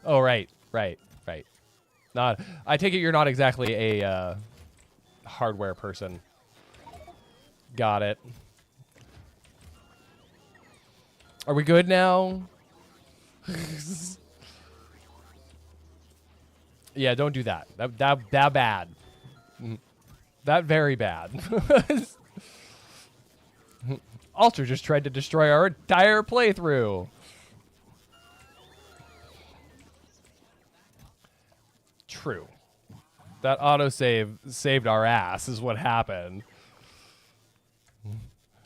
Oh, right. Not, I take it you're not exactly a hardware person. Got it. Are we good now? Yeah, don't do that. That bad. That very bad. Alter just tried to destroy our entire playthrough. True. That autosave saved our ass is what happened.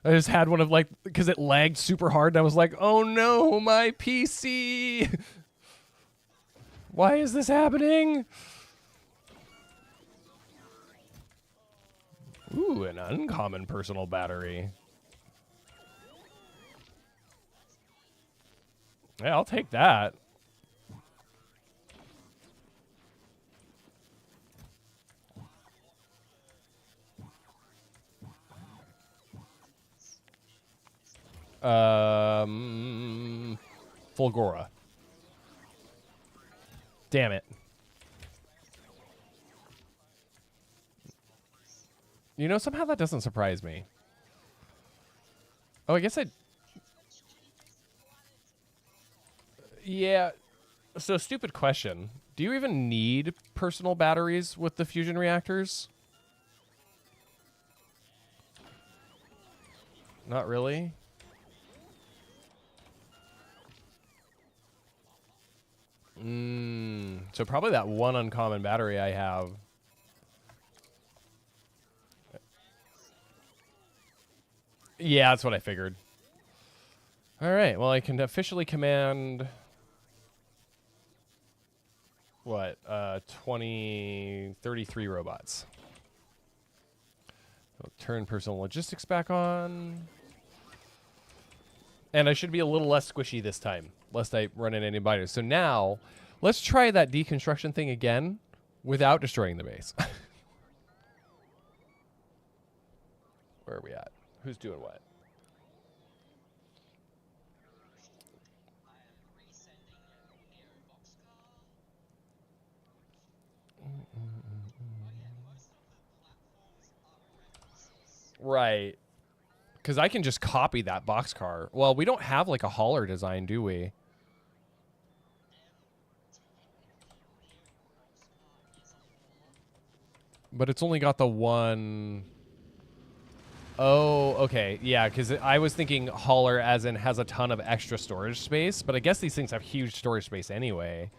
I just had one of, like, because it lagged super hard, and I was like, oh no, my PC. Why is this happening? Ooh, an uncommon personal battery. Yeah, I'll take that. Fulgora. Damn it. You know, somehow that doesn't surprise me. Oh, I guess I... Yeah. So, stupid question. Do you even need personal batteries with the fusion reactors? Not really. So probably that one uncommon battery I have. Yeah, that's what I figured. All right, well, I can officially command... What? 33 robots. I'll turn personal logistics back on. And I should be a little less squishy this time, lest I run into any biters. So now, let's try that deconstruction thing again without destroying the base. Where are we at? Who's doing what? Right. Because I can just copy that boxcar. Well, we don't have like a hauler design, do we? But it's only got the one... Oh, okay. Yeah, because I was thinking hauler as in has a ton of extra storage space, but I guess these things have huge storage space anyway.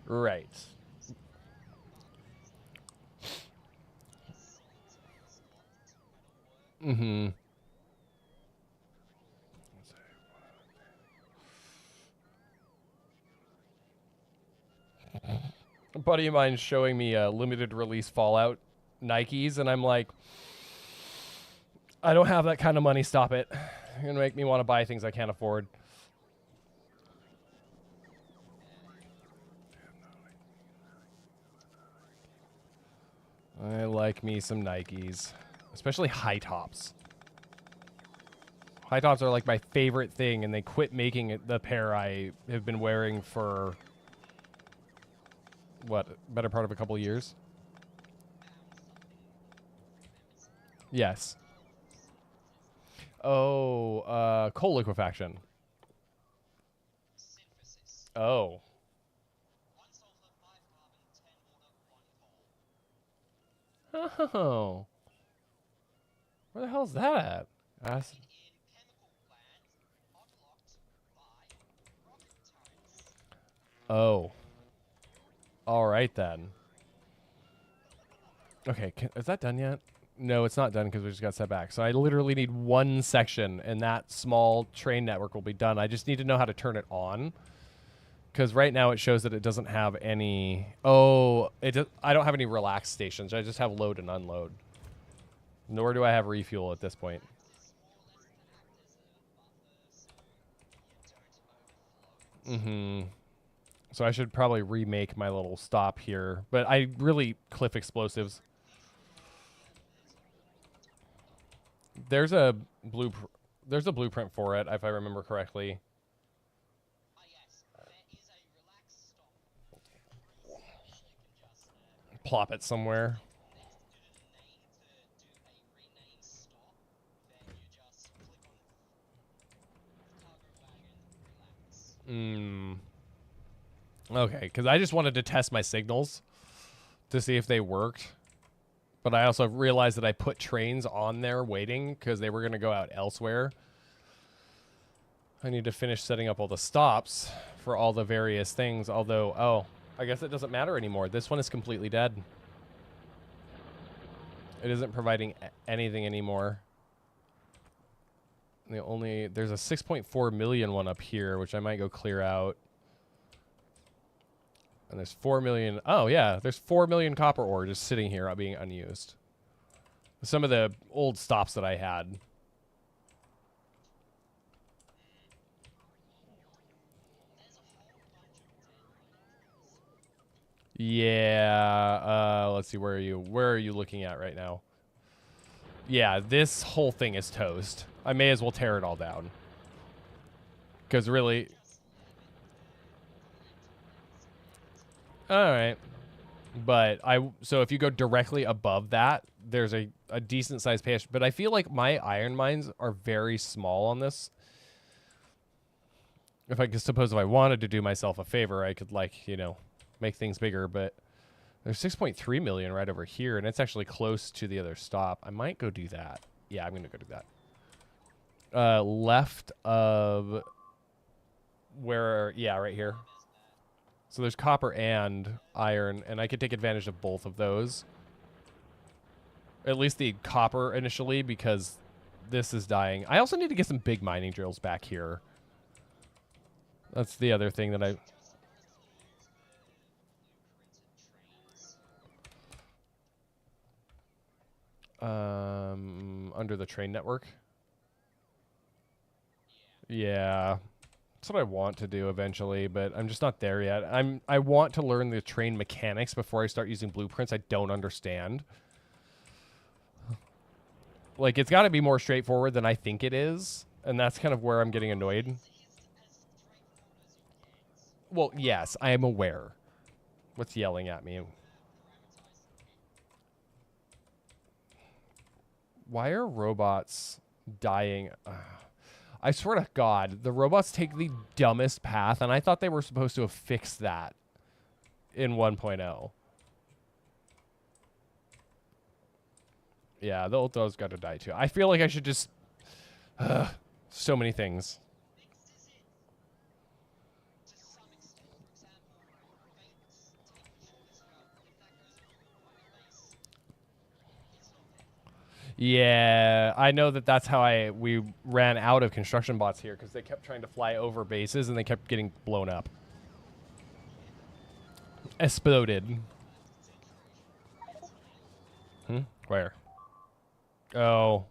Right. Mm-hmm. A buddy of mine showing me limited release Fallout Nikes, and I'm like, I don't have that kind of money. Stop it. You're gonna make me want to buy things I can't afford. I like me some Nikes, especially high tops. High tops are like my favorite thing, and they quit making it the pair I have been wearing for, what, better part of a couple years? Yes. Oh, coal liquefaction. Oh. Oh. Where the hell's that at? Oh. All right, then. Okay, is that done yet? No, it's not done because we just got set back. So I literally need one section, and that small train network will be done. I just need to know how to turn it on. Because right now it shows that it doesn't have any... Oh, I don't have any relax stations. I just have load and unload. Nor do I have refuel at this point. Mm-hmm. So I should probably remake my little stop here. But I really... Cliff explosives. There's a blueprint for it, if I remember correctly. Plop it somewhere. Okay, because I just wanted to test my signals to see if they worked. But I also realized that I put trains on there waiting because they were going to go out elsewhere. I need to finish setting up all the stops for all the various things. Although, oh, I guess it doesn't matter anymore. This one is completely dead. It isn't providing anything anymore. There's a 6.4 million one up here, which I might go clear out. And there's 4 million. Oh, yeah. There's 4 million copper ore just sitting here being unused. Some of the old stops that I had. Yeah. Let's see. Where are you? Where are you looking at right now? Yeah. This whole thing is toast. I may as well tear it all down. Because really... Alright. But so if you go directly above that, there's a decent sized patch. But I feel like my iron mines are very small on this. If I wanted to do myself a favor, I could, like, you know, make things bigger. But there's 6.3 million right over here, and it's actually close to the other stop. I might go do that. Yeah, I'm going to go do that. Left of where, yeah, right here. So there's copper and iron, and I could take advantage of both of those. At least the copper initially, because this is dying. I also need to get some big mining drills back here. That's the other thing that under the train network. Yeah. That's what I want to do eventually, but I'm just not there yet. I want to learn the train mechanics before I start using blueprints I don't understand. Like, it's got to be more straightforward than I think it is, and that's kind of where I'm getting annoyed. Well, yes, I am aware. What's yelling at me? Why are robots dying? I swear to God, the robots take the dumbest path, and I thought they were supposed to have fixed that in 1.0. Yeah, those got to die too. I feel like I should just... so many things. Yeah, I know that's how we ran out of construction bots here, because they kept trying to fly over bases and they kept getting blown up. Exploded. Where? Oh.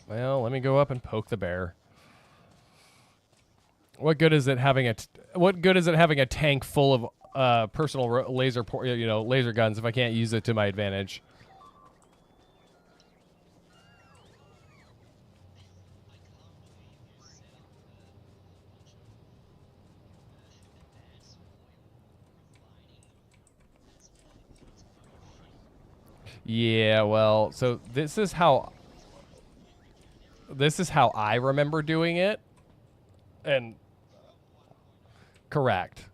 Well, let me go up and poke the bear. What good is it having a tank full of personal laser guns if I can't use it to my advantage. Yeah, well, so this is how I remember doing it, and correct,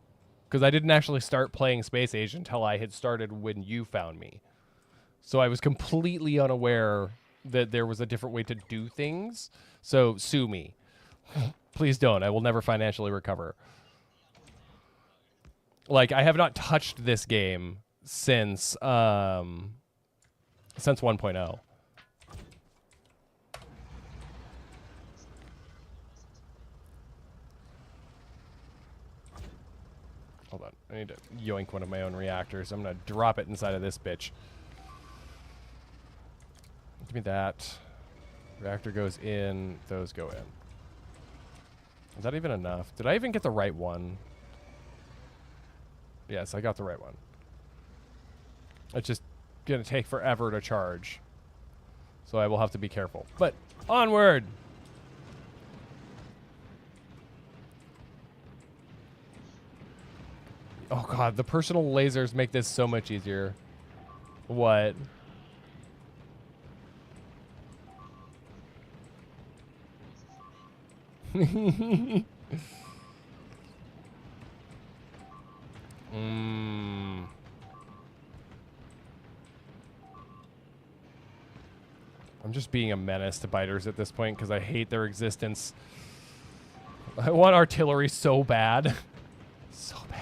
because I didn't actually start playing Space Age until I had started when you found me. So I was completely unaware that there was a different way to do things. So sue me. Please don't. I will never financially recover. Like, I have not touched this game since 1.0. Hold on. I need to yoink one of my own reactors. I'm going to drop it inside of this bitch. Give me that. Reactor goes in. Those go in. Is that even enough? Did I even get the right one? Yes, I got the right one. It's just going to take forever to charge. So I will have to be careful. But onward! Oh god, the personal lasers make this so much easier. What? I'm just being a menace to biters at this point because I hate their existence. I want artillery so bad. So bad.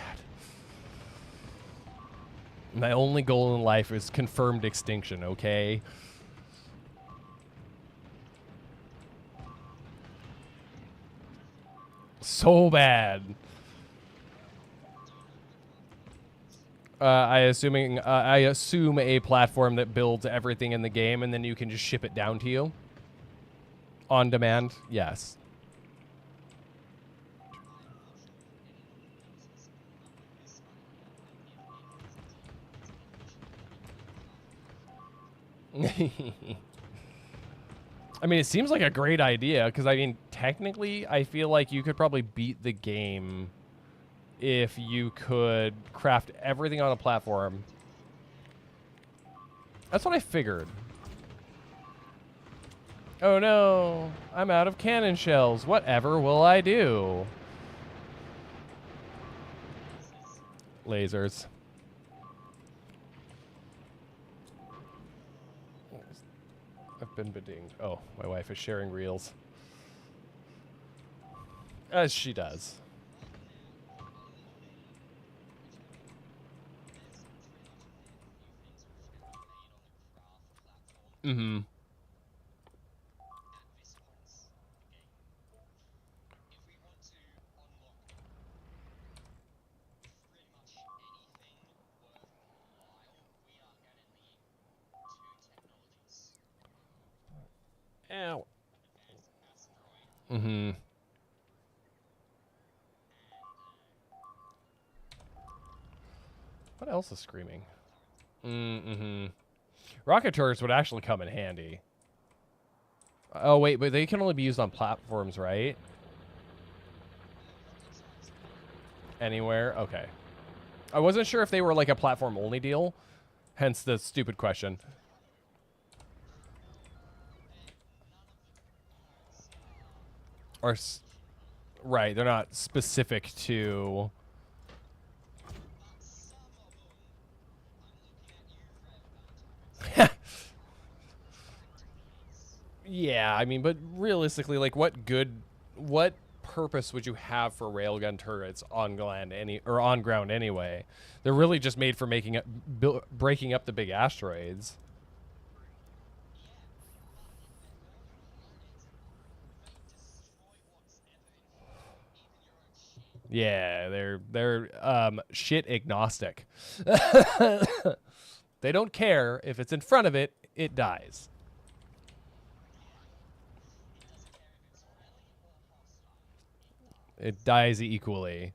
My only goal in life is confirmed extinction, okay? So bad. I assume a platform that builds everything in the game and then you can just ship it down to you. On demand, yes. I mean, it seems like a great idea because, I mean, technically, I feel like you could probably beat the game if you could craft everything on a platform. That's what I figured. Oh no, I'm out of cannon shells. Whatever will I do? Lasers. I've been bedinged. Oh, my wife is sharing reels. As she does. Mm-hmm. Ow. Mm-hmm. What else is screaming? Mm-hmm. Rocket turrets would actually come in handy. Oh, wait, but they can only be used on platforms, right? Anywhere? Okay. I wasn't sure if they were like a platform-only deal, hence the stupid question. Or, right, they're not specific to... Yeah, I mean, but realistically, like, what purpose would you have for railgun turrets on ground anyway? They're really just made for breaking up the big asteroids. Yeah, they're shit agnostic. They don't care if it's in front of it, it dies. It dies equally.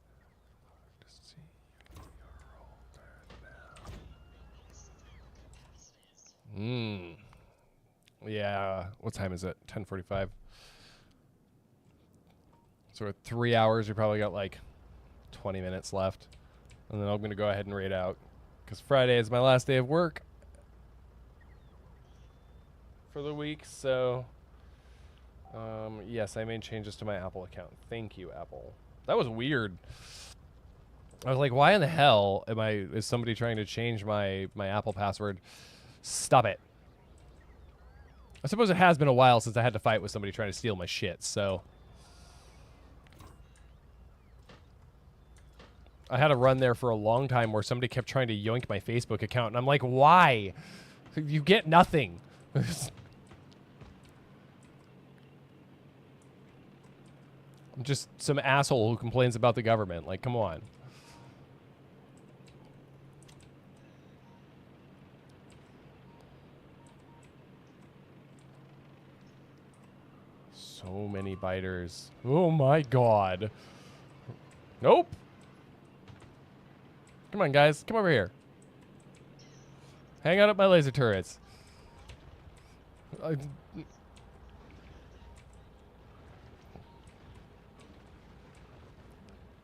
Yeah. What time is it? 10:45. So at 3 hours, we probably got like 20 minutes left. And then I'm going to go ahead and raid out. Because Friday is my last day of work for the week. So, yes, I made changes to my Apple account. Thank you, Apple. That was weird. I was like, why in the hell is somebody trying to change my Apple password? Stop it. I suppose it has been a while since I had to fight with somebody trying to steal my shit, so. I had a run there for a long time where somebody kept trying to yoink my Facebook account, and I'm like, why? You get nothing. I'm just some asshole who complains about the government. Like, come on. So many biters. Oh my god. Nope. Come on, guys. Come over here. Hang out at my laser turrets.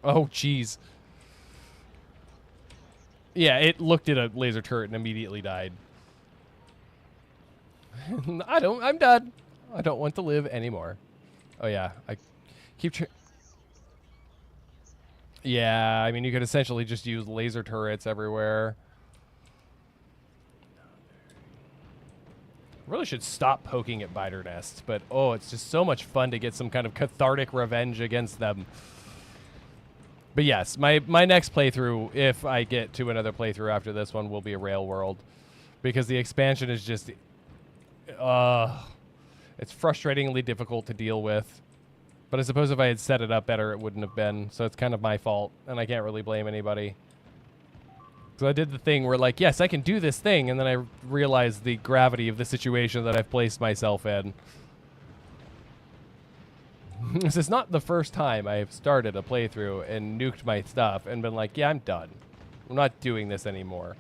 Oh, jeez. Yeah, it looked at a laser turret and immediately died. I'm done. I don't want to live anymore. Oh, yeah. I keep... Yeah, I mean, you could essentially just use laser turrets everywhere. Really should stop poking at biter nests, but oh, it's just so much fun to get some kind of cathartic revenge against them. But yes, my next playthrough, if I get to another playthrough after this one, will be a Rail World. Because the expansion is just... it's frustratingly difficult to deal with. But I suppose if I had set it up better, it wouldn't have been. So it's kind of my fault, and I can't really blame anybody. So I did the thing where, like, yes, I can do this thing, and then I realized the gravity of the situation that I've placed myself in. This is not the first time I've started a playthrough and nuked my stuff and been like, yeah, I'm done. I'm not doing this anymore.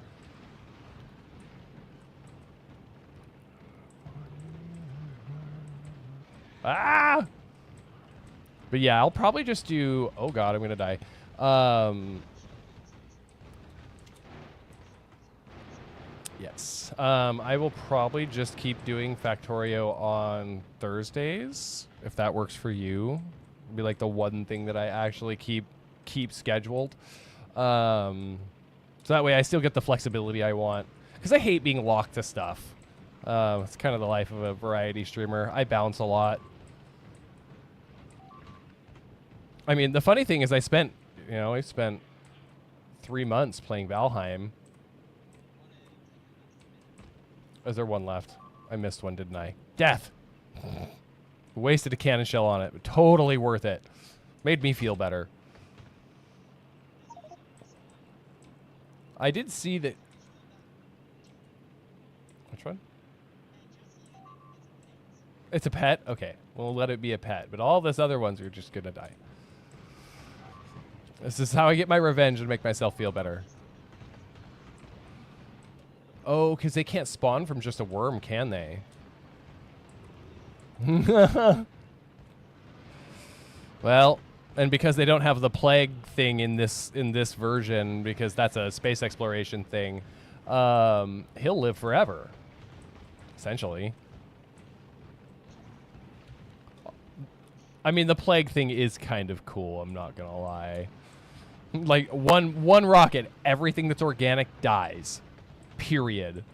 Ah! But yeah, I'll probably just do... Oh, God, I'm going to die. Yes. I will probably just keep doing Factorio on Thursdays, if that works for you. It'll be like the one thing that I actually keep scheduled. So that way I still get the flexibility I want. Because I hate being locked to stuff. It's kind of the life of a variety streamer. I bounce a lot. I mean, the funny thing is I spent 3 months playing Valheim. Is there one left? I missed one, didn't I? Death! Wasted a cannon shell on it. But totally worth it. Made me feel better. I did see that... Which one? It's a pet? Okay. We'll let it be a pet. But all this other ones are just gonna die. This is how I get my revenge and make myself feel better. Oh, because they can't spawn from just a worm, can they? Well, and because they don't have the plague thing in this version, because that's a space exploration thing, he'll live forever, essentially. I mean, the plague thing is kind of cool, I'm not gonna lie. Like, one rocket, everything that's organic dies. Period.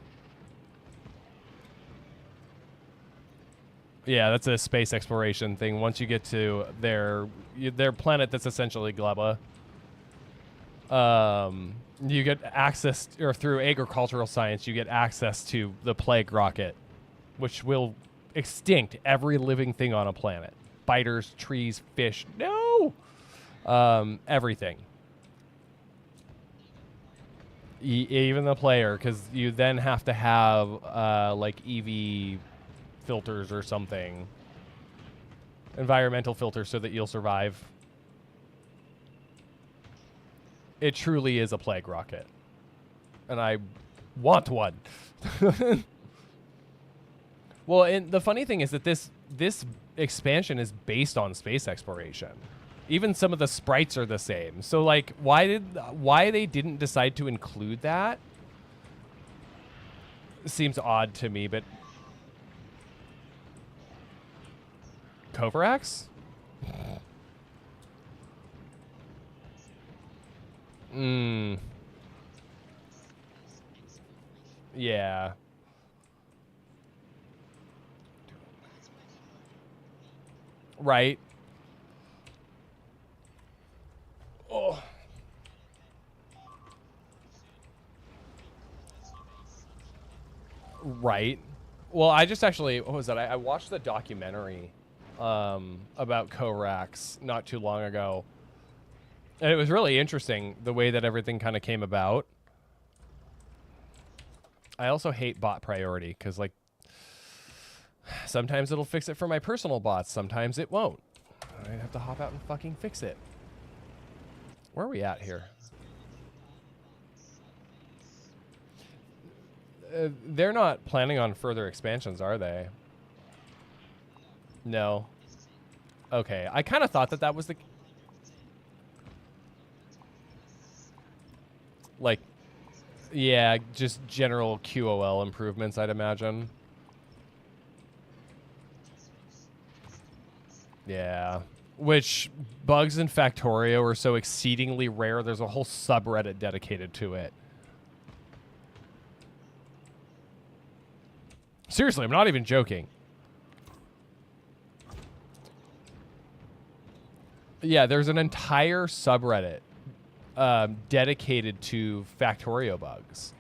Yeah, that's a space exploration thing. Once you get to their planet that's essentially Gleba, you get access, or through agricultural science, you get access to the plague rocket, which will extinct every living thing on a planet. Biters, trees, fish, no! Everything. Even the player, because you then have to have like EV filters or something, environmental filters, so that you'll survive. It truly is a plague rocket, and I want one. Well, and the funny thing is that this expansion is based on space exploration. Even some of the sprites are the same. So like, why they didn't decide to include that seems odd to me. But Kovarax? Yeah. Right. Oh. Right. Well, I just actually, what was that? I watched the documentary about Kovarax not too long ago. And it was really interesting the way that everything kind of came about. I also hate bot priority because, like, sometimes it'll fix it for my personal bots. Sometimes it won't. I have to hop out and fucking fix it. Where are we at here? They're not planning on further expansions, are they? No. Okay, I kind of thought that that was the... Like, yeah, just general QOL improvements, I'd imagine. Yeah. Which bugs in Factorio are so exceedingly rare, there's a whole subreddit dedicated to it. Seriously, I'm not even joking. Yeah, there's an entire subreddit dedicated to Factorio bugs.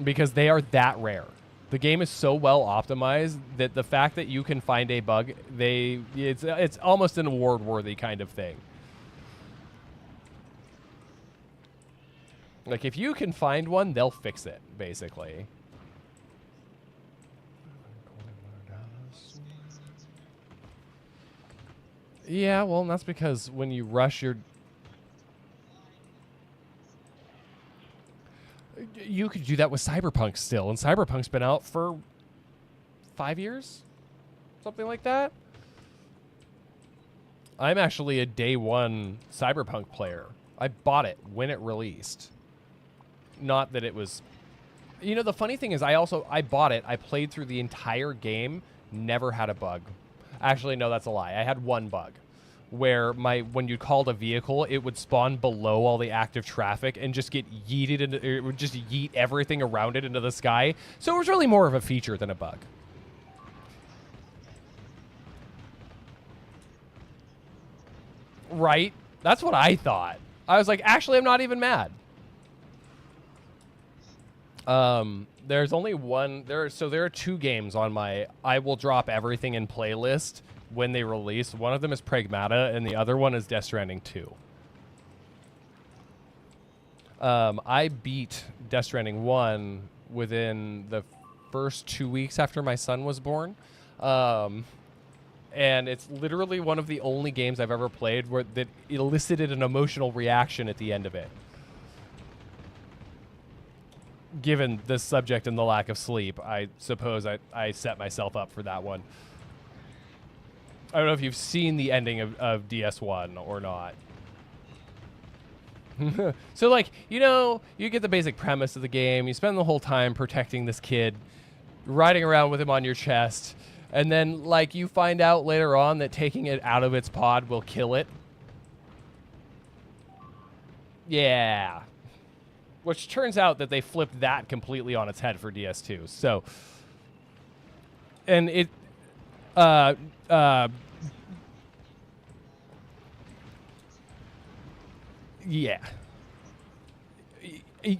Because they are that rare. The game is so well optimized that the fact that you can find a bug, it's almost an award-worthy kind of thing. Like, if you can find one, they'll fix it, basically. Yeah, well, and that's because when you rush your... You could do that with Cyberpunk still, and Cyberpunk's been out for 5 years? Something like that? I'm actually a day one Cyberpunk player. I bought it when it released. Not that it was... You know, the funny thing is I bought it, I played through the entire game, never had a bug. Actually, no, that's a lie. I had one bug where when you called a vehicle, it would spawn below all the active traffic and just get yeeted into, it would just yeet everything around it into the sky. So it was really more of a feature than a bug. Right? That's what I thought. I was like, actually, I'm not even mad. There's only one so there are two games on my I will drop everything in playlist when they release. One of them is Pragmata and the other one is Death Stranding 2. I beat Death Stranding 1 within the first 2 weeks after my son was born. And it's literally one of the only games I've ever played that elicited an emotional reaction at the end of it. Given the subject and the lack of sleep, I suppose I set myself up for that one. I don't know if you've seen the ending of DS1 or not. So, like, you know, you get the basic premise of the game. You spend the whole time protecting this kid, riding around with him on your chest, and then, like, you find out later on that taking it out of its pod will kill it. Yeah. Which turns out that they flipped that completely on its head for DS2. So, and it, yeah.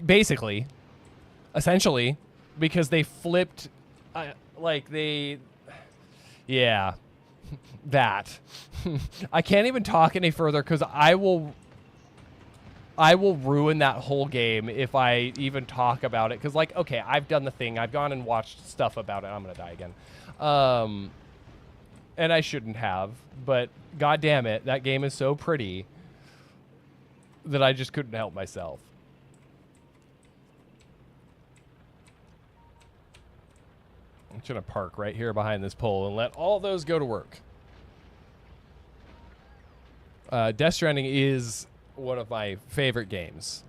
Basically, essentially, because they flipped, yeah, that. I can't even talk any further because I will ruin that whole game if I even talk about it. Because, like, okay, I've done the thing. I've gone and watched stuff about it. I'm going to die again. And I shouldn't have. But, god damn it, that game is so pretty that I just couldn't help myself. I'm just gonna park right here behind this pole and let all those go to work. Death Stranding is one of my favorite games.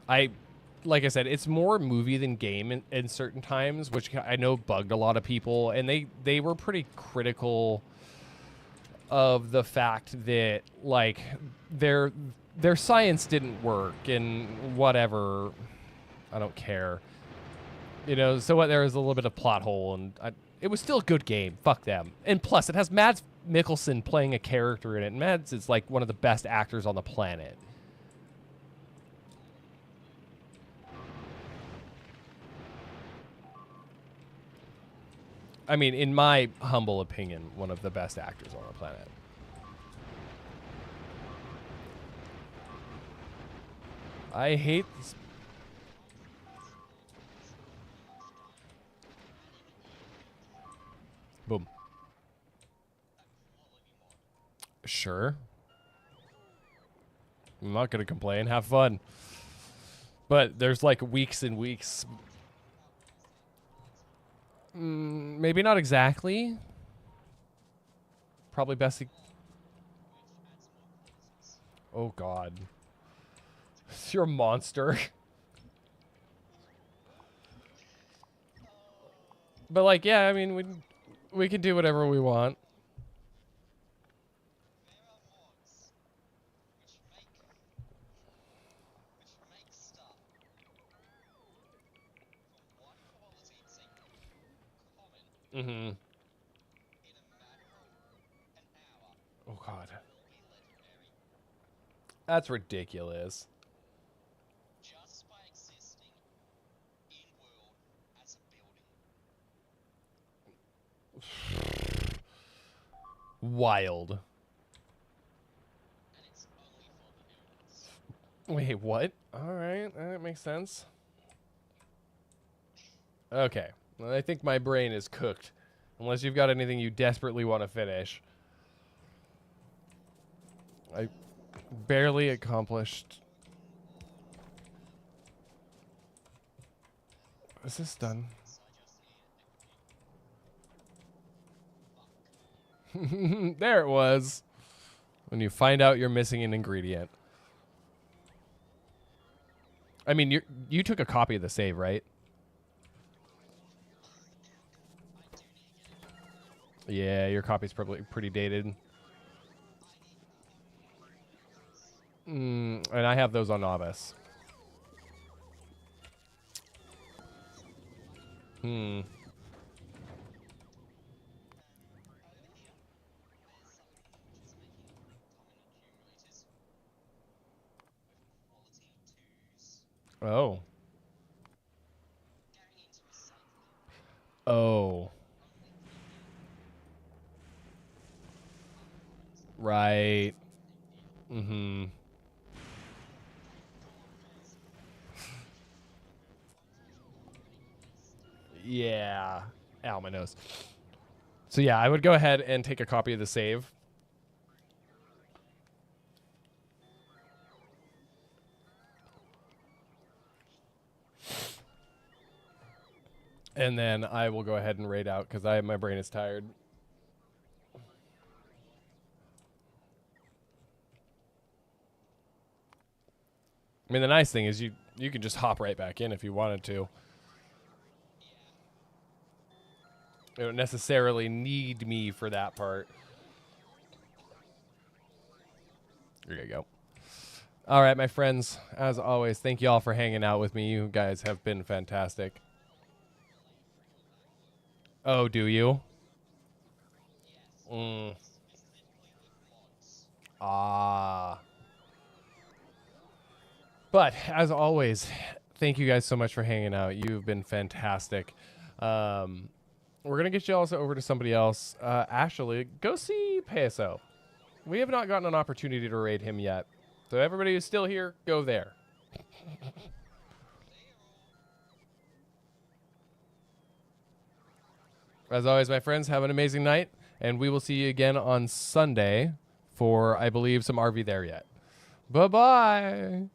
Like I said, it's more movie than game in certain times, which I know bugged a lot of people, and they were pretty critical of the fact that like their science didn't work and whatever. I don't care. You know, so what? There was a little bit of plot hole, and it was still a good game. Fuck them. And plus, it has Mads Mikkelsen playing a character in it. And Mads is like one of the best actors on the planet. I mean, in my humble opinion, one of the best actors on the planet. I hate this. Boom. Sure. I'm not going to complain. Have fun. But there's like weeks and weeks. Maybe not exactly. Probably best. Oh, God. You're a monster. But like, yeah, I mean, we can do whatever we want. Mm-hmm. Oh, God. That's ridiculous. Just by existing in world as a building. Wild. And it's only for the buildings. Wait, what? All right, that makes sense. Okay, well, I think my brain is cooked. Unless you've got anything you desperately want to finish. I barely accomplished. Is this done? There it was. When you find out you're missing an ingredient. I mean, you took a copy of the save, right? Yeah, your copy's probably pretty dated. And I have those on Novice. Oh. Oh. Right. Mm-hmm. Yeah. Ow, my nose. So yeah, I would go ahead and take a copy of the save. And then I will go ahead and raid out because my brain is tired. I mean, the nice thing is you can just hop right back in if you wanted to. You don't necessarily need me for that part. There you go. All right, my friends. As always, thank you all for hanging out with me. You guys have been fantastic. Oh, do you? Ah. But, as always, thank you guys so much for hanging out. You've been fantastic. We're going to get you also over to somebody else. Ashley, go see Peso. We have not gotten an opportunity to raid him yet. So everybody who's still here, go there. As always, my friends, have an amazing night. And we will see you again on Sunday for, I believe, some RV there yet. Bye-bye.